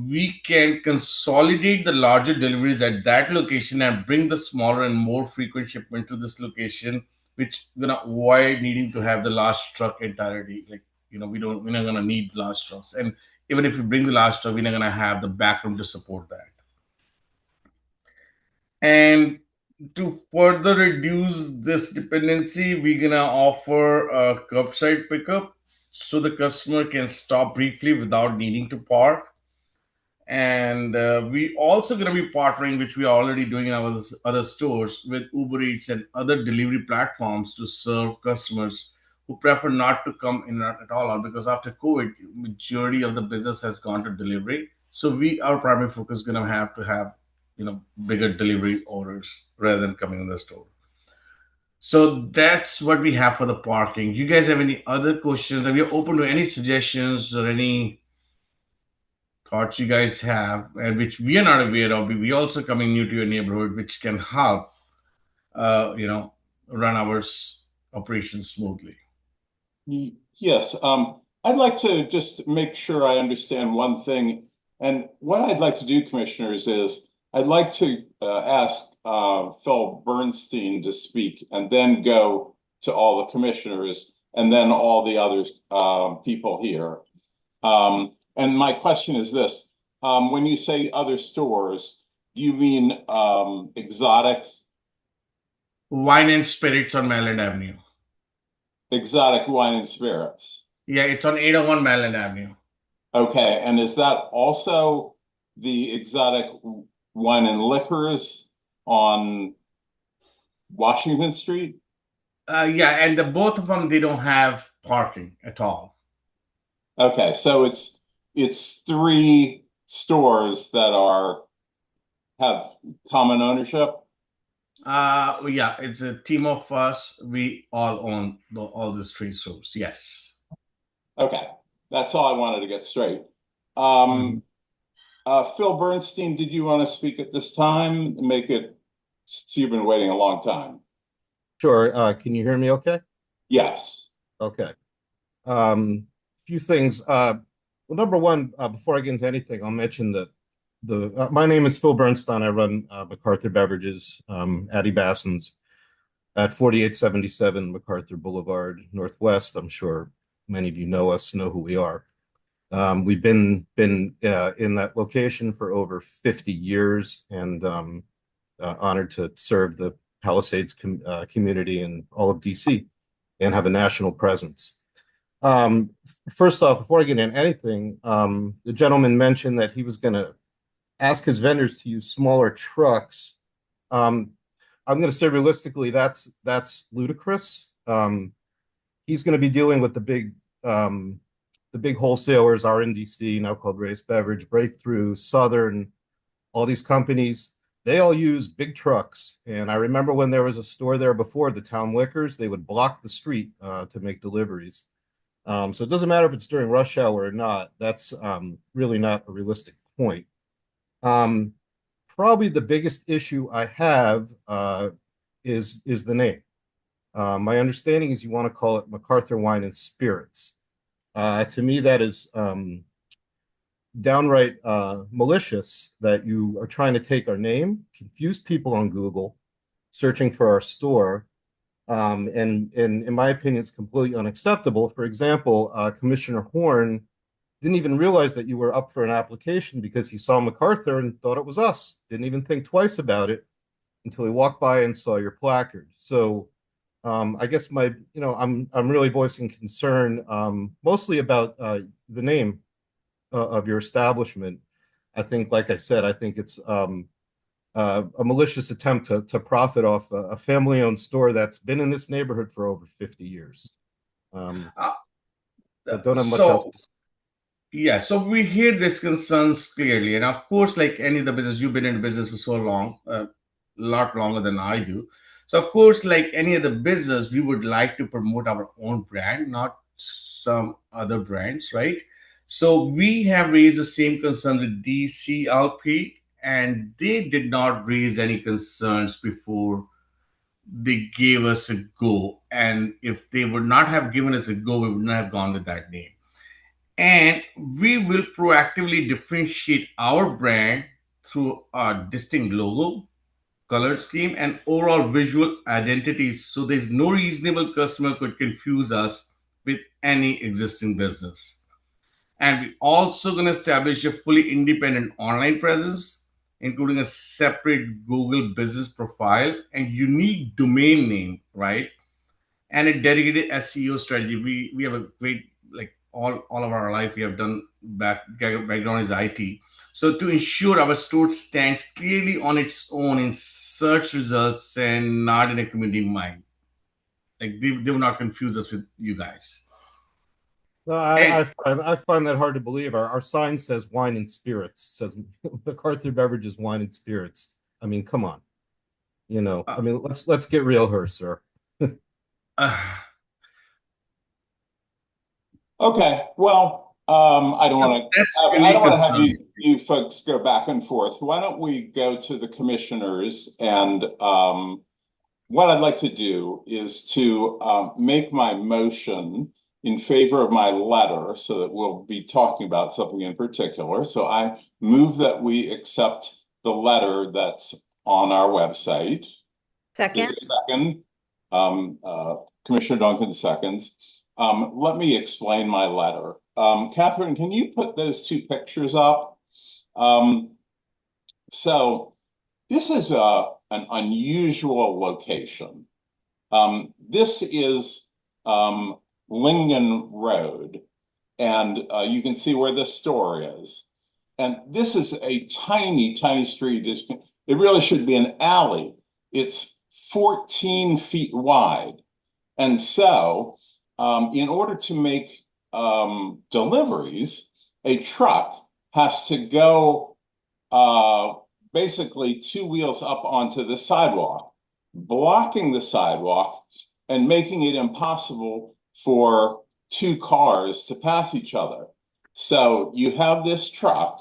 we can consolidate the larger deliveries at that location and bring the smaller and more frequent shipment to this location, which gonna avoid needing to have the large truck entirety. Like, we're not gonna need large trucks, and even if we bring the large truck, we're not gonna have the back room to support that. And to further reduce this dependency, we're gonna offer a curbside pickup so the customer can stop briefly without needing to park. And we also going to be partnering, which we are already doing in our other stores, with Uber Eats and other delivery platforms to serve customers who prefer not to come in at all, because after COVID, majority of the business has gone to delivery. So our primary focus is going to have bigger delivery orders rather than coming in the store. So that's what we have for the parking. You guys have any other questions? Are we open to any suggestions or any thoughts you guys have, and which we are not aware of? We also coming new to your neighborhood, which can help, uh, you know, run our operations smoothly. Yes, I'd like to just make sure I understand one thing. And what I'd like to do, commissioners, is I'd like to ask Phil Bernstein to speak and then go to all the commissioners and then all the other people here. And my question is this: when you say other stores, do you mean exotic Wine and Spirits on Maryland Avenue. Exotic Wine and Spirits. Yeah, it's on 801 Maryland Avenue. Okay, and is that also the Exotic Wine and Liquors on Washington Street? Yeah, and both of them, they don't have parking at all. Okay, so it's three stores that have common ownership. Yeah, it's a team of us. We all own all the street stores. Yes. Okay, that's all I wanted to get straight. Mhm. Phil Bernstein, did you want to speak at this time? Make it, so you've been waiting a long time. Sure. Can you hear me okay? Yes. Okay. Few things. Well, number one, before I get into anything, I'll mention that my name is Phil Bernstein. I run MacArthur Beverages, Addie Basson's at 4877 MacArthur Boulevard Northwest. I'm sure many of you know us, know who we are. We've been in that location for over 50 years, and honored to serve the Palisades community in all of DC and have a national presence. First off, before I get into anything, the gentleman mentioned that he was going to ask his vendors to use smaller trucks. I'm going to say realistically, that's ludicrous. He's going to be dealing with the big wholesalers, RNDC, now called Race Beverage, Breakthrough, Southern, all these companies. They all use big trucks. And I remember when there was a store there before, the Town Liquors, they would block the street to make deliveries. So it doesn't matter if it's during rush hour or not. That's really not a realistic point. Probably the biggest issue I have is the name. My understanding is you want to call it MacArthur Wine and Spirits. To me, that is downright malicious that you are trying to take our name, confuse people on Google, searching for our store, and in my opinion, it's completely unacceptable. For example, Commissioner Horn didn't even realize that you were up for an application because he saw MacArthur and thought it was us. Didn't even think twice about it until he walked by and saw your placard. So I guess I'm really voicing concern mostly about the name of your establishment. I think, like I said, I think it's a malicious attempt to profit off a family-owned store that's been in this neighborhood for over 50 years. I don't have much else to say. Yeah, so we hear these concerns clearly, and of course, like any other business, you've been in business for so long, a lot longer than I do. So, of course, like any other business, we would like to promote our own brand, not some other brands, right? So, we have raised the same concern with DCLP, and they did not raise any concerns before they gave us a go. And if they would not have given us a go, we would not have gone with that name. And we will proactively differentiate our brand through a distinct logo, color scheme, and overall visual identity. So there's no reasonable customer could confuse us with any existing business. And we're also going to establish a fully independent online presence, including a separate Google business profile and unique domain name, right? And a dedicated SEO strategy. We have a great, like all of our life we have done background is IT. So to ensure our store stands clearly on its own in search results and not in a community mind. Like they will not confuse us with you guys. No, I find that hard to believe. Our sign says wine and spirits. It says MacArthur Beverages Wine and Spirits. I mean, come on. I mean, let's get real here, sir. Okay, well, I don't want to have you folks go back and forth. Why don't we go to the commissioners? And what I'd like to do is to make my motion in favor of my letter so that we'll be talking about something in particular. So I move that we accept the letter that's on our website. Second. Is there a second? Commissioner Duncan seconds. Let me explain my letter. Catherine, can you put those two pictures up? So this is an unusual location. This is Lingen Road, and you can see where this store is. And this is a tiny, tiny street. It really should be an alley. It's 14 feet wide. And so, in order to make deliveries, a truck has to go basically 2 wheels up onto the sidewalk, blocking the sidewalk and making it impossible for 2 cars to pass each other. So you have this truck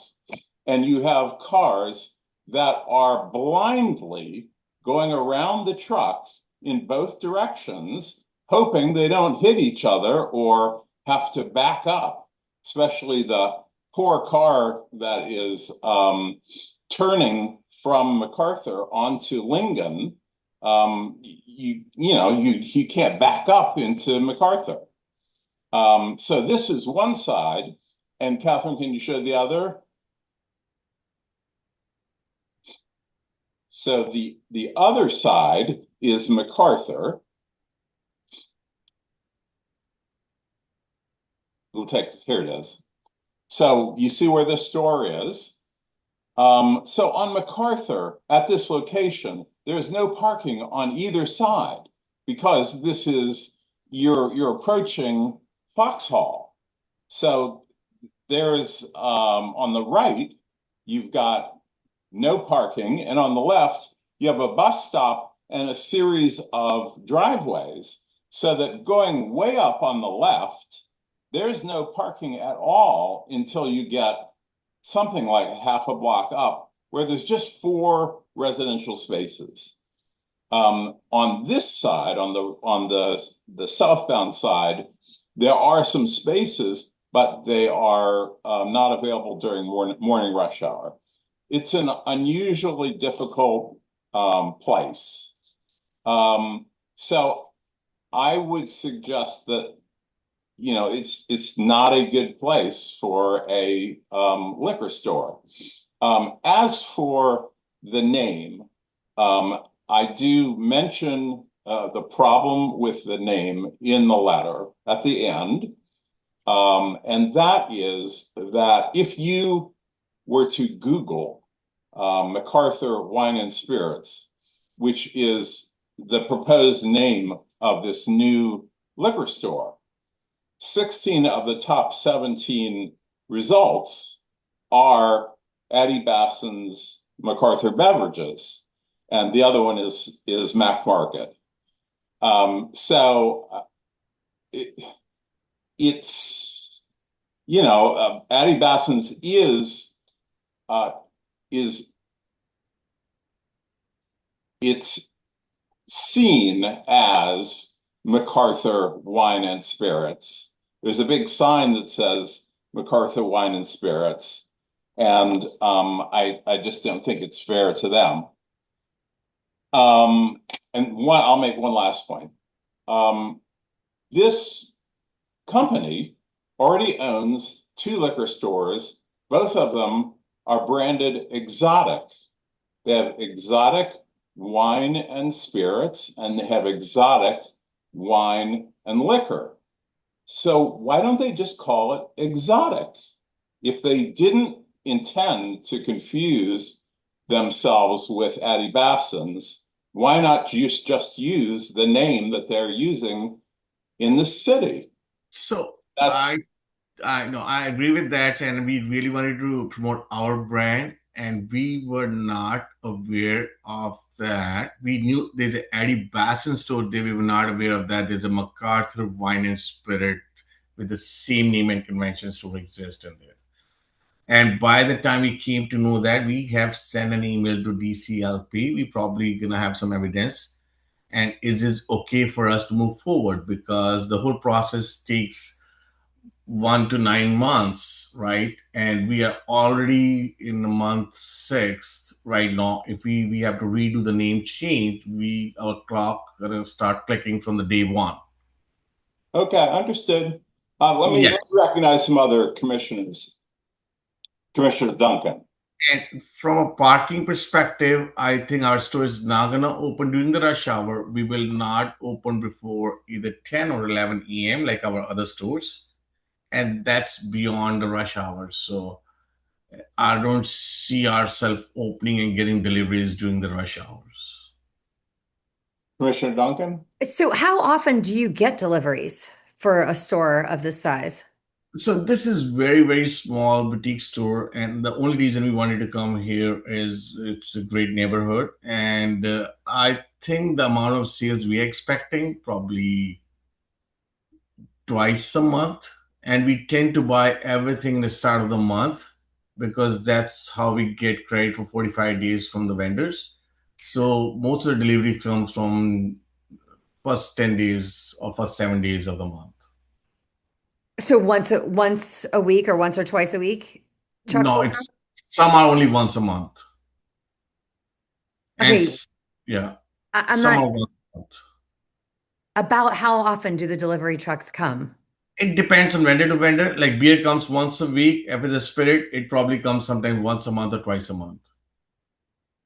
and you have cars that are blindly going around the truck in both directions, hoping they don't hit each other or have to back up, especially the poor car that is turning from MacArthur onto Lingen. You can't back up into MacArthur. So this is one side. And Catherine, can you show the other? So the other side is MacArthur. Here it is. So you see where this store is. So on MacArthur, at this location, there's no parking on either side because this is, you're approaching Foxhall. So there's, on the right, you've got no parking, and on the left, you have a bus stop and a series of driveways, so that going way up on the left, there's no parking at all until you get something like half a block up, where there's just 4 residential spaces. On this side, on the southbound side, there are some spaces, but they are not available during morning rush hour. It's an unusually difficult place. So I would suggest that, it's not a good place for a liquor store. As for the name, I do mention the problem with the name in the letter at the end. And that is that if you were to Google MacArthur Wine and Spirits, which is the proposed name of this new liquor store, 16 of the top 17 results are Addie Basson's MacArthur Beverages, and the other one is Mac Market. It's Addie Basson's it's seen as MacArthur Wine and Spirits. There's a big sign that says MacArthur Wine and Spirits, and I just don't think it's fair to them. I'll make one last point. This company already owns 2 liquor stores. Both of them are branded Exotic. They have Exotic Wine and Spirits, and they have Exotic Wine and Liquor. So why don't they just call it Exotic? If they didn't intend to confuse themselves with Addie Basson's, why not just use the name that they're using in the city? So I agree with that, and we really wanted to promote our brand, and we were not aware of that. We knew there's an Addie Basson store there. We were not aware of that. There's a MacArthur Wine and Spirit with the same name and convention store exist in there. And by the time we came to know that, we have sent an email to DCLP. We probably gonna have some evidence. And is this okay for us to move forward? Because the whole process takes 1 to 9 months, right? And we are already in the month 6 right now. If we have to redo the name change, our clock gonna start clicking from the day 1. Okay, understood. Let me recognize some other commissioners. Commissioner Duncan. And from a parking perspective, I think our store is not going to open during the rush hour. We will not open before either 10 or 11 a.m. like our other stores. And that's beyond the rush hours. So I don't see ourselves opening and getting deliveries during the rush hours. Commissioner Duncan? So how often do you get deliveries for a store of this size? So this is very, very small boutique store, and the only reason we wanted to come here is it's a great neighborhood, and I think the amount of sales we're expecting probably twice a month, and we tend to buy everything in the start of the month because that's how we get credit for 45 days from the vendors. So most of the delivery comes from first 10 days or first 7 days of the month. So once a week or once or twice a week, trucks No, will it's come? some are only once a month. And Okay, yeah, I'm some not are once a month. about how often do the delivery trucks come? It depends on vendor to vendor. Like beer comes once a week. If it's a spirit, it probably comes sometimes once a month or twice a month.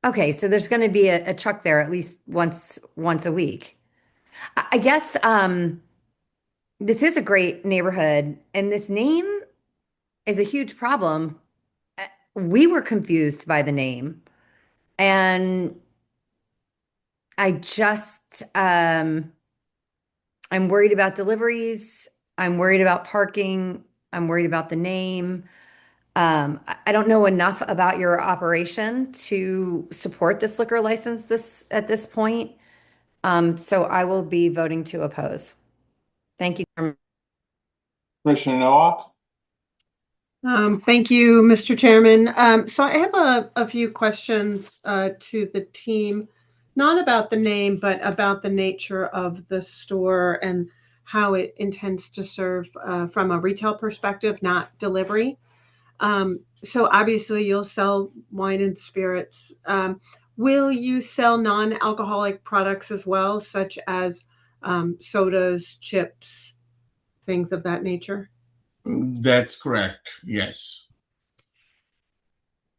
Okay, so there's going to be a truck there at least once a week. I guess this is a great neighborhood, and this name is a huge problem. We were confused by the name, and I just I'm worried about deliveries. I'm worried about parking. I'm worried about the name. I don't know enough about your operation to support this liquor license this at this point. So I will be voting to oppose. Thank you. Commissioner Nowak? Thank you, Mr. Chairman. So I have a few questions to the team, not about the name, but about the nature of the store and how it intends to serve from a retail perspective, not delivery. So obviously you'll sell wine and spirits. Will you sell non-alcoholic products as well, such as sodas, chips, things of that nature? That's correct. Yes.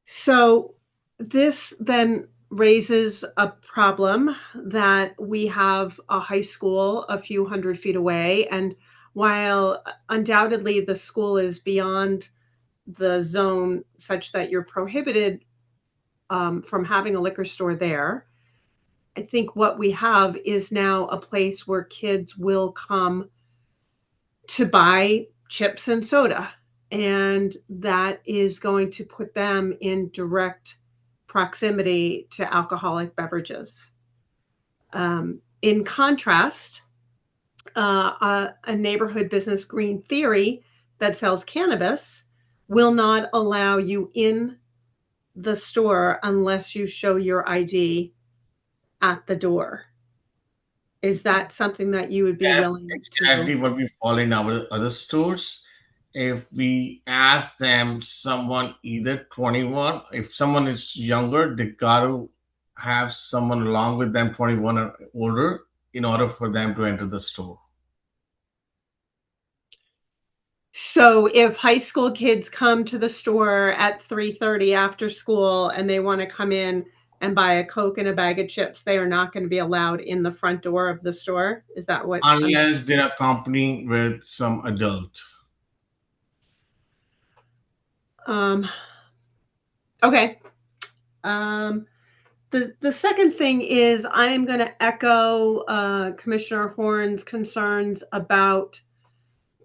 So this then raises a problem that we have a high school a few hundred feet away. And while undoubtedly the school is beyond the zone such that you're prohibited from having a liquor store there, I think what we have is now a place where kids will come to buy chips and soda. And that is going to put them in direct proximity to alcoholic beverages. In contrast, a neighborhood business, Green Theory, that sells cannabis will not allow you in the store unless you show your ID at the door. Is that something that you would be That's willing exactly to? what we follow in our other stores. If we ask them someone either 21, if someone is younger, they got to have someone along with them 21 or older in order for them to enter the store. So if high school kids come to the store at 3:30 after school and they want to come in and buy a Coke and a bag of chips, they are not going to be allowed in the front door of the store. Is that what Unless they're accompanied with some adult. um okay. Um the second thing is I am going to echo Commissioner Horn's concerns about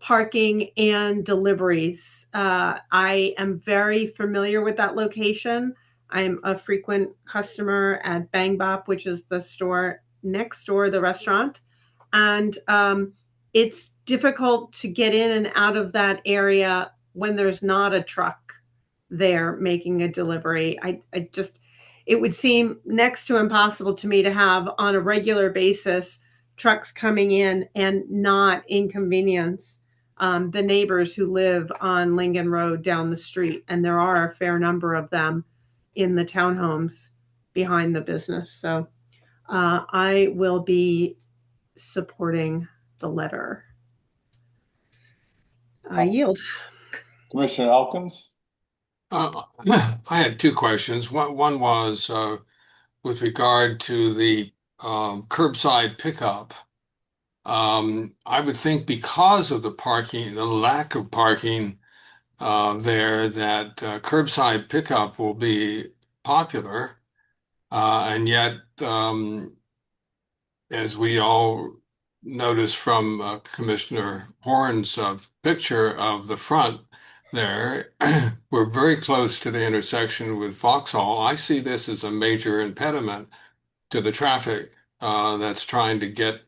parking and deliveries. I am very familiar with that location. I'm a frequent customer at Bang Bop, which is the store next door, the restaurant. And it's difficult to get in and out of that area when there's not a truck there making a delivery. I just, it would seem next to impossible to me to have on a regular basis trucks coming in and not inconvenience the neighbors who live on Lincoln Road down the street. And there are a fair number of them in the townhomes behind the business. So I will be supporting the letter. I yield. Commissioner Elkins? Uh, I had two questions. One was with regard to the curbside pickup. I would think because of the parking, the lack of parking there, that curbside pickup will be popular. And yet, as we all noticed from Commissioner Horn's picture of the front there, we're very close to the intersection with Vauxhall. I see this as a major impediment to the traffic that's trying to get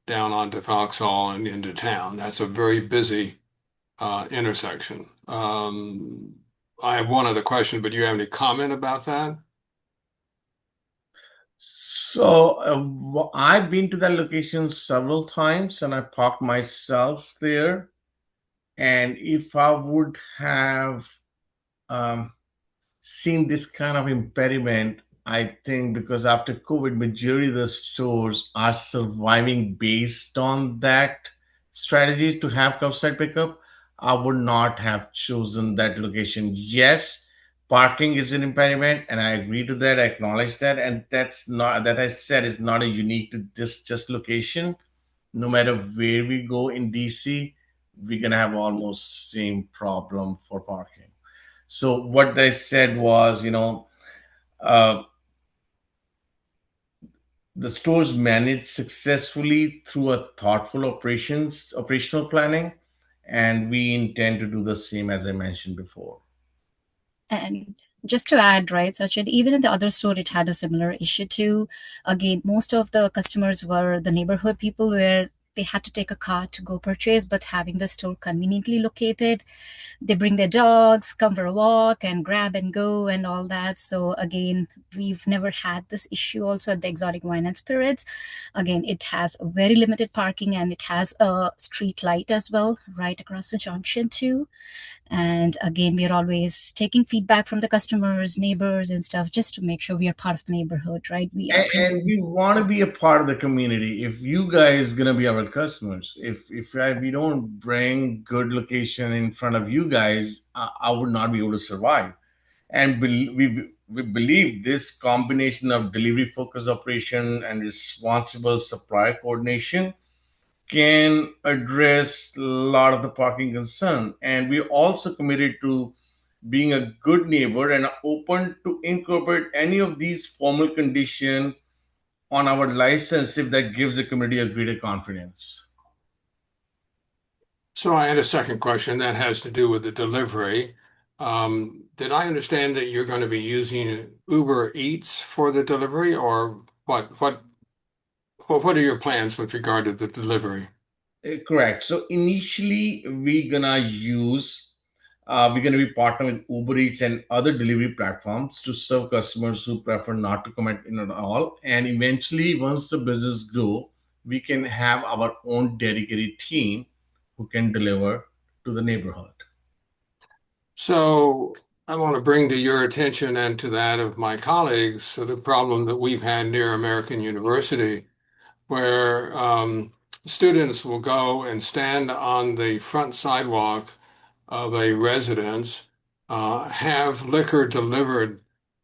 down onto Vauxhall and into town. That's a very busy intersection. I have one other question, but do you have any comment about that? So I've been to that location several times and I parked myself there. And if I would have um, seen this kind of impediment, I think because after COVID, majority of the stores are surviving based on that strategies to have curbside pickup. I would not have chosen that location. Yes, parking is an impediment, and I agree to that. I acknowledge that, and that's not that I said is not a unique to this just location. No matter where we go in DC, we're gonna have almost same problem for parking. So what they said was, uh, the stores managed successfully through a thoughtful operational planning, and we intend to do the same as I mentioned before. And just to add, right, Sachin, even in the other store, it had a similar issue too. Again, most of the customers were the neighborhood people where they had to take a car to go purchase, but having the store conveniently located, they bring their dogs, come for a walk, and grab and go and all that. So again, we've never had this issue also at the Exotic Wine and Spirits. Again, it has a very limited parking and it has a street light as well right across the junction too. And again, we are always taking feedback from the customers, neighbors, and stuff just to make sure we are part of the neighborhood, right? We And, appreciate. and we want to be a part of the community. If you guys gonna be our customers, if we don't bring good location in front of you guys, I would not be able to survive. And we believe this combination of delivery focused operation and responsible supply coordination can address a lot of the parking concern. And we're also committed to being a good neighbor and open to incorporate any of these formal conditions on our license if that gives the community a greater confidence. So I had a second question that has to do with the delivery. Did I understand that you're going to be using Uber Eats for the delivery, or what are your plans with regard to the delivery? Correct. So initially, we're gonna be partnering with Uber Eats and other delivery platforms to serve customers who prefer not to come in at all. And eventually, once the business grow, we can have our own dedicated team who can deliver to the neighborhood. So I want to bring to your attention and to that of my colleagues the problem that we've had near American University, where students will go and stand on the front sidewalk of a residence, have liquor delivered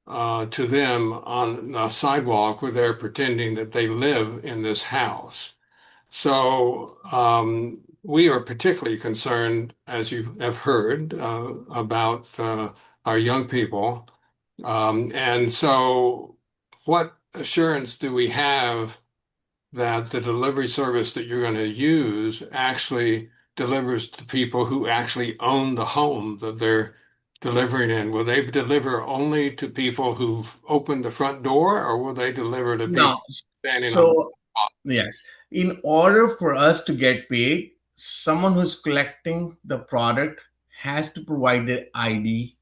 to them on the sidewalk where they're pretending that they live in this house. So we are particularly concerned, as you have heard, about our young people. And so, what assurance do we have that the delivery service that you're going to use actually delivers to people who actually own the home that they're delivering in? Will they deliver only to people who've opened the front door, or will they deliver to people Now, standing on? so yes, in order for us to get paid, someone who's collecting the product has to provide their ID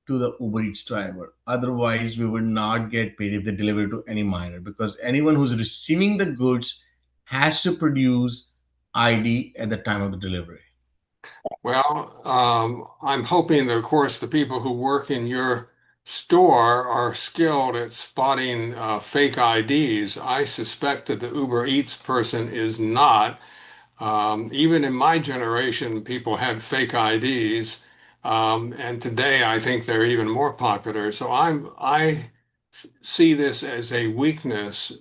to the Uber Eats driver. Otherwise, we will not get paid if they deliver to any minor because anyone who's receiving the goods has to produce ID at the time of the delivery. Well, I'm hoping that, of course, the people who work in your store are skilled at spotting fake IDs. I suspect that the Uber Eats person is not. Even in my generation, people had fake IDs, And today I think they're even more popular. So I see this as a weakness.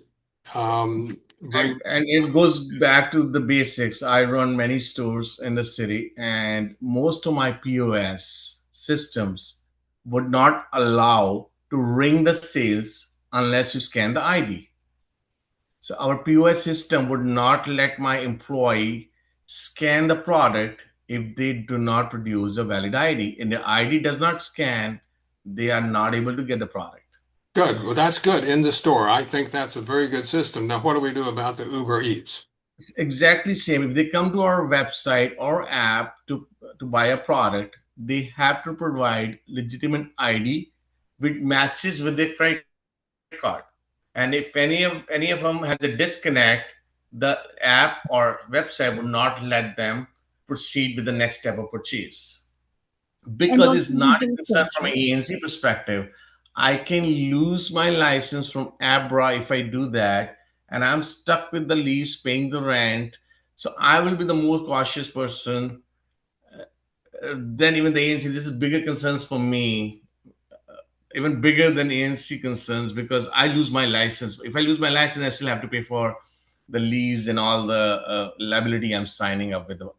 Bring And it goes back to the basics. I run many stores in the city, and most of my POS systems would not allow to ring the sales unless you scan the ID. So our POS system would not let my employee scan the product if they do not produce a valid ID. And the ID does not scan, they are not able to get the product. Good. Well, that's good in the store. I think that's a very good system. Now, what do we do about the Uber Eats? It's exactly same. If they come to our website or app to buy a product, they have to provide legitimate ID which matches with their credit card. And if any of them has a disconnect, the app or website will not let them proceed with the next step of purchase. And Because also it's not the a concern distance, from an right? ANC perspective. I can lose my license from Abra if I do that, and I'm stuck with the lease, paying the rent. So I will be the most cautious person. Then even the ANC. This is bigger concerns for me, even bigger than ANC concerns, because I lose my license. If I lose my license, I still have to pay for the lease and all the liability I'm signing up with the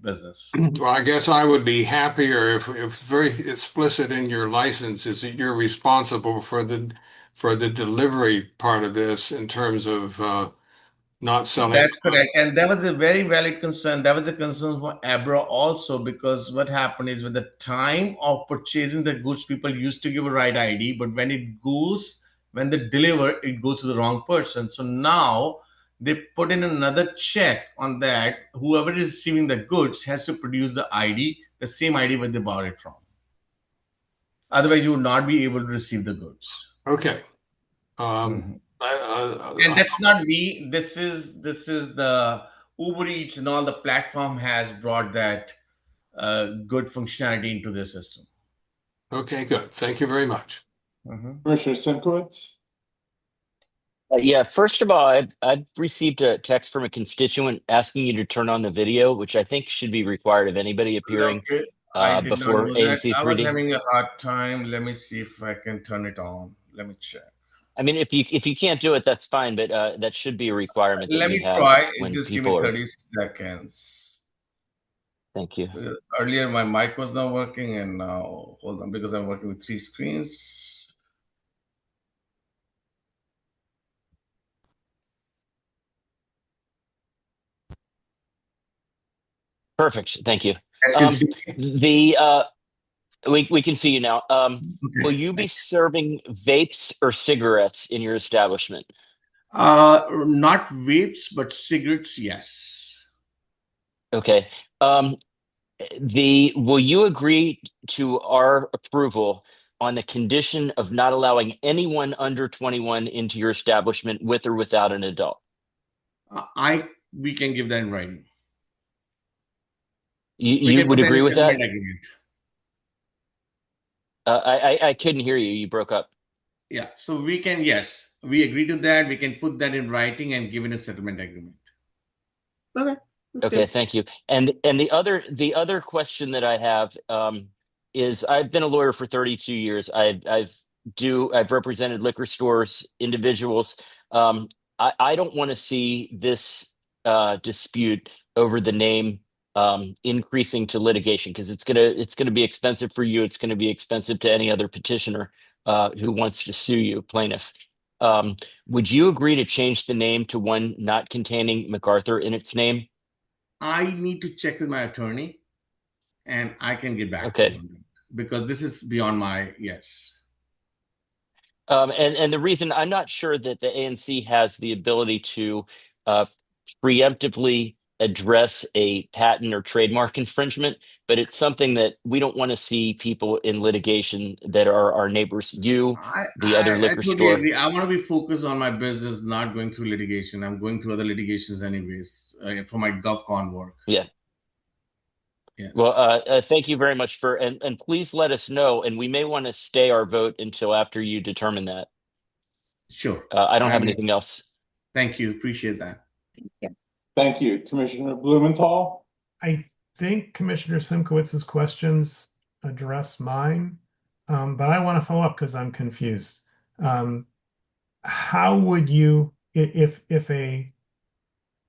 business. Well, I guess I would be happier if very explicit in your license is that you're responsible for the delivery part of this in terms of not selling. That's correct. And that was a very valid concern. That was a concern for Abra also, because what happened is with the time of purchasing the goods, people used to give a right ID, but when they deliver, it goes to the wrong person. So now they put in another check on that. Whoever is receiving the goods has to produce the ID, the same ID where they bought it from. Otherwise, you would not be able to receive the goods. Okay. Mhm. And I, that's not me. This is the Uber Eats and all the platform has brought that good functionality into the system. okay, good. Thank you very much. Mhm. Commissioner Simkowitz? Yeah, first of all, I've received a text from a constituent asking you to turn on the video, which I think should be required of anybody appearing Okay. I did not before know that. ANC I was 3D. having a hard time. Let me see if I can turn it on. Let me check. I mean, if you can't do it, that's fine, but that should be a requirement that Let we me have try. when Just give people me are. 30 seconds. Thank you. Earlier, my mic was not working, and now, hold on, because I'm working with three screens. Perfect. Thank you. As you see, The we can see you now. Will okay. you be serving vapes or cigarettes in your establishment? Not vapes, but cigarettes, yes. Okay. Um, the will you agree to our approval on the condition of not allowing anyone under 21 into your establishment with or without an adult? We can give that in writing. We You can would put that in a agree with that? settlement agreement. I couldn't hear you. You broke up. Yeah, so we can, yes, we agree to that. We can put that in writing and give it a settlement agreement. Okay, that's Okay, good. thank you. And the other question that I have is I've been a lawyer for 32 years. I've represented liquor stores, individuals. Um, I don't want to see this dispute over the name increasing to litigation because it's gonna be expensive for you. It's gonna be expensive to any other petitioner who wants to sue you, plaintiff. Um, would you agree to change the name to one not containing MacArthur in its name? I need to check with my attorney and I can get back to you Okay. on that because this is beyond my, yes. And the reason I'm not sure that the ANC has the ability to uh, preemptively address a patent or trademark infringement, but it's something that we don't want to see people in litigation that are our neighbors. You, the other I liquor totally store. agree. I want to be focused on my business, not going through litigation. I'm going through other litigations anyways for my GovCon work. Yeah. Well, Yes. thank you very much and please let us know, and we may want to stay our vote until after you determine that. Sure. I don't have anything else. Thank you. Appreciate that. Yeah. Thank you. Commissioner Blumenthal? I think Commissioner Simkowitz's questions address mine, but I want to follow up because I'm confused. Um, how would you, if a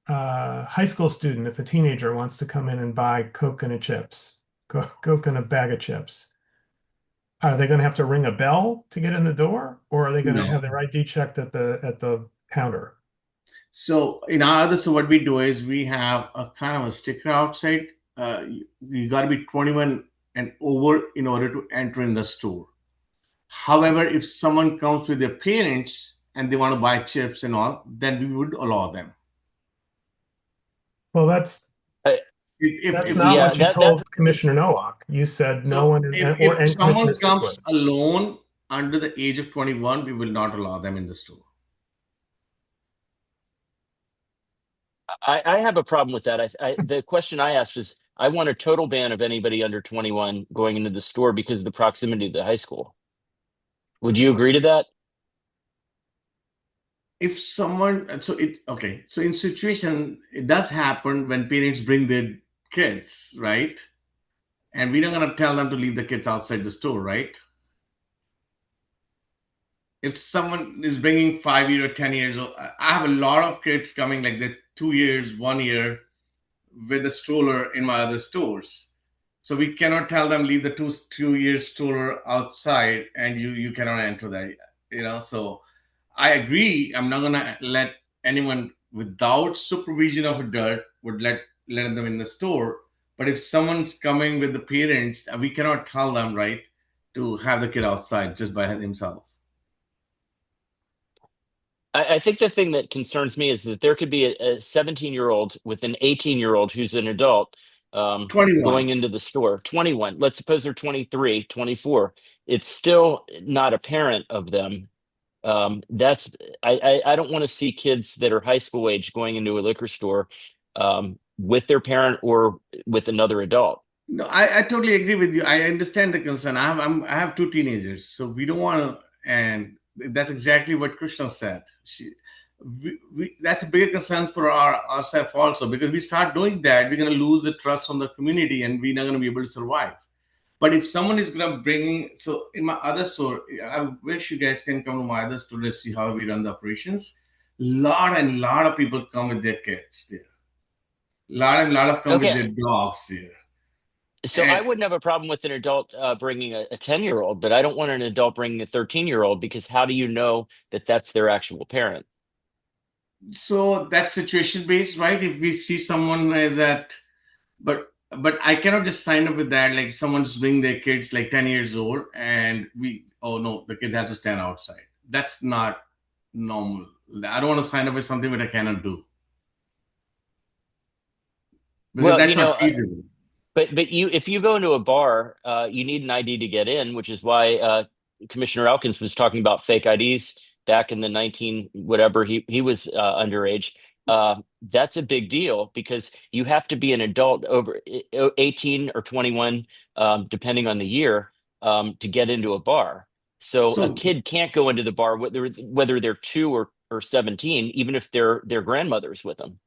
high school student, if a teenager wants to come in and buy Coke and a chips, Coke and a bag of chips, are they going to have to ring a bell to get in the door, or are they going to No. have their ID checked at the counter? So in our other, so what we do is we have a kind of a sticker outside. You got to be 21 and over in order to enter in the store. However, if someone comes with their parents and they want to buy chips and all, then we would allow them. Well, that's Uh, that's If not yeah, what you that told Commissioner Nowak. You said no so one if and Commissioner someone comes Sikowitz. alone under the age of 21, we will not allow them in the store. I have a problem with that. The question I asked is, I want a total ban of anybody under 21 going into the store because of the proximity to the high school. Would you agree to that? If someone, so it, okay, so in situation, it does happen when parents bring their kids, right? And we're not going to tell them to leave the kids outside the store, right? If someone is bringing 5 year or 10 years old, I have a lot of kids coming like the 2 years, 1 year with a stroller in my other stores. So we cannot tell them leave the 2 year stroller outside and you cannot enter that. So I agree. I'm not gonna let anyone without supervision of adult would let them in the store. But if someone's coming with the parents, we cannot tell them right to have the kid outside just by himself. I think the thing that concerns me is that there could be a 17-year-old with an 18-year-old who's an adult, 21. going into the store. 21. Let's suppose they're 23, 24. It's still not apparent of them. That's I don't want to see kids that are high school age going into a liquor store, with their parent or with another adult. No, I totally agree with you. I understand the concern. I have two teenagers, so we don't want to. And that's exactly what Krishna said. That's a bigger concern for ourselves also, because we start doing that, we're going to lose the trust from the community, and we're not going to be able to survive. But if someone is going to bring, so in my other store, I wish you guys can come to my other store to see how we run the operations. Lot of people come with their kids there. Lot of come with Okay, their dogs there. so I And wouldn't have a problem with an adult bringing a 10-year-old, but I don't want an adult bringing a 13-year-old because how do you know that that's their actual parent? so that's situation based, right? If we see someone as that, but I cannot just sign up with that. Like someone's bringing their kids like 10 years old, and oh no, the kid has to stand outside. That's not normal. I don't want to sign up with something that I cannot do because Well, that's not feasible. But if you go into a bar, you need an ID to get in, which is why Commissioner Elkins was talking about fake IDs back in the 19 whatever he was underage. That's a big deal because you have to be an adult over 18 or 21, depending on the year, to get into a bar. So a So kid can't go into the bar whether they're 2 or 17, even if their grandmother's with them.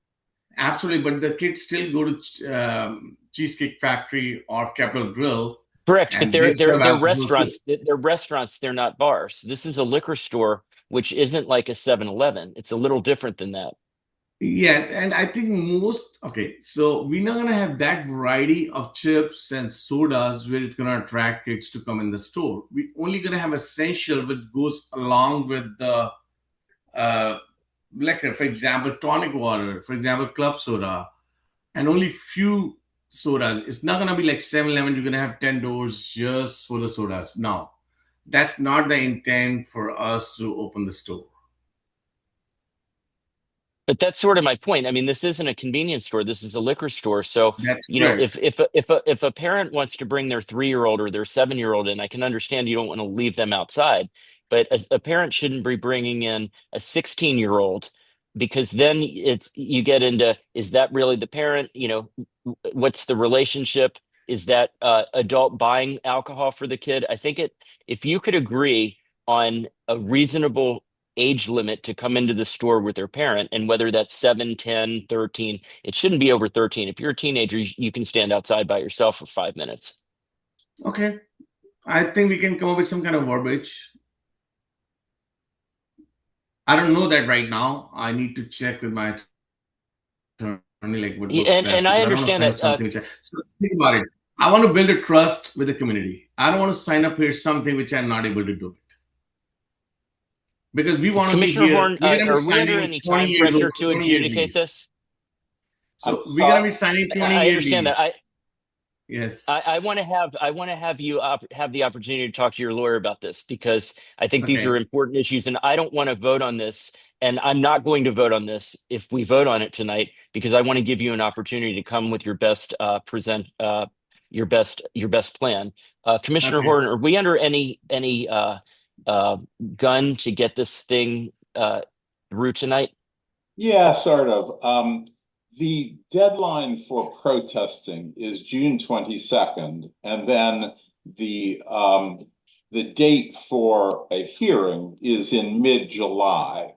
absolutely, but the kids still go to Cheesecake Factory or Capitol Grill, Correct, but and they serve they're alcohol too. restaurants. They're restaurants. They're not bars. This is a liquor store, which isn't like a 7-Eleven. It's a little different than that. Yes, and I think most okay, so we're not gonna have that variety of chips and sodas where it's gonna attract kids to come in the store. We're only gonna have essential which goes along with the uh liquor, for example, tonic water, for example, club soda, and only few sodas. It's not gonna be like 7-Eleven, you're gonna have 10 doors just for the sodas. No, that's not the intent for us to open the store. But that's sort of my point. I mean, this isn't a convenience store. This is a liquor store. So, That's correct. if a parent wants to bring their 3-year-old or their 7-year-old in, I can understand you don't want to leave them outside. But a parent shouldn't be bringing in a 16-year-old because then you get into, is that really the parent? What's the relationship? Is that adult buying alcohol for the kid? I think if you could agree on a reasonable age limit to come into the store with their parent, and whether that's 7, 10, 13, it shouldn't be over 13. If you're a teenager, you can stand outside by yourself for 5 minutes. Okay. I think we can come up with some kind of verbiage. I don't know that right now. I need to check with my attorney, like what works best, And I because I don't want to understand sign up that. something which so think about it. I want to build a trust with the community. I don't want to sign up here something which I'm not able to do. Because we want to be Commissioner here. Horn, We're gonna be are we under signing any 20 time year pressure to 20-year adjudicate lease. this? I'm So we're gonna sorry. be signing I 20-year understand that. lease. Yes. I want to have you have the opportunity to talk to your lawyer about this because I think these are Okay. important issues, and I don't want to vote on this, and I'm not going to vote on this if we vote on it tonight because I want to give you an opportunity to come with your best present your best plan. Commissioner Okay. Horton, are we under any uh, gun to get this thing through tonight? Yeah, sort of. The deadline for protesting is June 22nd, and then the date for a hearing is in mid-July.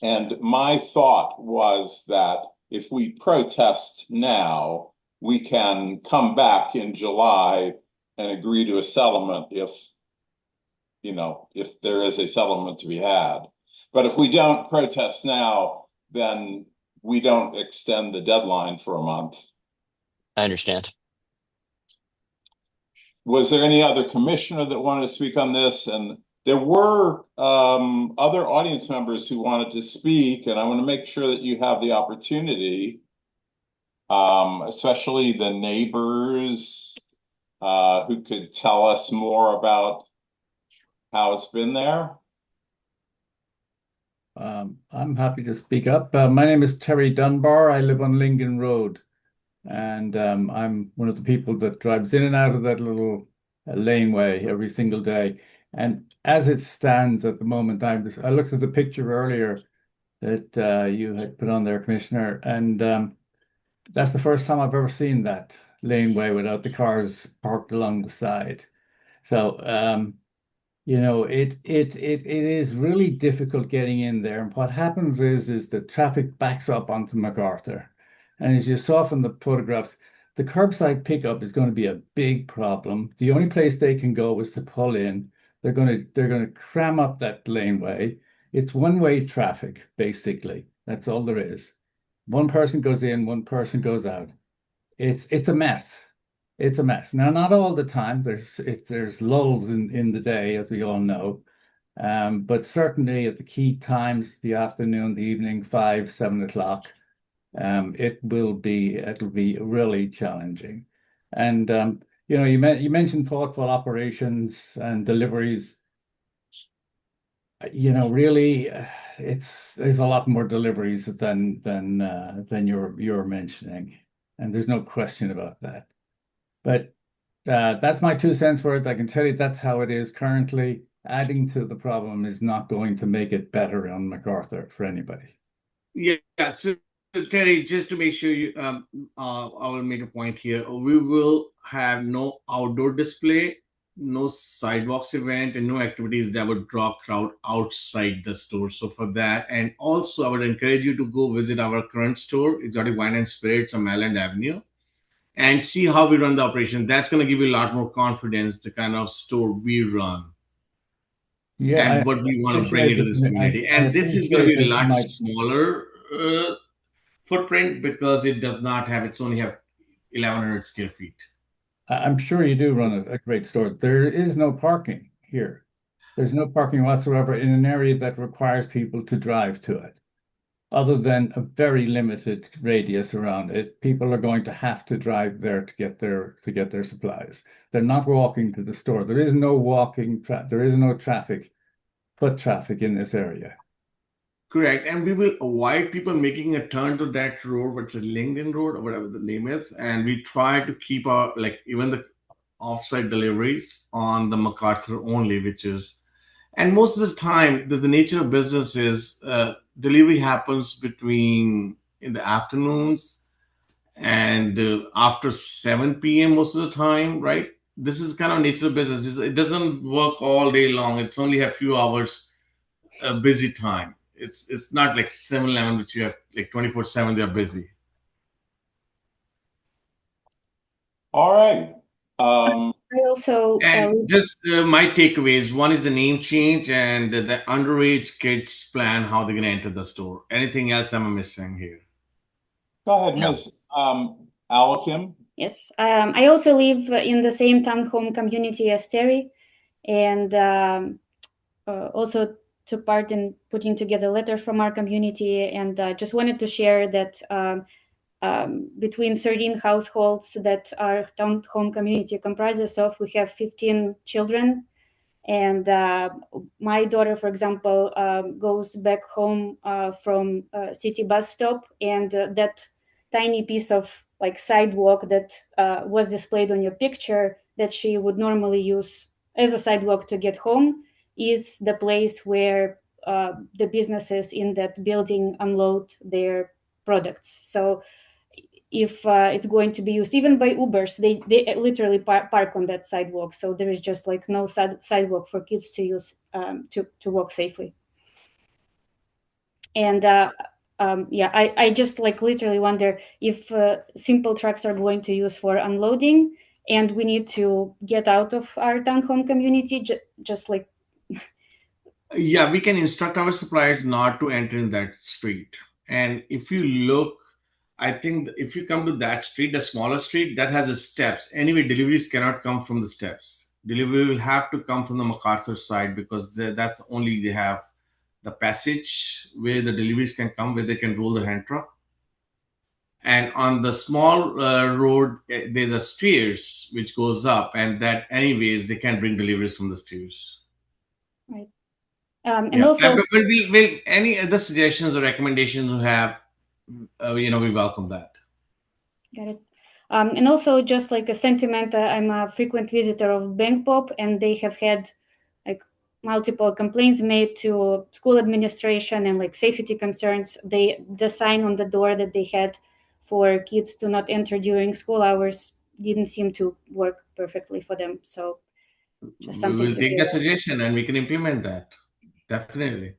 And my thought was that if we protest now, we can come back in July and agree to a settlement if there is a settlement to be had. But if we don't protest now, then we don't extend the deadline for a month. I understand. Was there any other commissioner that wanted to speak on this? And there were other audience members who wanted to speak, and I want to make sure that you have the opportunity, especially the neighbors who could tell us more about how it's been there. I'm happy to speak up. My name is Terry Dunbar. I live on Lincoln Road, and I'm one of the people that drives in and out of that little laneway every single day. And as it stands at the moment, I looked at the picture earlier that you had put on there, Commissioner, and that's the first time I've ever seen that laneway without the cars parked along the side. So it is really difficult getting in there. And what happens is the traffic backs up onto MacArthur. And as you saw from the photographs, the curbside pickup is going to be a big problem. The only place they can go is to pull in. They're going to cram up that laneway. It's one-way traffic, basically. That's all there is. One person goes in, one person goes out. It's a mess. It's a mess. Now, not all the time. There's lulls in the day, as we all know. But certainly at the key times, the afternoon, the evening, 5, 7 o'clock, it'll be really challenging. And you mentioned thoughtful operations and deliveries. Really, there's a lot more deliveries than you're mentioning, and there's no question about that. But that's my 2 cents worth. I can tell you that's how it is currently. Adding to the problem is not going to make it better on MacArthur for anybody. Yeah. So Terry, just to make sure I will make a point here. We will have no outdoor display, no sidewalks event, and no activities that would draw crowd outside the store. So for that, and also I would encourage you to go visit our current store, Exotic Wine and Spirits on Maryland Avenue, and see how we run the operation. That's going to give you a lot more confidence, the kind of store we run Yeah, and what we want to bring into this community. I And this is going to appreciate be a that you lot might. smaller footprint because it does not have, it's only have 1,100 square feet. I'm sure you do run a great store. There is no parking here. There's no parking whatsoever in an area that requires people to drive to it. Other than a very limited radius around it, people are going to have to drive there to get their supplies. They're not walking to the store. There is no there is no foot traffic in this area. Correct. And we will avoid people making a turn to that road, what's a LinkedIn road or whatever the name is. And we try to keep our, like, even the offsite deliveries on the MacArthur only, which is, and most of the time, the nature of business is delivery happens between in the afternoons and after 7 p.m. most of the time, right? This is kind of nature of business. It doesn't work all day long. It's only a few hours busy time. It's not like 7-Eleven, which you have like 24/7. They're busy. All right. I also And just my takeaways. One is the name change and the underage kids plan how they're going to enter the store. Anything else I'm missing here? Go ahead, No. Ms. Alakim. yes, I also live in the same townhome community as Terry, and also took part in putting together a letter from our community, and just wanted to share that between 13 households that our townhome community comprises of, we have 15 children. And my daughter, for example, goes back home from city bus stop, and that tiny piece of like sidewalk that was displayed on your picture that she would normally use as a sidewalk to get home is the place where the businesses in that building unload their products. So if it's going to be used even by Ubers, they literally park on that sidewalk. So there is just like no sidewalk for kids to use to walk safely. And yeah, I just like literally wonder if simple trucks are going to use for unloading, and we need to get out of our townhome community, just like Yeah, we can instruct our suppliers not to enter in that street. And if you look, I think if you come to that street, the smaller street that has the steps, anyway, deliveries cannot come from the steps. Delivery will have to come from the MacArthur side because that's only they have the passage where the deliveries can come, where they can roll the hand truck. And on the small road, there's a stairs which goes up, and that anyways they can bring deliveries from the stairs. right. And Yeah, also, but will any other suggestions or recommendations you have? We welcome that. got it. And also, just like a sentiment, I'm a frequent visitor of Bangkok, and they have had like multiple complaints made to school administration and like safety concerns. The sign on the door that they had for kids to not enter during school hours didn't seem to work perfectly for them. So just We something will to be take that aware of. suggestion and we can implement that. Definitely.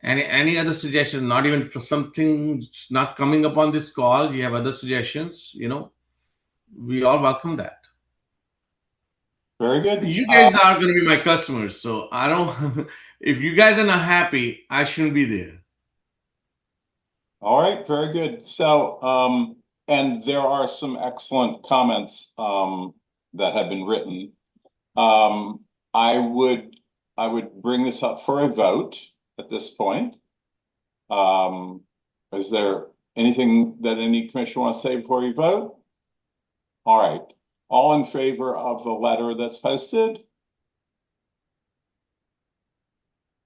Any other suggestions? Not even for something not coming up on this call. You have other suggestions? We all welcome that. Very good. You guys are going to be my customers, so I don't. If you guys are not happy, I shouldn't be there. All right, very good. So, and there are some excellent comments that have been written. I would bring this up for a vote at this point. Is there anything that any commissioner wants to say before you vote? All right. All in favor of the letter that's posted?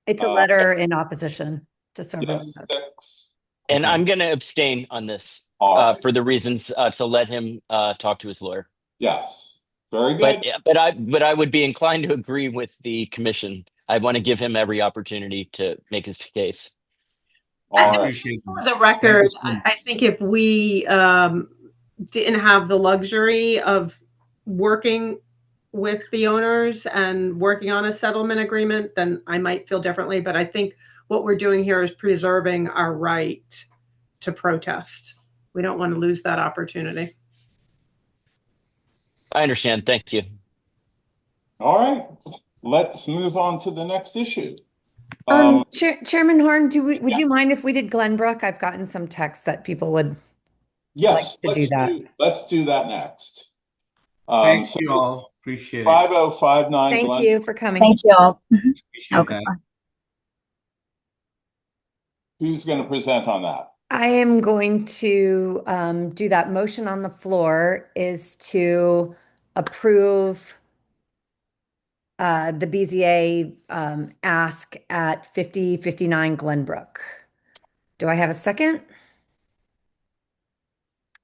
It's a letter in opposition, just so everyone Yes, knows. 6. And Okay. I'm going to abstain on this All right. for the reasons to let him talk to his lawyer. Yes. Very But good. I would be inclined to agree with the commission. I want to give him every opportunity to make his case. All right. Appreciate For that. the Thank record, you so much. I think if we didn't have the luxury of working with the owners and working on a settlement agreement, then I might feel differently. But I think what we're doing here is preserving our right to protest. We don't want to lose that opportunity. I understand. Thank you. All right. Let's move on to the next issue. Chairman Horn, would you Yes. mind if we did Glenbrook? I've gotten some texts that people would like Yes, to do that. let's do that next. Thank So you it's all. Appreciate it. 5059 Thank Glen. you for coming. Thank you all. Appreciate that. Who's going to present on that? I am going to do that. Motion on the floor is to approve the BZA ask at 5059 Glenbrook. Do I have a second?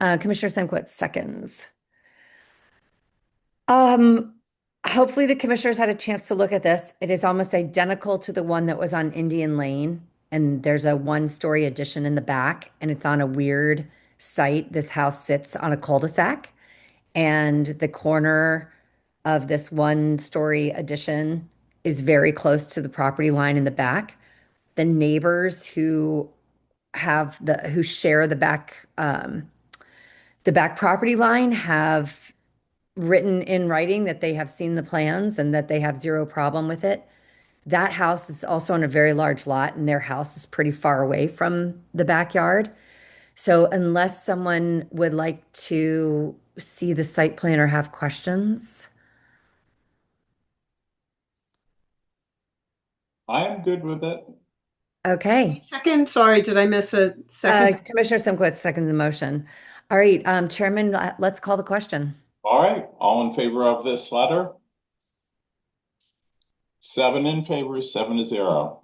Commissioner Senkwitz seconds. Hopefully the commissioners had a chance to look at this. It is almost identical to the one that was on Indian Lane, and there's a one-story addition in the back, and it's on a weird site. This house sits on a cul-de-sac, and the corner of this one-story addition is very close to the property line in the back. The neighbors who share the back property line have written in writing that they have seen the plans and that they have zero problem with it. That house is also on a very large lot, and their house is pretty far away from the backyard. So unless someone would like to see the site plan or have questions. I am good with it. Okay. Second, sorry, did I miss a second? Commissioner Simkowitz seconds the motion. All right, Chairman, let's call the question. All right, all in favor of this letter? 7 in favor, 7-0.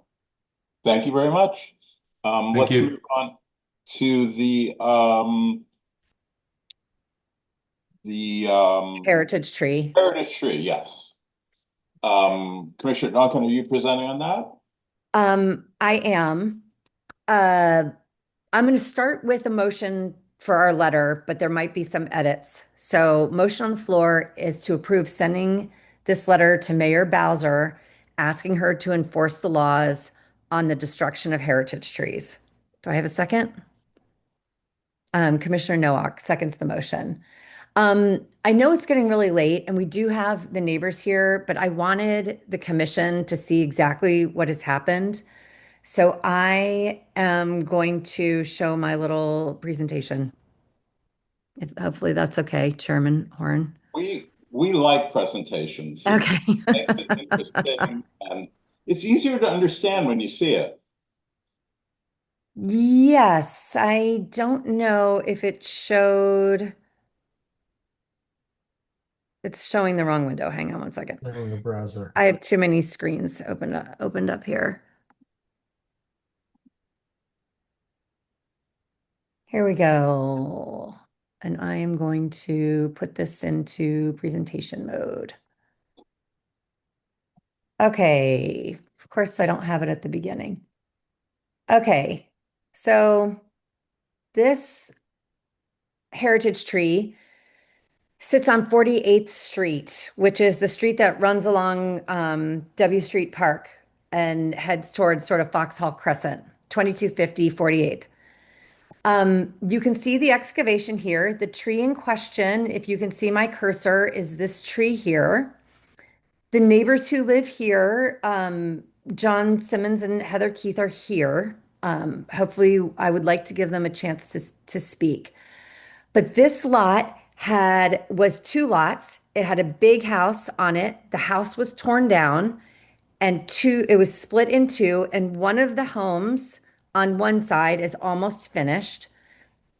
Thank you very much. Let's move on to the Heritage tree. Heritage tree, yes. Commissioner Duncan, are you presenting on that? I am. I'm going to start with a motion for our letter, but there might be some edits. So motion on the floor is to approve sending this letter to Mayor Bowser, asking her to enforce the laws on the destruction of heritage trees. Do I have a second? Commissioner Nowak seconds the motion. I know it's getting really late and we do have the neighbors here, but I wanted the commission to see exactly what has happened. So I am going to show my little presentation. Hopefully that's okay, Chairman Horn. We like presentations. Okay. Makes it interesting, and it's easier to understand when you see it. Yes, I don't know if it showed. It's showing the wrong window. Hang on one second. In the browser. I have too many screens opened up here. Here we go. And I am going to put this into presentation mode. Okay. Of course, I don't have it at the beginning. Okay. So this heritage tree sits on 48th Street, which is the street that runs along W Street Park and heads towards sort of Foxhall Crescent, 2250 48th. You can see the excavation here. The tree in question, if you can see my cursor, is this tree here. The neighbors who live here, John Simmons and Heather Keith are here. Hopefully, I would like to give them a chance to speak. But this lot was two lots. It had a big house on it. The house was torn down and it was split in two, and one of the homes on one side is almost finished.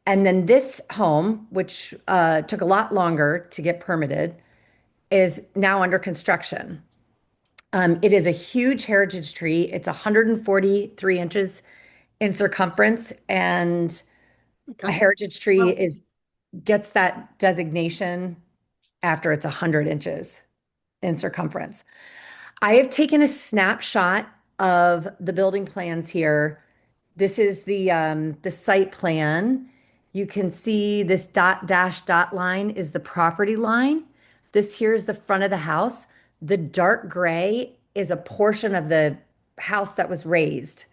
And then this home, which took a lot longer to get permitted, is now under construction. It is a huge heritage tree. It's 143 inches in circumference, and a heritage tree gets that designation after it's 100 inches in circumference. I have taken a snapshot of the building plans here. This is the site plan. You can see this dot line is the property line. This here is the front of the house. The dark gray is a portion of the house that was raised.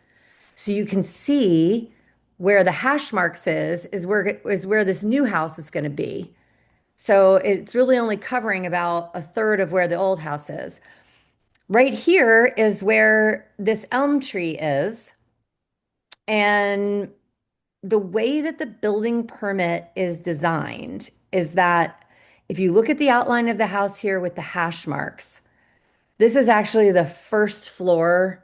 So you can see where the hash marks is where this new house is going to be. So it's really only covering about a third of where the old house is. Right here is where this elm tree is. And the way that the building permit is designed is that if you look at the outline of the house here with the hash marks, this is actually the first floor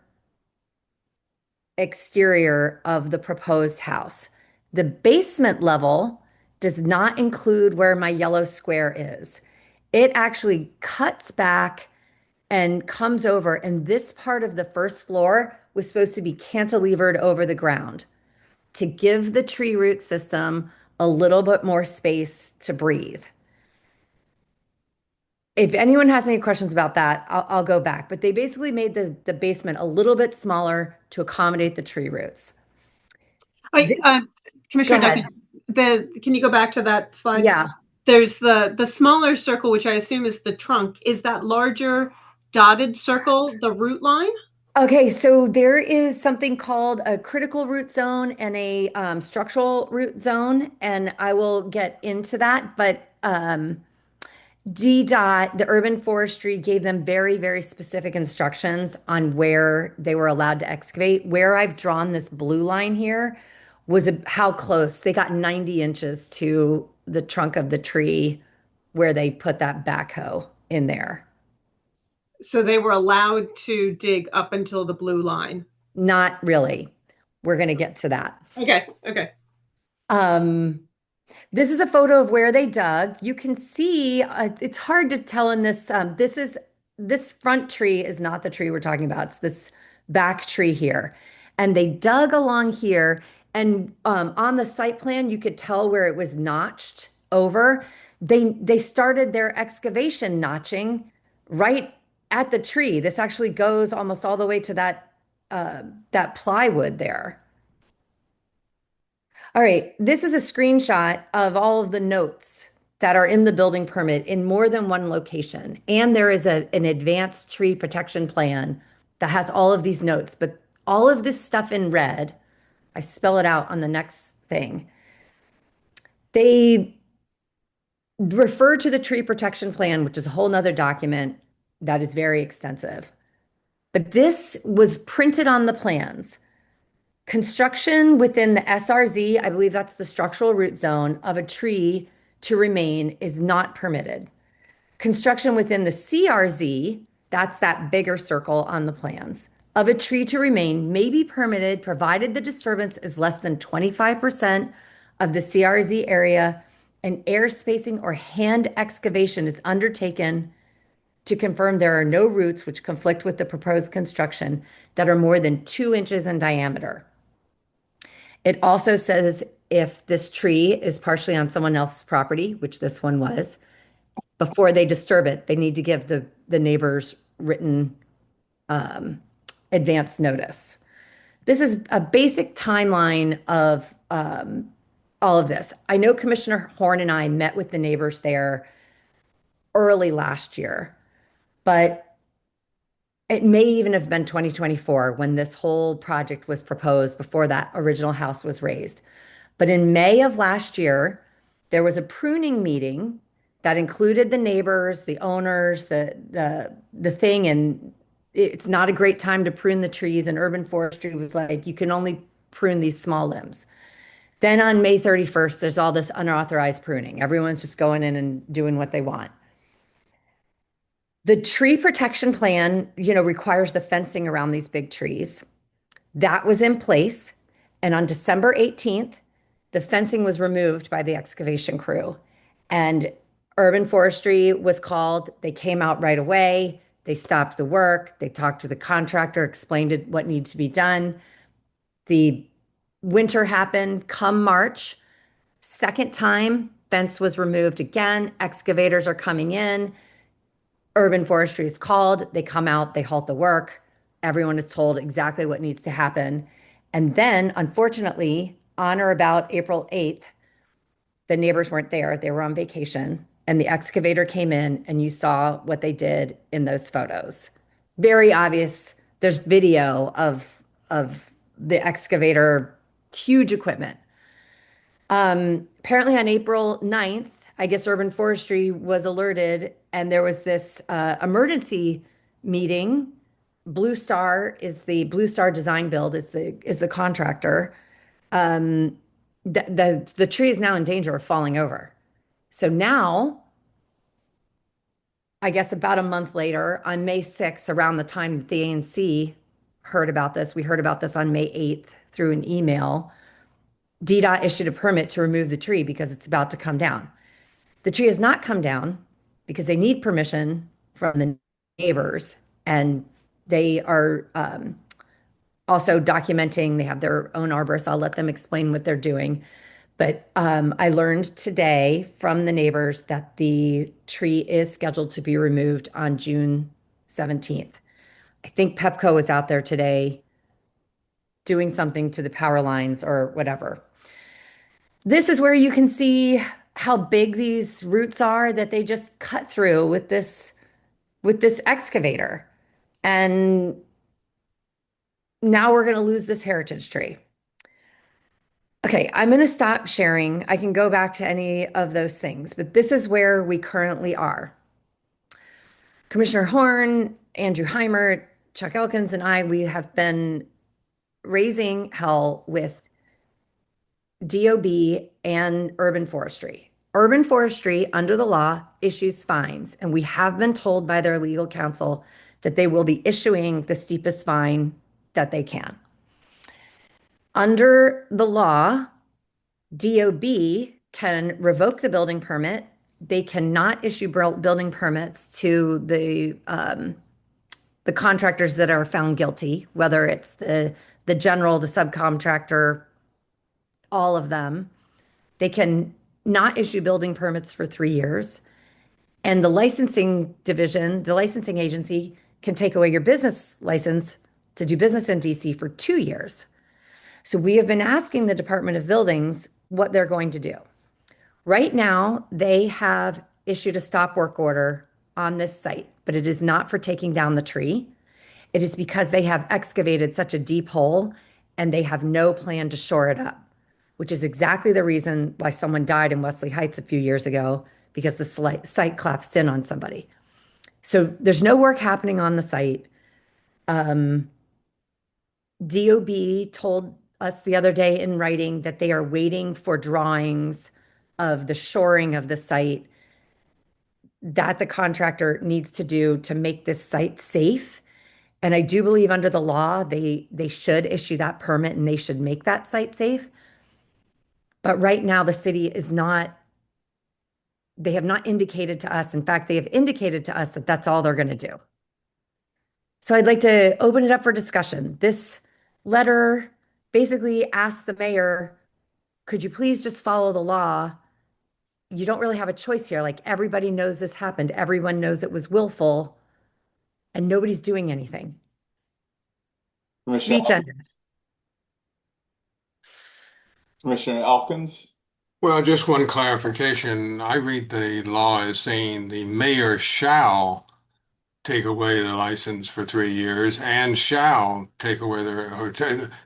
exterior of the proposed house. The basement level does not include where my yellow square is. It actually cuts back and comes over, and this part of the first floor was supposed to be cantilevered over the ground to give the tree root system a little bit more space to breathe. If anyone has any questions about that, I'll go back. But they basically made the basement a little bit smaller to accommodate the tree roots. Wait, Commissioner Duncan, can you go back to that slide? Yeah. There's the smaller circle, which I assume is the trunk. Is that larger dotted circle the root line? Okay, so there is something called a critical root zone and a structural root zone, and I will get into that. But DDOT, the urban forestry, gave them very, very specific instructions on where they were allowed to excavate. Where I've drawn this blue line here was how close. They got 90 inches to the trunk of the tree where they put that backhoe in there. So they were allowed to dig up until the blue line. Not really. We're going to get to that. Okay. Okay. Um, This is a photo of where they dug. You can see it's hard to tell in this. This front tree is not the tree we're talking about. It's this back tree here, and they dug along here. And on the site plan, you could tell where it was notched over. They started their excavation notching right at the tree. This actually goes almost all the way to that plywood there. All right, this is a screenshot of all of the notes that are in the building permit in more than one location. And there is an advanced tree protection plan that has all of these notes, but all of this stuff in red, I spell it out on the next thing. They refer to the tree protection plan, which is a whole nother document that is very extensive. But this was printed on the plans. Construction within the SRZ, I believe that's the structural root zone of a tree to remain is not permitted. Construction within the CRZ, that's that bigger circle on the plans, of a tree to remain may be permitted provided the disturbance is less than 25% of the CRZ area and air spacing or hand excavation is undertaken to confirm there are no roots which conflict with the proposed construction that are more than 2 inches in diameter. It also says if this tree is partially on someone else's property, which this one was, before they disturb it, they need to give the neighbors written advance notice. This is a basic timeline of all of this. I know Commissioner Horn and I met with the neighbors there early last year, but it may even have been 2024 when this whole project was proposed before that original house was raised. But in May of last year, there was a pruning meeting that included the neighbors, the owners, the thing, and it's not a great time to prune the trees. And urban forestry was like, you can only prune these small limbs. Then on May 31st, there's all this unauthorized pruning. Everyone's just going in and doing what they want. The tree protection plan, requires the fencing around these big trees. That was in place. And on December 18th, the fencing was removed by the excavation crew. And urban forestry was called. They came out right away. They stopped the work. They talked to the contractor, explained what needed to be done. The winter happened come March. Second time, fence was removed again. Excavators are coming in. Urban forestry is called. They come out, they halt the work. Everyone is told exactly what needs to happen. And then, unfortunately, on or about April 8th, the neighbors weren't there. They were on vacation. And the excavator came in, and you saw what they did in those photos. Very obvious. There's video of the excavator, huge equipment. Apparently on April 9th, I guess urban forestry was alerted and there was this emergency meeting. Blue Star Design Build is the contractor. The tree is now in danger of falling over. So now, I guess about a month later, on May 6th, around the time that the ANC heard about this, we heard about this on May 8th through an email. DDOT issued a permit to remove the tree because it's about to come down. The tree has not come down because they need permission from the neighbors, and they are also documenting. They have their own arborist. I'll let them explain what they're doing. But I learned today from the neighbors that the tree is scheduled to be removed on June 17th. I think Pepco is out there today doing something to the power lines or whatever. This is where you can see how big these roots are that they just cut through with this excavator. And now we're going to lose this heritage tree. Okay, I'm going to stop sharing. I can go back to any of those things, but this is where we currently are. Commissioner Horn, Andrew Heimer, Chuck Elkins, and I, we have been raising hell with DOB and urban forestry. Urban forestry, under the law, issues fines, and we have been told by their legal counsel that they will be issuing the steepest fine that they can. Under the law, DOB can revoke the building permit. They cannot issue building permits to the contractors that are found guilty, whether it's the general, the subcontractor, all of them. They can not issue building permits for 3 years. And the licensing division, the licensing agency, can take away your business license to do business in DC for 2 years. So we have been asking the Department of Buildings what they're going to do. Right now, they have issued a stop work order on this site, but it is not for taking down the tree. It is because they have excavated such a deep hole and they have no plan to shore it up, which is exactly the reason why someone died in Wesley Heights a few years ago because the site collapsed in on somebody. So there's no work happening on the site. DOB told us the other day in writing that they are waiting for drawings of the shoring of the site that the contractor needs to do to make this site safe. And I do believe under the law, they should issue that permit and they should make that site safe. But right now, the city is not, they have not indicated to us. In fact, they have indicated to us that that's all they're going to do. So I'd like to open it up for discussion. This letter basically asks the mayor, could you please just follow the law? You don't really have a choice here. Like everybody knows this happened. Everyone knows it was willful and nobody's doing anything. Commissioner, Speech ended. Commissioner Elkins? Well, just one clarification. I read the law as saying the mayor shall take away the license for 3 years and shall take away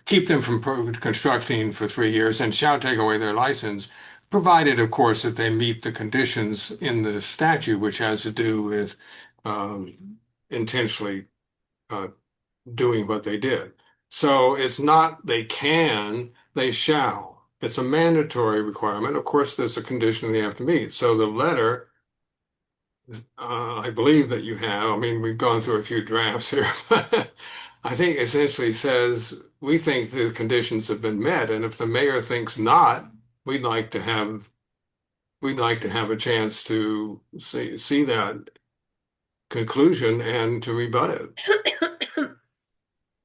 keep them from constructing for 3 years and shall take away their license, provided, of course, that they meet the conditions in the statute, which has to do with intentionally doing what they did. So it's not they can, they shall. It's a mandatory requirement. Of course, there's a condition they have to meet. So the letter, I believe that you have, I mean, we've gone through a few drafts here, but I think essentially says we think the conditions have been met. And if the mayor thinks not, we'd like to have a chance to see that conclusion and to rebut it.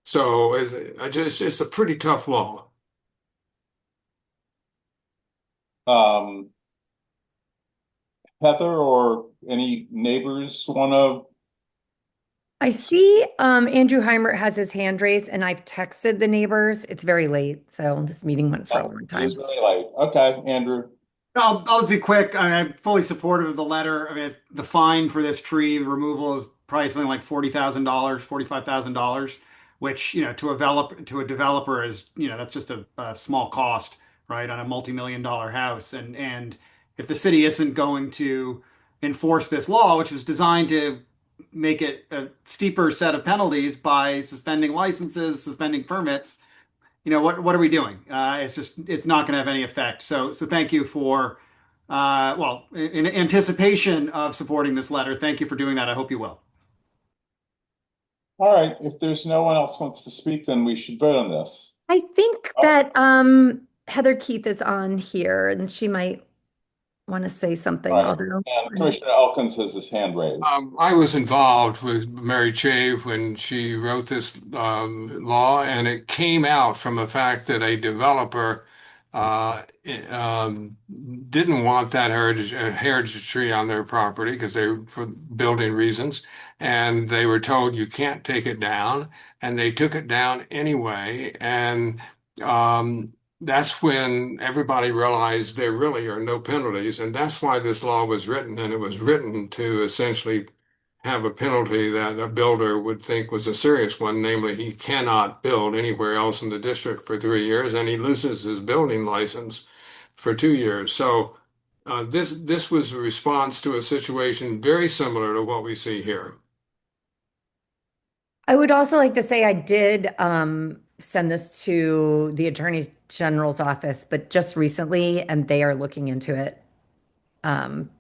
So it's a pretty tough law. Heather or any neighbors want to? I see Andrew Heimer has his hand raised and I've texted the neighbors. It's very late, so this meeting went for a long It time. is really late. Okay, Andrew. I'll just be quick. I'm fully supportive of the letter. I mean, the fine for this tree removal is probably something like $40,000, $45,000, which, to a developer is, that's just a small cost, right, on a multi-million-dollar house. And if the city isn't going to enforce this law, which was designed to make it a steeper set of penalties by suspending licenses, suspending permits, what are we doing? It's not going to have any effect. So thank you for, in anticipation of supporting this letter, thank you for doing that. I hope you will. All right. If there's no one else wants to speak, then we should vote on this. I think that Heather Keith is on here and she might want to say something, Right. although And Commissioner Elkins has his hand raised. I was involved with Mary Chave when she wrote this law, and it came out from the fact that a developer didn't want that heritage tree on their property because for building reasons, and they were told you can't take it down, and they took it down anyway, and that's when everybody realized there really are no penalties, and that's why this law was written, and it was written to essentially have a penalty that a builder would think was a serious one, namely he cannot build anywhere else in the district for 3 years, and he loses his building license for 2 years. So this was a response to a situation very similar to what we see here. I would also like to say I did send this to the Attorney General's office, but just recently, and they are looking into it.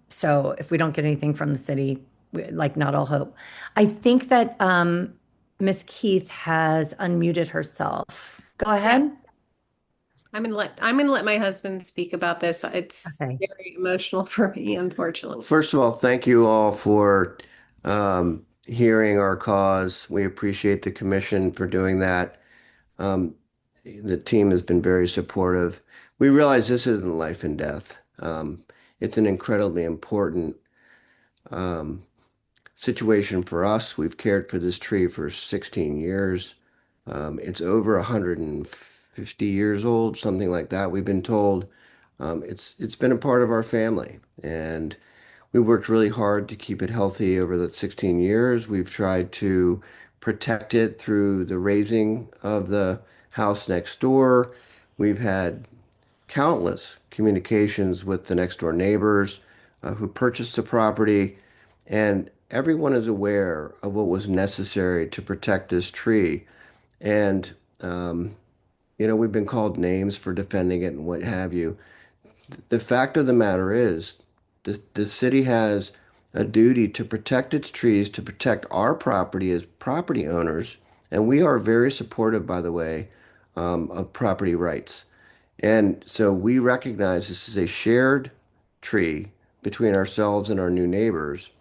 So if we don't get anything from the city, like not all hope. I think that Miss Keith has unmuted herself. Go ahead. I'm gonna let my husband speak about this. It's Okay. very emotional for me, unfortunately. First of all, thank you all for hearing our cause. We appreciate the commission for doing that. Um, the team has been very supportive. We realize this isn't life and death. It's an incredibly important um, situation for us. We've cared for this tree for 16 years. It's over 150 years old, something like that. We've been told it's been a part of our family, and we worked really hard to keep it healthy over the 16 years. We've tried to protect it through the raising of the house next door. We've had countless communications with the next door neighbors who purchased the property, and everyone is aware of what was necessary to protect this tree. And, we've been called names for defending it and what have you. The fact of the matter is, the city has a duty to protect its trees, to protect our property as property owners, and we are very supportive, by the way, of property rights. And so we recognize this is a shared tree between ourselves and our new neighbors,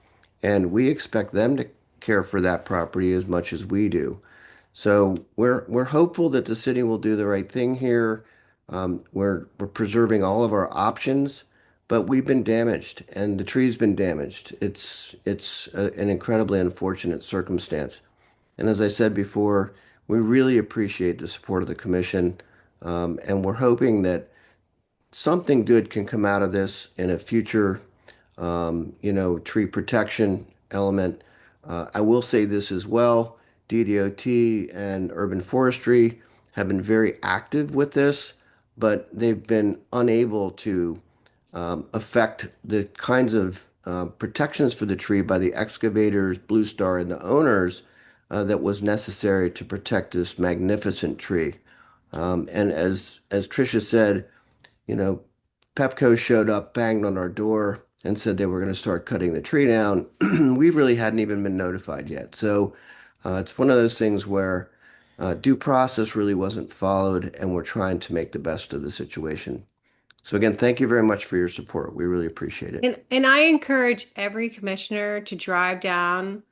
and we expect them to care for that property as much as we do. So we're hopeful that the city will do the right thing here. We're preserving all of our options, but we've been damaged, and the tree's been damaged. An incredibly unfortunate circumstance. And as I said before, we really appreciate the support of the commission, and we're hoping that something good can come out of this in a future, tree protection element. I will say this as well. DDOT and urban forestry have been very active with this, but they've been unable to affect the kinds of protections for the tree by the excavators, Blue Star, and the owners that was necessary to protect this magnificent tree. And as Tricia said, you know, Pepco showed up, banged on our door, and said they were going to start cutting the tree down. We really hadn't even been notified yet. So it's one of those things where due process really wasn't followed, and we're trying to make the best of the situation. So again, thank you very much for your support. We really appreciate it. And I encourage every commissioner to drive down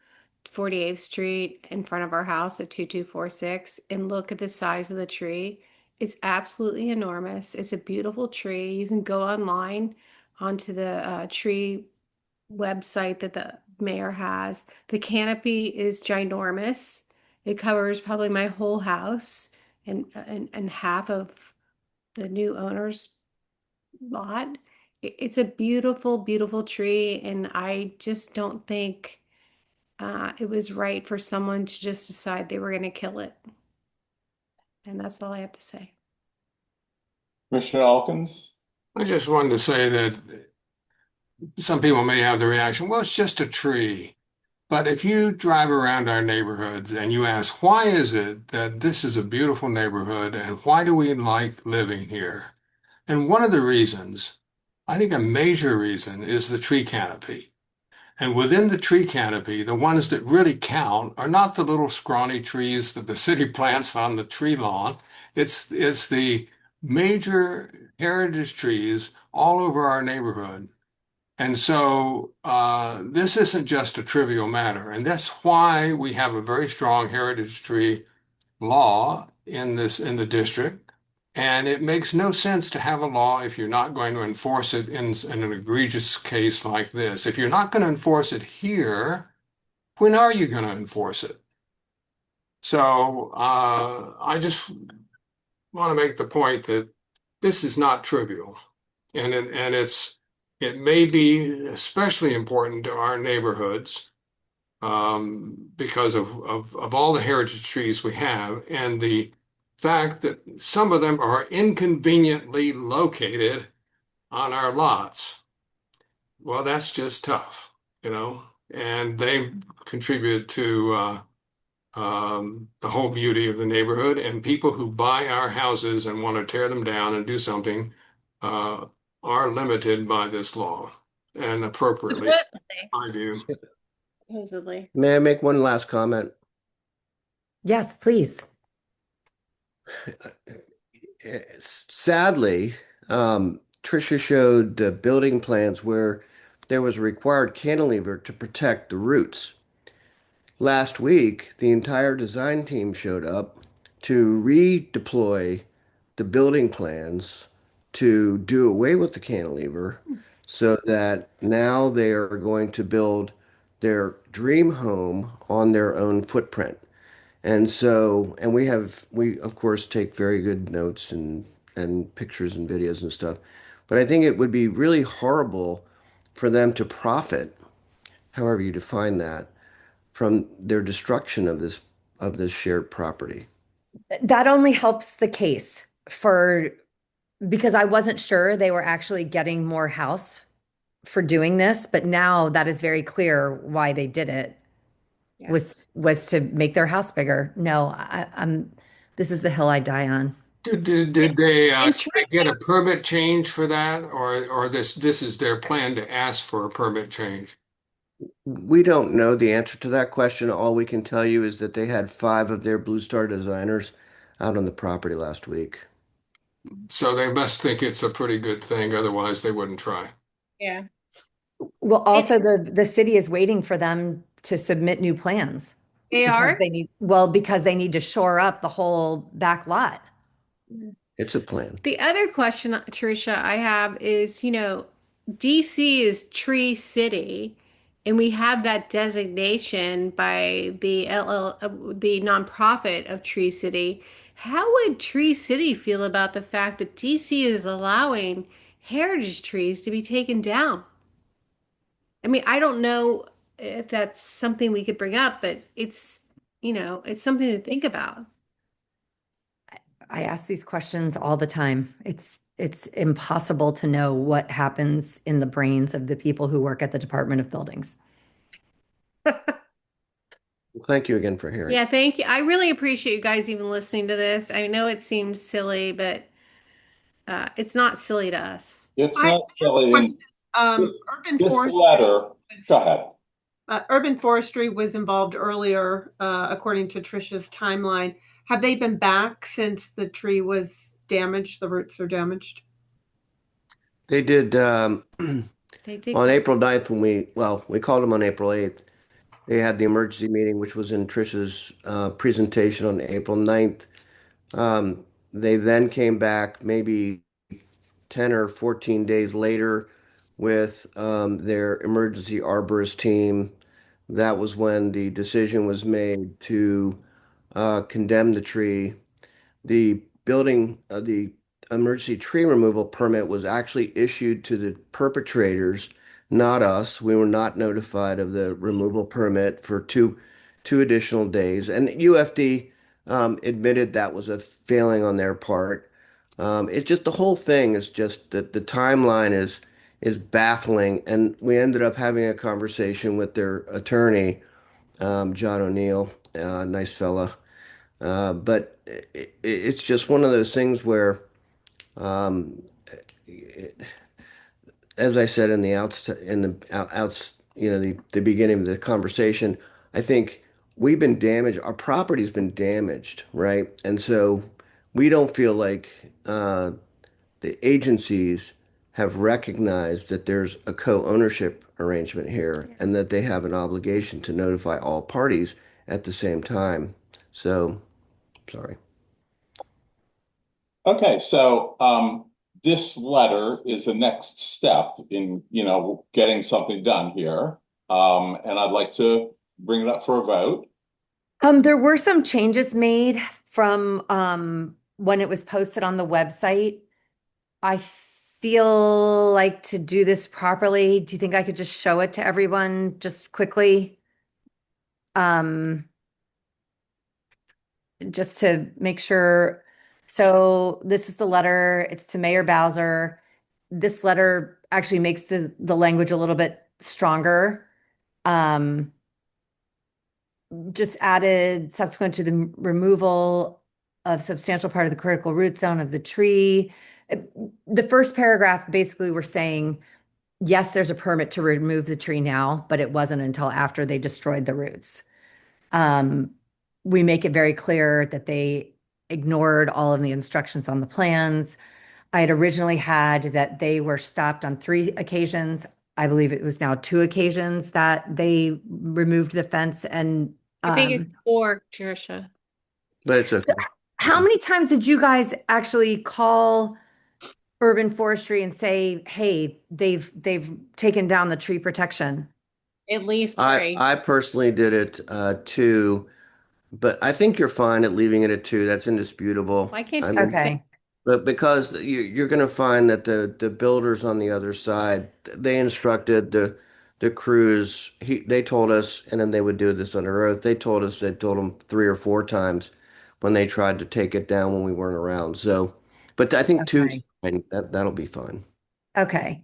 48th Street in front of our house at 2246 and look at the size of the tree. It's absolutely enormous. It's a beautiful tree. You can go online onto the tree website that the mayor has. The canopy is ginormous. It covers probably my whole house and half of the new owner's lot. It's a beautiful, beautiful tree, and I just don't think it was right for someone to just decide they were going to kill it. And that's all I have to say. Commissioner Elkins? I just wanted to say that some people may have the reaction, well, it's just a tree. But if you drive around our neighborhoods and you ask, why is it that this is a beautiful neighborhood and why do we like living here? And one of the reasons, I think a major reason, is the tree canopy. And within the tree canopy, the ones that really count are not the little scrawny trees that the city plants on the tree lawn. It's the major heritage trees all over our neighborhood. And so this isn't just a trivial matter. And that's why we have a very strong heritage tree law in the district. And it makes no sense to have a law if you're not going to enforce it in an egregious case like this. If you're not going to enforce it here, when are you going to enforce it? So I just want to make the point that this is not trivial. And it may be especially important to our neighborhoods because of all the heritage trees we have and the fact that some of them are inconveniently located on our lots. Well, that's just tough, and they contribute to the whole beauty of the neighborhood. And people who buy our houses and want to tear them down and do something uh, are limited by this law, and appropriately, I view. Supposedly. May I make one last comment? Yes, please. Sadly, Tricia showed the building plans where there was a required cantilever to protect the roots. Last week, the entire design team showed up to redeploy the building plans to do away with the cantilever so that now they are going to build their dream home on their own footprint. And so, and we of course take very good notes and pictures and videos and stuff. But I think it would be really horrible for them to profit, however you define that, from their destruction of this shared property. That only helps the case for because I wasn't sure they were actually getting more house for doing this, but now that is very clear why they did it. Yeah. Was to make their house bigger. No, I'm this is the hill I die on. Did they And can they get a permit change for that, or this is their plan to ask for a permit change? We don't know the answer to that question. All we can tell you is that they had 5 of their Blue Star designers out on the property last week. So they must think it's a pretty good thing, otherwise they wouldn't try. Yeah. Well, also the city is waiting for them to submit new plans They because are? because they need to shore up the whole back lot. It's a plan. The other question, Teresa, I have is, DC is Tree City, and we have that designation by the nonprofit of Tree City. How would Tree City feel about the fact that DC is allowing heritage trees to be taken down? I mean, I don't know if that's something we could bring up, but it's something to think about. I ask these questions all the time. It's impossible to know what happens in the brains of the people who work at the Department of Buildings. Well, thank you again for hearing. Yeah, thank you. I really appreciate you guys even listening to this. I know it seems silly, but it's not silly to us. It's not silly. Urban This forestry. letter, go ahead. Urban forestry was involved earlier, according to Trisha's timeline. Have they been back since the tree was damaged? The roots are damaged. They did They did. on April 9th when we called them on April 8th. They had the emergency meeting, which was in Trisha's presentation on April 9th. They then came back maybe 10 or 14 days later with their emergency arborist team. That was when the decision was made to condemn the tree. The the emergency tree removal permit was actually issued to the perpetrators, not us. We were not notified of the removal permit for two additional days. And UFD admitted that was a failing on their part. It's just the whole thing is just that the timeline is baffling. And we ended up having a conversation with their attorney, John O'Neill, nice fella. But it's just one of those things where, um, as I said in the the beginning of the conversation, I think we've been damaged. Our property's been damaged, right? And so we don't feel like the agencies have recognized that there's a co-ownership arrangement here and that they have an obligation to notify all parties at the same time. So, sorry. Okay, so this letter is the next step in, getting something done here. And I'd like to bring it up for a vote. There were some changes made from when it was posted on the website. I feel like to do this properly, do you think I could just show it to everyone just quickly? just to make sure. So this is the letter. It's to Mayor Bowser. This letter actually makes the language a little bit stronger. Um, just added subsequent to the removal of substantial part of the critical root zone of the tree. The first paragraph, basically, we're saying, yes, there's a permit to remove the tree now, but it wasn't until after they destroyed the roots. Um, we make it very clear that they ignored all of the instructions on the plans. I had originally had that they were stopped on 3 occasions. I believe it was now 2 occasions that they removed the fence and I think it's 4, Tricia. But it's okay. how many times did you guys actually call urban forestry and say, hey, they've taken down the tree protection? At least 3. I personally did it too, but I think you're fine at leaving it at 2. That's indisputable. Why can't I you mean, Okay. but because you're going to find that the builders on the other side, they instructed the crews. They told us, and then they would do this under oath. They told us they told them 3 or 4 times when they tried to take it down when we weren't around. So, but I think 2's Okay. fine. That'll be fine. Okay.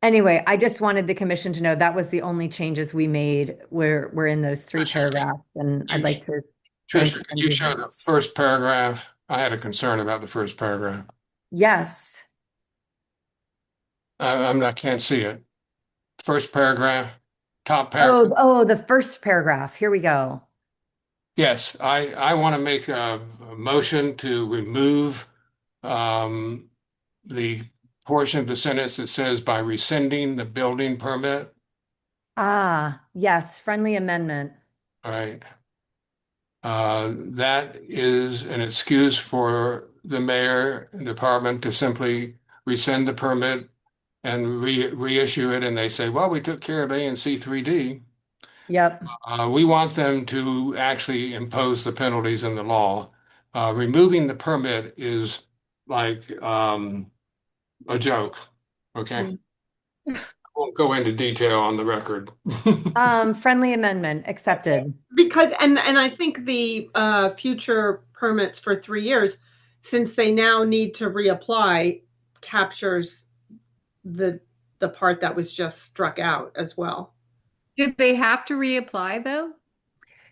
Anyway, I just wanted the commission to know that was the only changes we made were in those 3 paragraphs, and I'd like to thank Tricia, can you Cindy. show the first paragraph? I had a concern about the first paragraph. Yes. I can't see it. First paragraph, top paragraph. Oh, the first paragraph. Here we go. Yes, I want to make a motion to remove um, the portion of the sentence that says by rescinding the building permit. Ah, yes, friendly amendment. All right. That is an excuse for the mayor and department to simply rescind the permit and reissue it. And they say, well, we took care of ANC 3D. Yep. We want them to actually impose the penalties in the law. Removing the permit is like a joke. Okay. I won't go into detail on the record. Friendly amendment accepted. Because and I think the future permits for 3 years, since they now need to reapply, captures the part that was just struck out as well. Did they have to reapply though?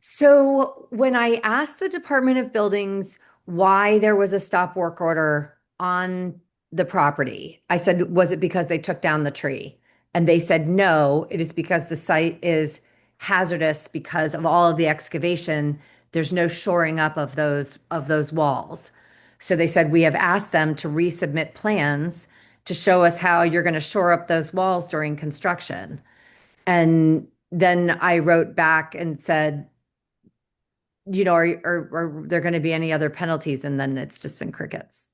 So when I asked the Department of Buildings why there was a stop work order on the property, I said, was it because they took down the tree? And they said, no, it is because the site is hazardous because of all of the excavation. There's no shoring up of those walls. So they said, we have asked them to resubmit plans to show us how you're going to shore up those walls during construction. And then I wrote back and said, are there going to be any other penalties? And then it's just been crickets.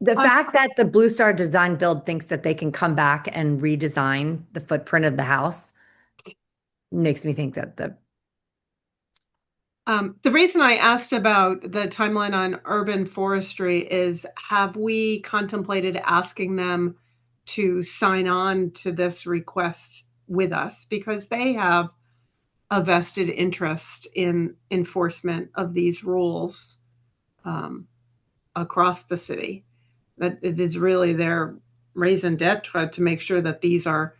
The fact that the Blue Star Design Build thinks that they can come back and redesign the footprint of the house makes me think that the reason I asked about the timeline on urban forestry is, have we contemplated asking them to sign on to this request with us? Because they have a vested interest in enforcement of these rules across the city. That it is really their raison d'etre to make sure that these are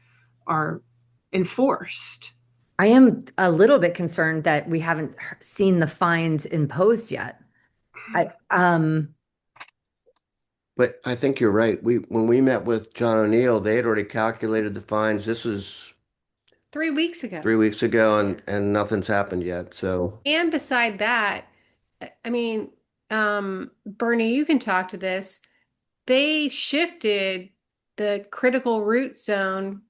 enforced. I am a little bit concerned that we haven't seen the fines imposed yet. But I think you're right. When we met with John O'Neill, they had already calculated the fines. This was 3 weeks ago. 3 weeks ago, and nothing's happened yet. So, And beside that, I mean, Bernie, you can talk to this. They shifted the critical root zone.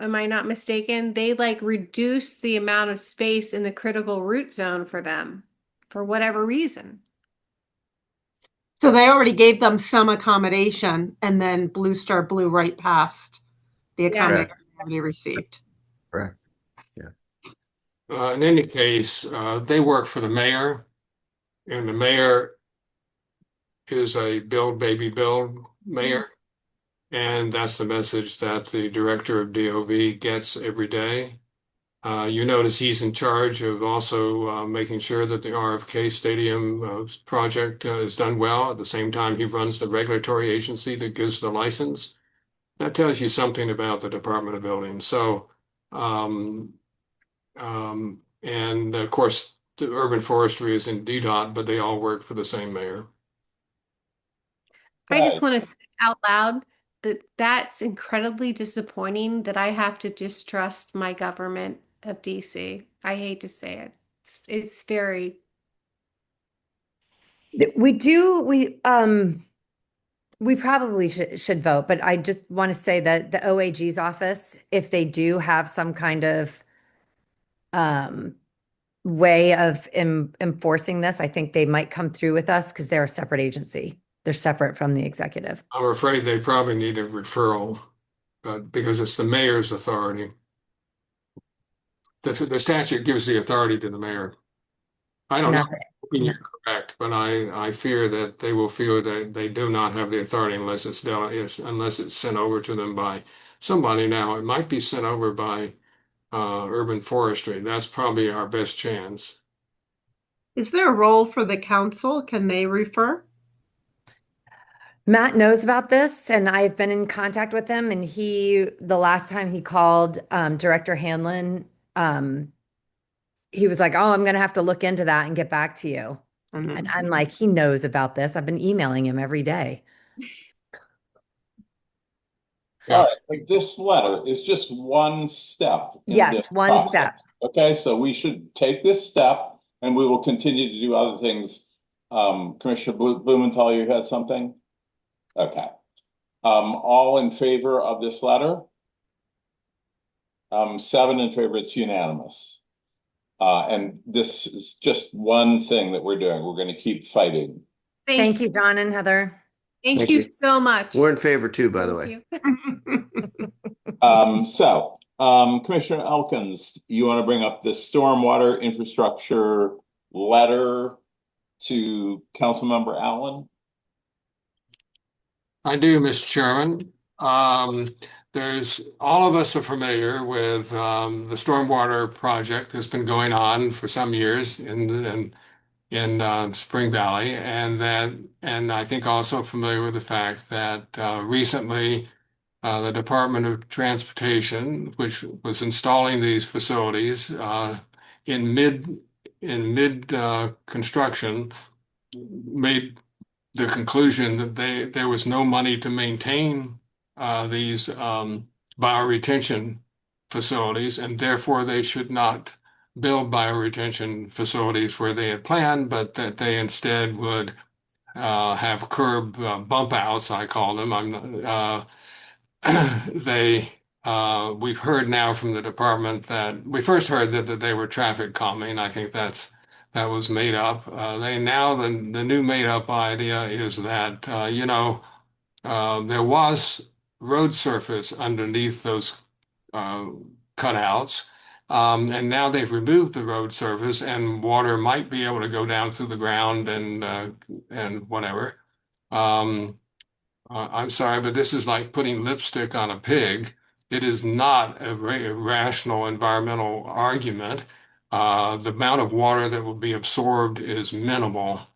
Am I not mistaken? They like reduced the amount of space in the critical root zone for them for whatever reason. So they already gave them some accommodation, and then Blue Star blew right past the accommodation they already received. correct. Yeah. In any case, they work for the mayor, and the mayor is a build, baby, build mayor. And that's the message that the director of DOB gets every day. You notice he's in charge of also making sure that the RFK Stadium project is done well. At the same time, he runs the regulatory agency that gives the license. That tells you something about the Department of Buildings. So, um, and of course, the urban forestry is in DDOT, but they all work for the same mayor. I just Okay. want to say out loud that that's incredibly disappointing that I have to distrust my government of DC. I hate to say it. It's very. We probably should vote, but I just want to say that the OAG's office, if they do have some kind of um, way of enforcing this, I think they might come through with us because they're a separate agency. They're separate from the executive. I'm afraid they probably need a referral, but because it's the mayor's authority. The statute gives the authority to the mayor. I don't know Nothing. if you're correct, but I fear that they will feel that they do not have the authority unless it's sent over to them by somebody. Now, it might be sent over by urban forestry. That's probably our best chance. Is there a role for the council? Can they refer? Matt knows about this, and I've been in contact with him. And the last time he called Director Hanlon, he was like, "Oh, I'm going to have to look into that and get back to you." And I'm like, he knows about this. I've been emailing him every day. All right, like this letter is just one step in this Yes, one process. step. Okay, so we should take this step and we will continue to do other things. Commissioner Blumenthal, you had something? Okay. All in favor of this letter? 7 in favor, it's unanimous. And this is just one thing that we're doing. We're going to keep fighting. Thank you, John and Heather. Thank you so much. We're in favor too, by the way. Commissioner Elkins, you want to bring up the stormwater infrastructure letter to Councilmember Allen? I do, Mr. Chairman. All of us are familiar with the stormwater project that's been going on for some years in Spring Valley, and I think also familiar with the fact that recently the Department of Transportation, which was installing these facilities in mid construction, made the conclusion that there was no money to maintain these bioretention facilities, and therefore they should not build bioretention facilities where they had planned, but that they instead would have curb bump outs, I call them. We've heard now from the department that we first heard that they were traffic calming. I think that was made up. The new made up idea is that there was road surface underneath those cutouts, and now they've removed the road surface, and water might be able to go down through the ground and whatever. I'm sorry, but this is like putting lipstick on a pig. It is not a rational environmental argument. The amount of water that will be absorbed is minimal.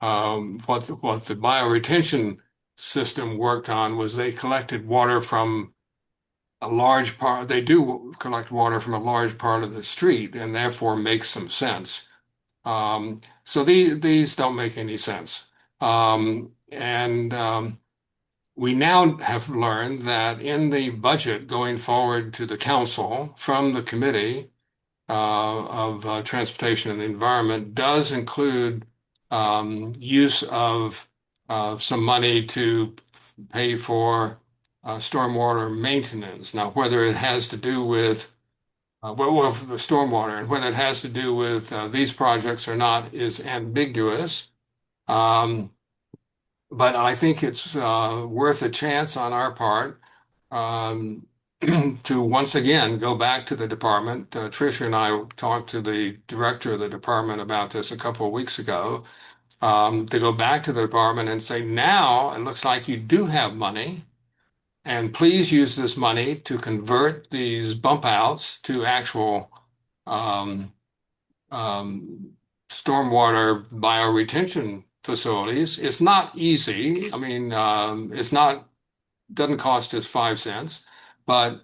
What the bioretention system worked on was they collected water from a large part. They do collect water from a large part of the street, and therefore makes some sense. So these don't make any sense. We now have learned that in the budget going forward to the council from the Committee of Transportation and the Environment does include use of some money to pay for stormwater maintenance. Now, whether it has to do with the stormwater and whether it has to do with these projects or not is ambiguous. But I think it's worth a chance on our part to once again go back to the department. Tricia and I talked to the director of the department about this a couple of weeks ago, to go back to the department and say, now it looks like you do have money, and please use this money to convert these bump outs to actual um, um, stormwater bioretention facilities. It's not easy. I mean, it's not doesn't cost us 5 cents, but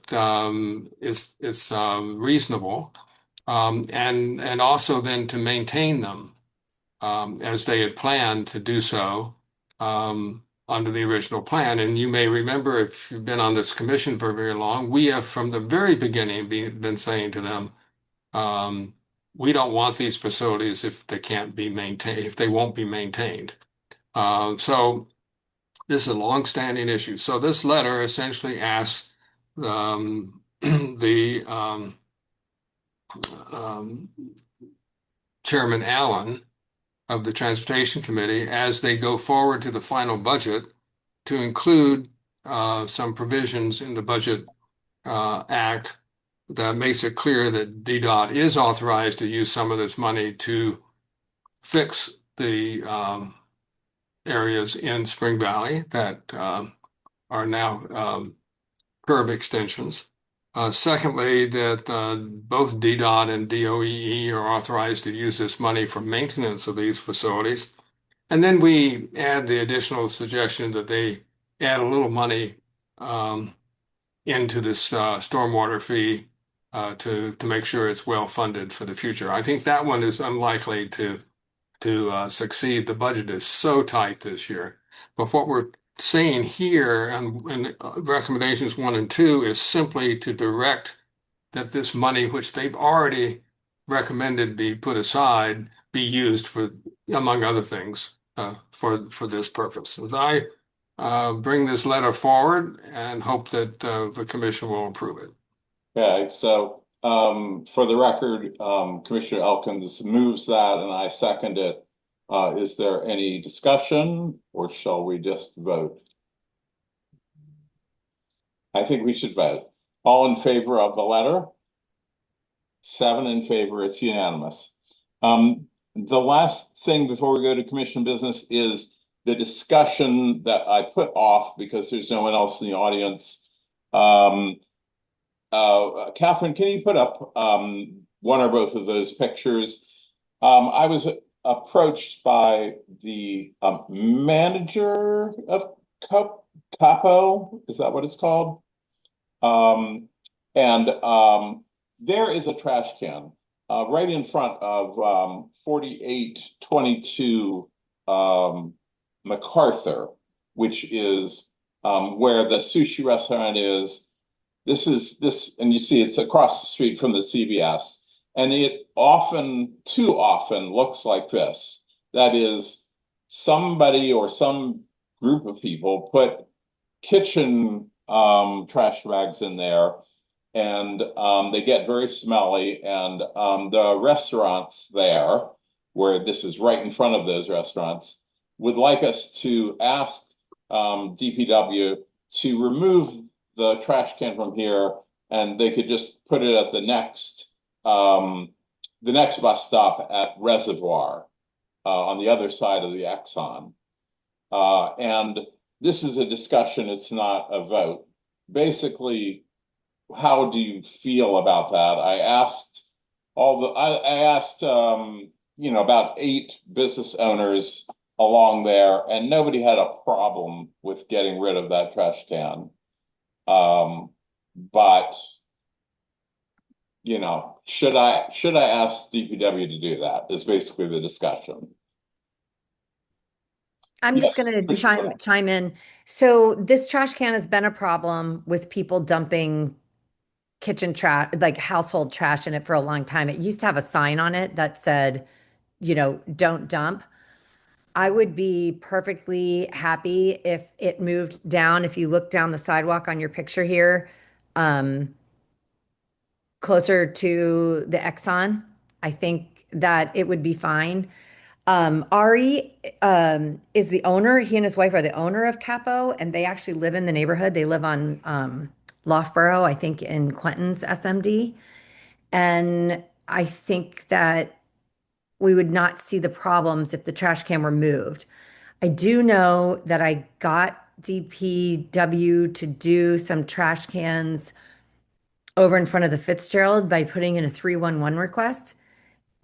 it's reasonable, and also then to maintain them as they had planned to do so under the original plan. And you may remember, if you've been on this commission for very long, we have from the very beginning been saying to them, um, we don't want these facilities if they can't be maintained, if they won't be maintained. So this is a longstanding issue. So this letter essentially asks the um, Chairman Allen of the Transportation Committee, as they go forward to the final budget, to include some provisions in the Budget Act that makes it clear that DDOT is authorized to use some of this money to fix the areas in Spring Valley that are now curb extensions. Secondly, that both DDOT and DOEE are authorized to use this money for maintenance of these facilities. And then we add the additional suggestion that they add a little money into this stormwater fee to make sure it's well funded for the future. I think that one is unlikely to succeed. The budget is so tight this year. But what we're saying here and recommendations 1 and 2 is simply to direct that this money, which they've already recommended be put aside, be used for, among other things, for this purpose. As I bring this letter forward and hope that the commission will approve it. Okay, so for the record, Commissioner Elkins moves that and I second it. Is there any discussion or shall we just vote? I think we should vote. All in favor of the letter? 7 in favor, it's unanimous. The last thing before we go to commission business is the discussion that I put off because there's no one else in the audience. Catherine, can you put up one or both of those pictures? I was approached by the manager of Capo, is that what it's called? And there is a trash can right in front of 4822 MacArthur, which is where the sushi restaurant is. And you see it's across the street from the CVS. And it too often looks like this. That is, somebody or some group of people put kitchen trash bags in there and they get very smelly. And the restaurants there, where this is right in front of those restaurants, would like us to ask DPW to remove the trash can from here, and they could just put it at the next bus stop at Reservoir on the other side of the Exxon. And this is a discussion, it's not a vote. Basically, how do you feel about that? I asked about 8 business owners along there, and nobody had a problem with getting rid of that trash can. But should I ask DPW to do that? Is basically the discussion. I'm just going to chime in. So this trash can has been a problem with people dumping kitchen trash, like household trash in it for a long time. It used to have a sign on it that said, don't dump. I would be perfectly happy if it moved down. If you look down the sidewalk on your picture here, closer to the Exxon, I think that it would be fine. Ari is the owner. He and his wife are the owner of Capo, and they actually live in the neighborhood. They live on Loughborough, I think, in Quentin's SMD. And I think that we would not see the problems if the trash can were moved. I do know that I got DPW to do some trash cans over in front of the Fitzgerald by putting in a 311 request.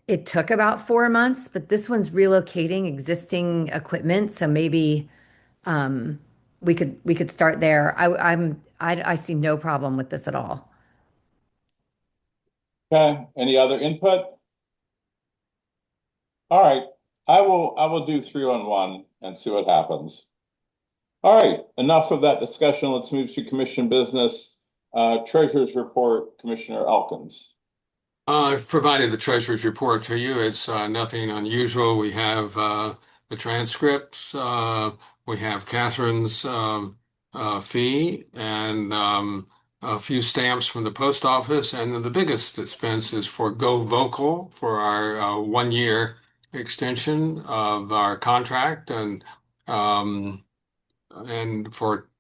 It took about 4 months, but this one's relocating existing equipment, so maybe we could start there. I see no problem with this at all. Okay, any other input? All right, I will do 311 and see what happens. All right, enough of that discussion. Let's move to commission business. Treasurer's report, Commissioner Elkins. I've provided the treasurer's report to you. It's nothing unusual. We have the transcripts. We have Catherine's fee and a few stamps from the post office. And then the biggest expense is for Go Vocal for our 1 year extension of our contract and for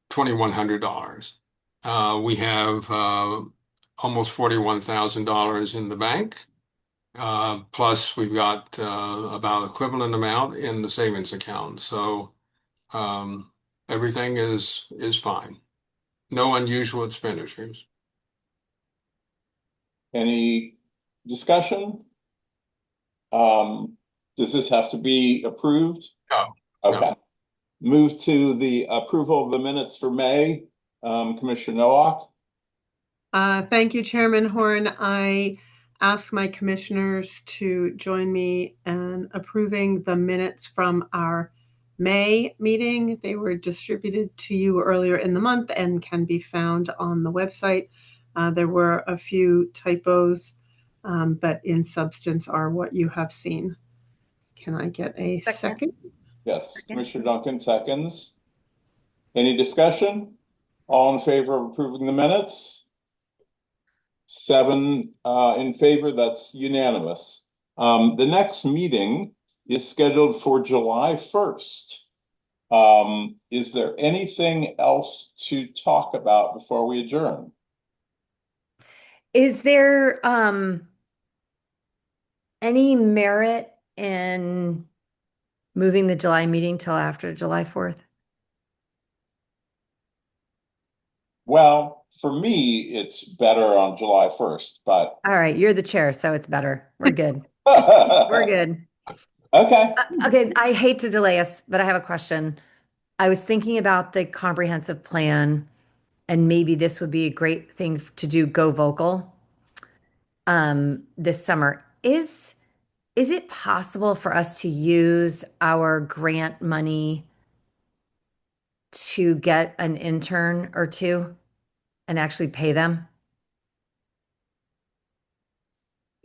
$2,100. We have almost $41,000 in the bank. Plus, we've got about equivalent amount in the savings account. So everything is fine. No unusual expenditures. Any discussion? Does this have to be approved? No. Okay. No. Move to the approval of the minutes for May. Commissioner Nowak. Thank you, Chairman Horn. I ask my commissioners to join me in approving the minutes from our May meeting. They were distributed to you earlier in the month and can be found on the website. There were a few typos, but in substance are what you have seen. Can I get a second? Yes, Commissioner Duncan seconds. Any discussion? All in favor of approving the minutes? 7 in favor, that's unanimous. The next meeting is scheduled for July 1st. Is there anything else to talk about before we adjourn? Is there any merit in moving the July meeting till after July 4th? Well, for me, it's better on July 1st, but All right, you're the chair, so it's better. We're good. We're good. okay. Okay, I hate to delay us, but I have a question. I was thinking about the comprehensive plan, and maybe this would be a great thing to do Go Vocal this summer. Is it possible for us to use our grant money to get an intern or two and actually pay them?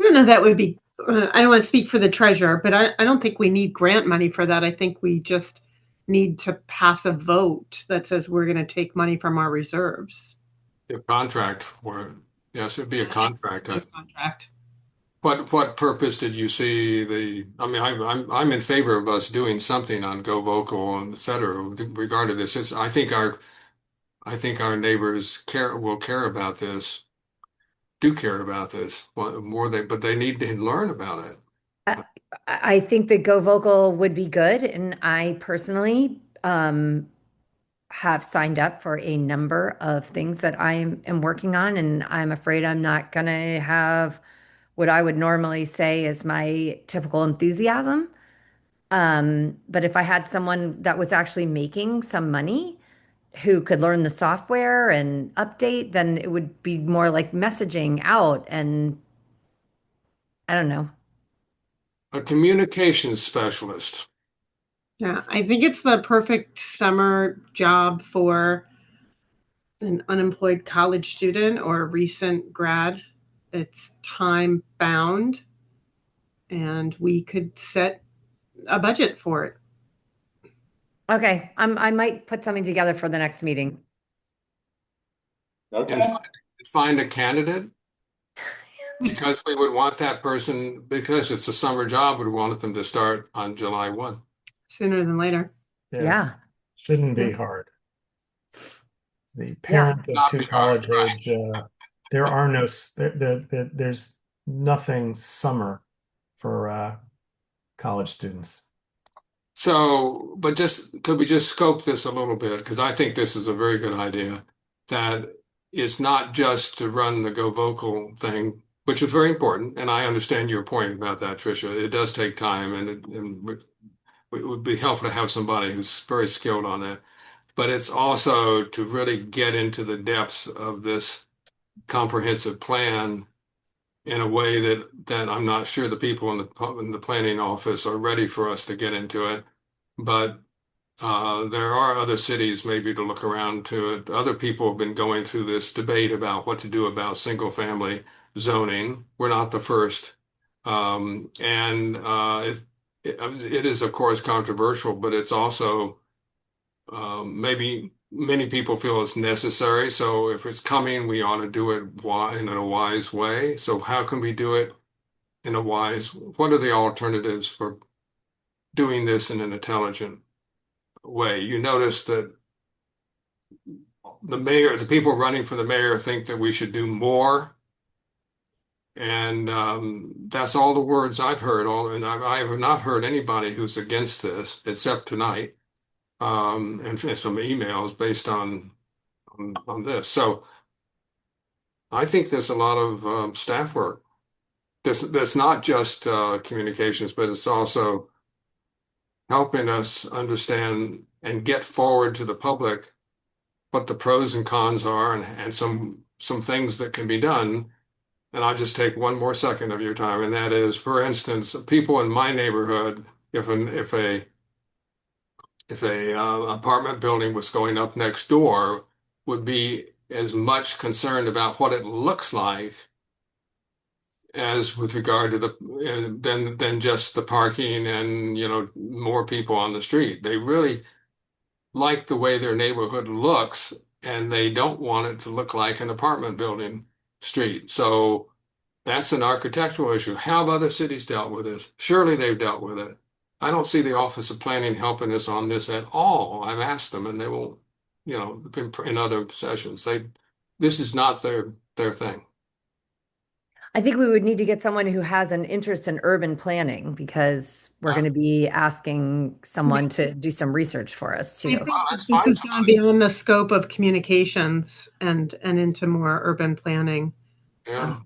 I don't know, that would be, I don't want to speak for the treasurer, but I don't think we need grant money for that. I think we just need to pass a vote that says we're going to take money from our reserves. A contract for it. Yes, it'd be a contract. Contract. What purpose did you see I mean, I'm in favor of us doing something on Go Vocal and et cetera, regard to this. I think our neighbors will care about this, do care about this but they need to learn about it. I think that Go Vocal would be good, and I personally have signed up for a number of things that I am working on, and I'm afraid I'm not gonna have what I would normally say is my typical enthusiasm. But if I had someone that was actually making some money who could learn the software and update, then it would be more like messaging out, and I don't know. A communications specialist. Yeah, I think it's the perfect summer job for an unemployed college student or a recent grad. It's time bound, and we could set a budget for it. Okay, I might put something together for the next meeting. Okay. And find a candidate because we would want that person, because it's a summer job, we want them to start on July 1. Sooner than later. Yeah. Shouldn't be hard. The parent of two college age, there's nothing summer for college students. So, but could we just scope this a little bit? Because I think this is a very good idea that is not just to run the Go Vocal thing, which is very important. And I understand your point about that, Tricia. It does take time, and it would be helpful to have somebody who's very skilled on that. But it's also to really get into the depths of this comprehensive plan in a way that I'm not sure the people in the planning office are ready for us to get into it. But there are other cities maybe to look around to it. Other people have been going through this debate about what to do about single family zoning. We're not the first. And it is, of course, controversial, but it's also maybe many people feel it's necessary. So if it's coming, we ought to do it in a wise way. So how can we do it in a wise? What are the alternatives for doing this in an intelligent way? You notice that the people running for the mayor think that we should do more. And that's all the words I've heard. And I have not heard anybody who's against this except tonight, and some emails based on this. So I think there's a lot of staff work. That's not just communications, but it's also helping us understand and get forward to the public what the pros and cons are, and some things that can be done. And I'll just take one more second of your time, and that is, for instance, people in my neighborhood, if a apartment building was going up next door, would be as much concerned about what it looks like as with regard to than just the parking and more people on the street. They really like the way their neighborhood looks, and they don't want it to look like an apartment building street. So that's an architectural issue. How have other cities dealt with this? Surely they've dealt with it. I don't see the Office of Planning helping us on this at all. I've asked them, and they won't, in other sessions. This is not their thing. I think we would need to get someone who has an interest in urban planning because we're going to be asking someone to do some research for us I too. think this has gone beyond the scope of communications and into more urban planning. Yeah.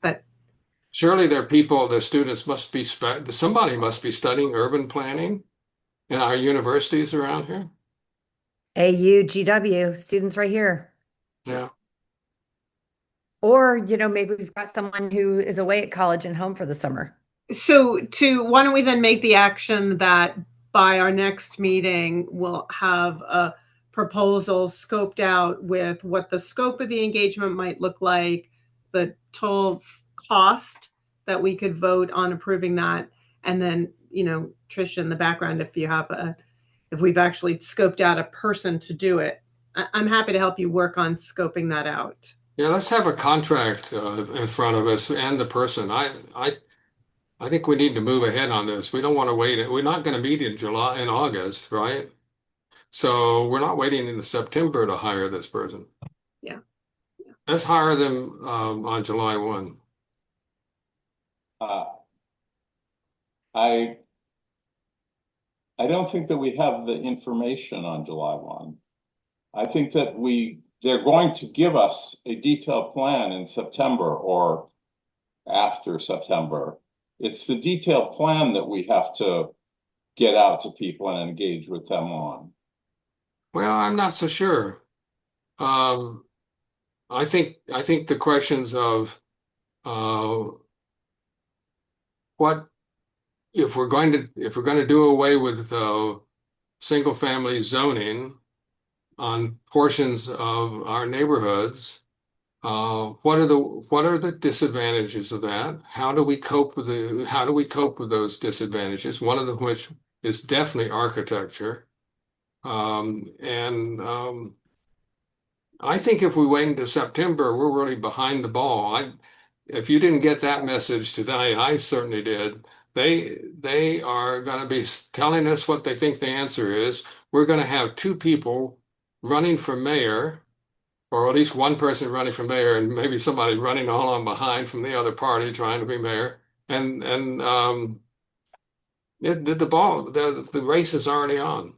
But surely the students must be, somebody must be studying urban planning in our universities around here. AU, GW, students right here. Yeah. Or, maybe we've got someone who is away at college and home for the summer. So why don't we then make the action that by our next meeting, we'll have a proposal scoped out with what the scope of the engagement might look like, the total cost that we could vote on approving that. And then, Tricia, in the background, if we've actually scoped out a person to do it, I'm happy to help you work on scoping that out. Yeah, let's have a contract in front of us and the person. I think we need to move ahead on this. We don't want to wait. We're not going to meet in August, right? So we're not waiting in September to hire this person. Yeah. Let's hire them on July 1. I don't think that we have the information on July 1. I think that they're going to give us a detailed plan in September or after September. It's the detailed plan that we have to get out to people and engage with them on. Well, I'm not so sure. I think the questions of what if we're going to do away with single family zoning on portions of our neighborhoods, what are the disadvantages of that? How do we cope with those disadvantages? One of them which is definitely architecture. And I think if we wait until September, we're really behind the ball. If you didn't get that message tonight, I certainly did. They are going to be telling us what they think the answer is. We're going to have two people running for mayor, or at least one person running for mayor, and maybe somebody running along behind from the other party trying to be mayor. And the race is already on.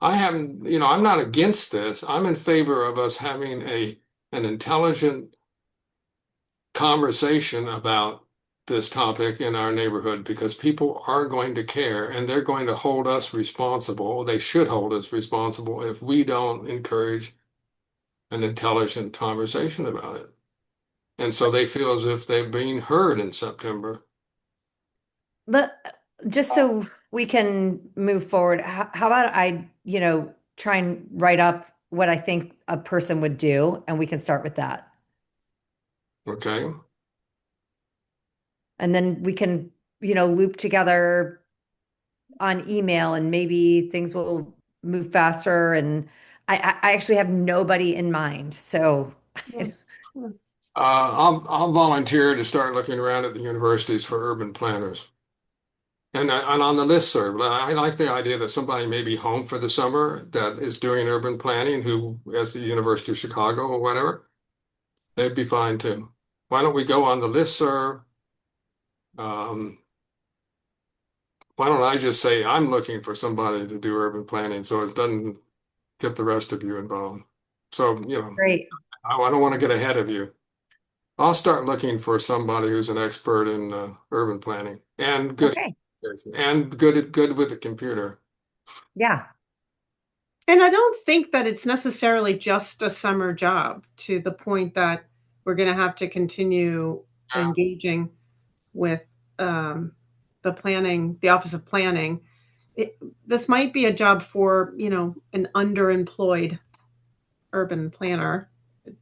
I haven't, I'm not against this. I'm in favor of us having an intelligent conversation about this topic in our neighborhood because people are going to care and they're going to hold us responsible. They should hold us responsible if we don't encourage an intelligent conversation about it. And so they feel as if they're being heard in September. But just so we can move forward, how about try and write up what I think a person would do, and we can start with that. Okay. And then we can, loop together on email and maybe things will move faster. And I actually have nobody in mind. So I'll volunteer to start looking around at the universities for urban planners. And on the listserv, I like the idea that somebody may be home for the summer that is doing urban planning who has the University of Chicago or whatever. They'd be fine too. Why don't we go on the listserv? Why don't I just say I'm looking for somebody to do urban planning so it doesn't get the rest of you involved. So, great. I don't want to get ahead of you. I'll start looking for somebody who's an expert in urban planning and Okay. good with the computer. Yeah. And I don't think that it's necessarily just a summer job to the point that we're going to have to continue engaging with the planning, the Office of Planning. This might be a job for, an underemployed urban planner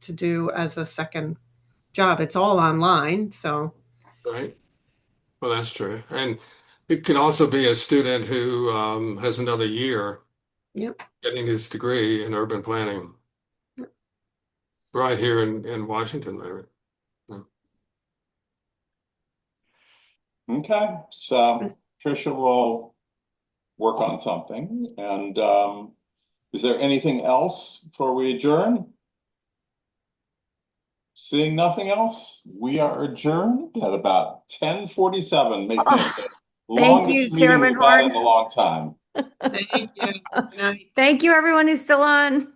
to do as a second job. It's all online, so. Right. Well, that's true. And it could also be a student who has another year Yep. getting his degree in urban planning right here in Washington, maybe. Yeah. Okay, so Tricia will work on something. And is there anything else before we adjourn? Seeing nothing else, we are adjourned at about 10:47, making it the Thank you, longest meeting Chairman we've had in Horn. a long time. Thank you. Good night. Thank you, everyone who's still on.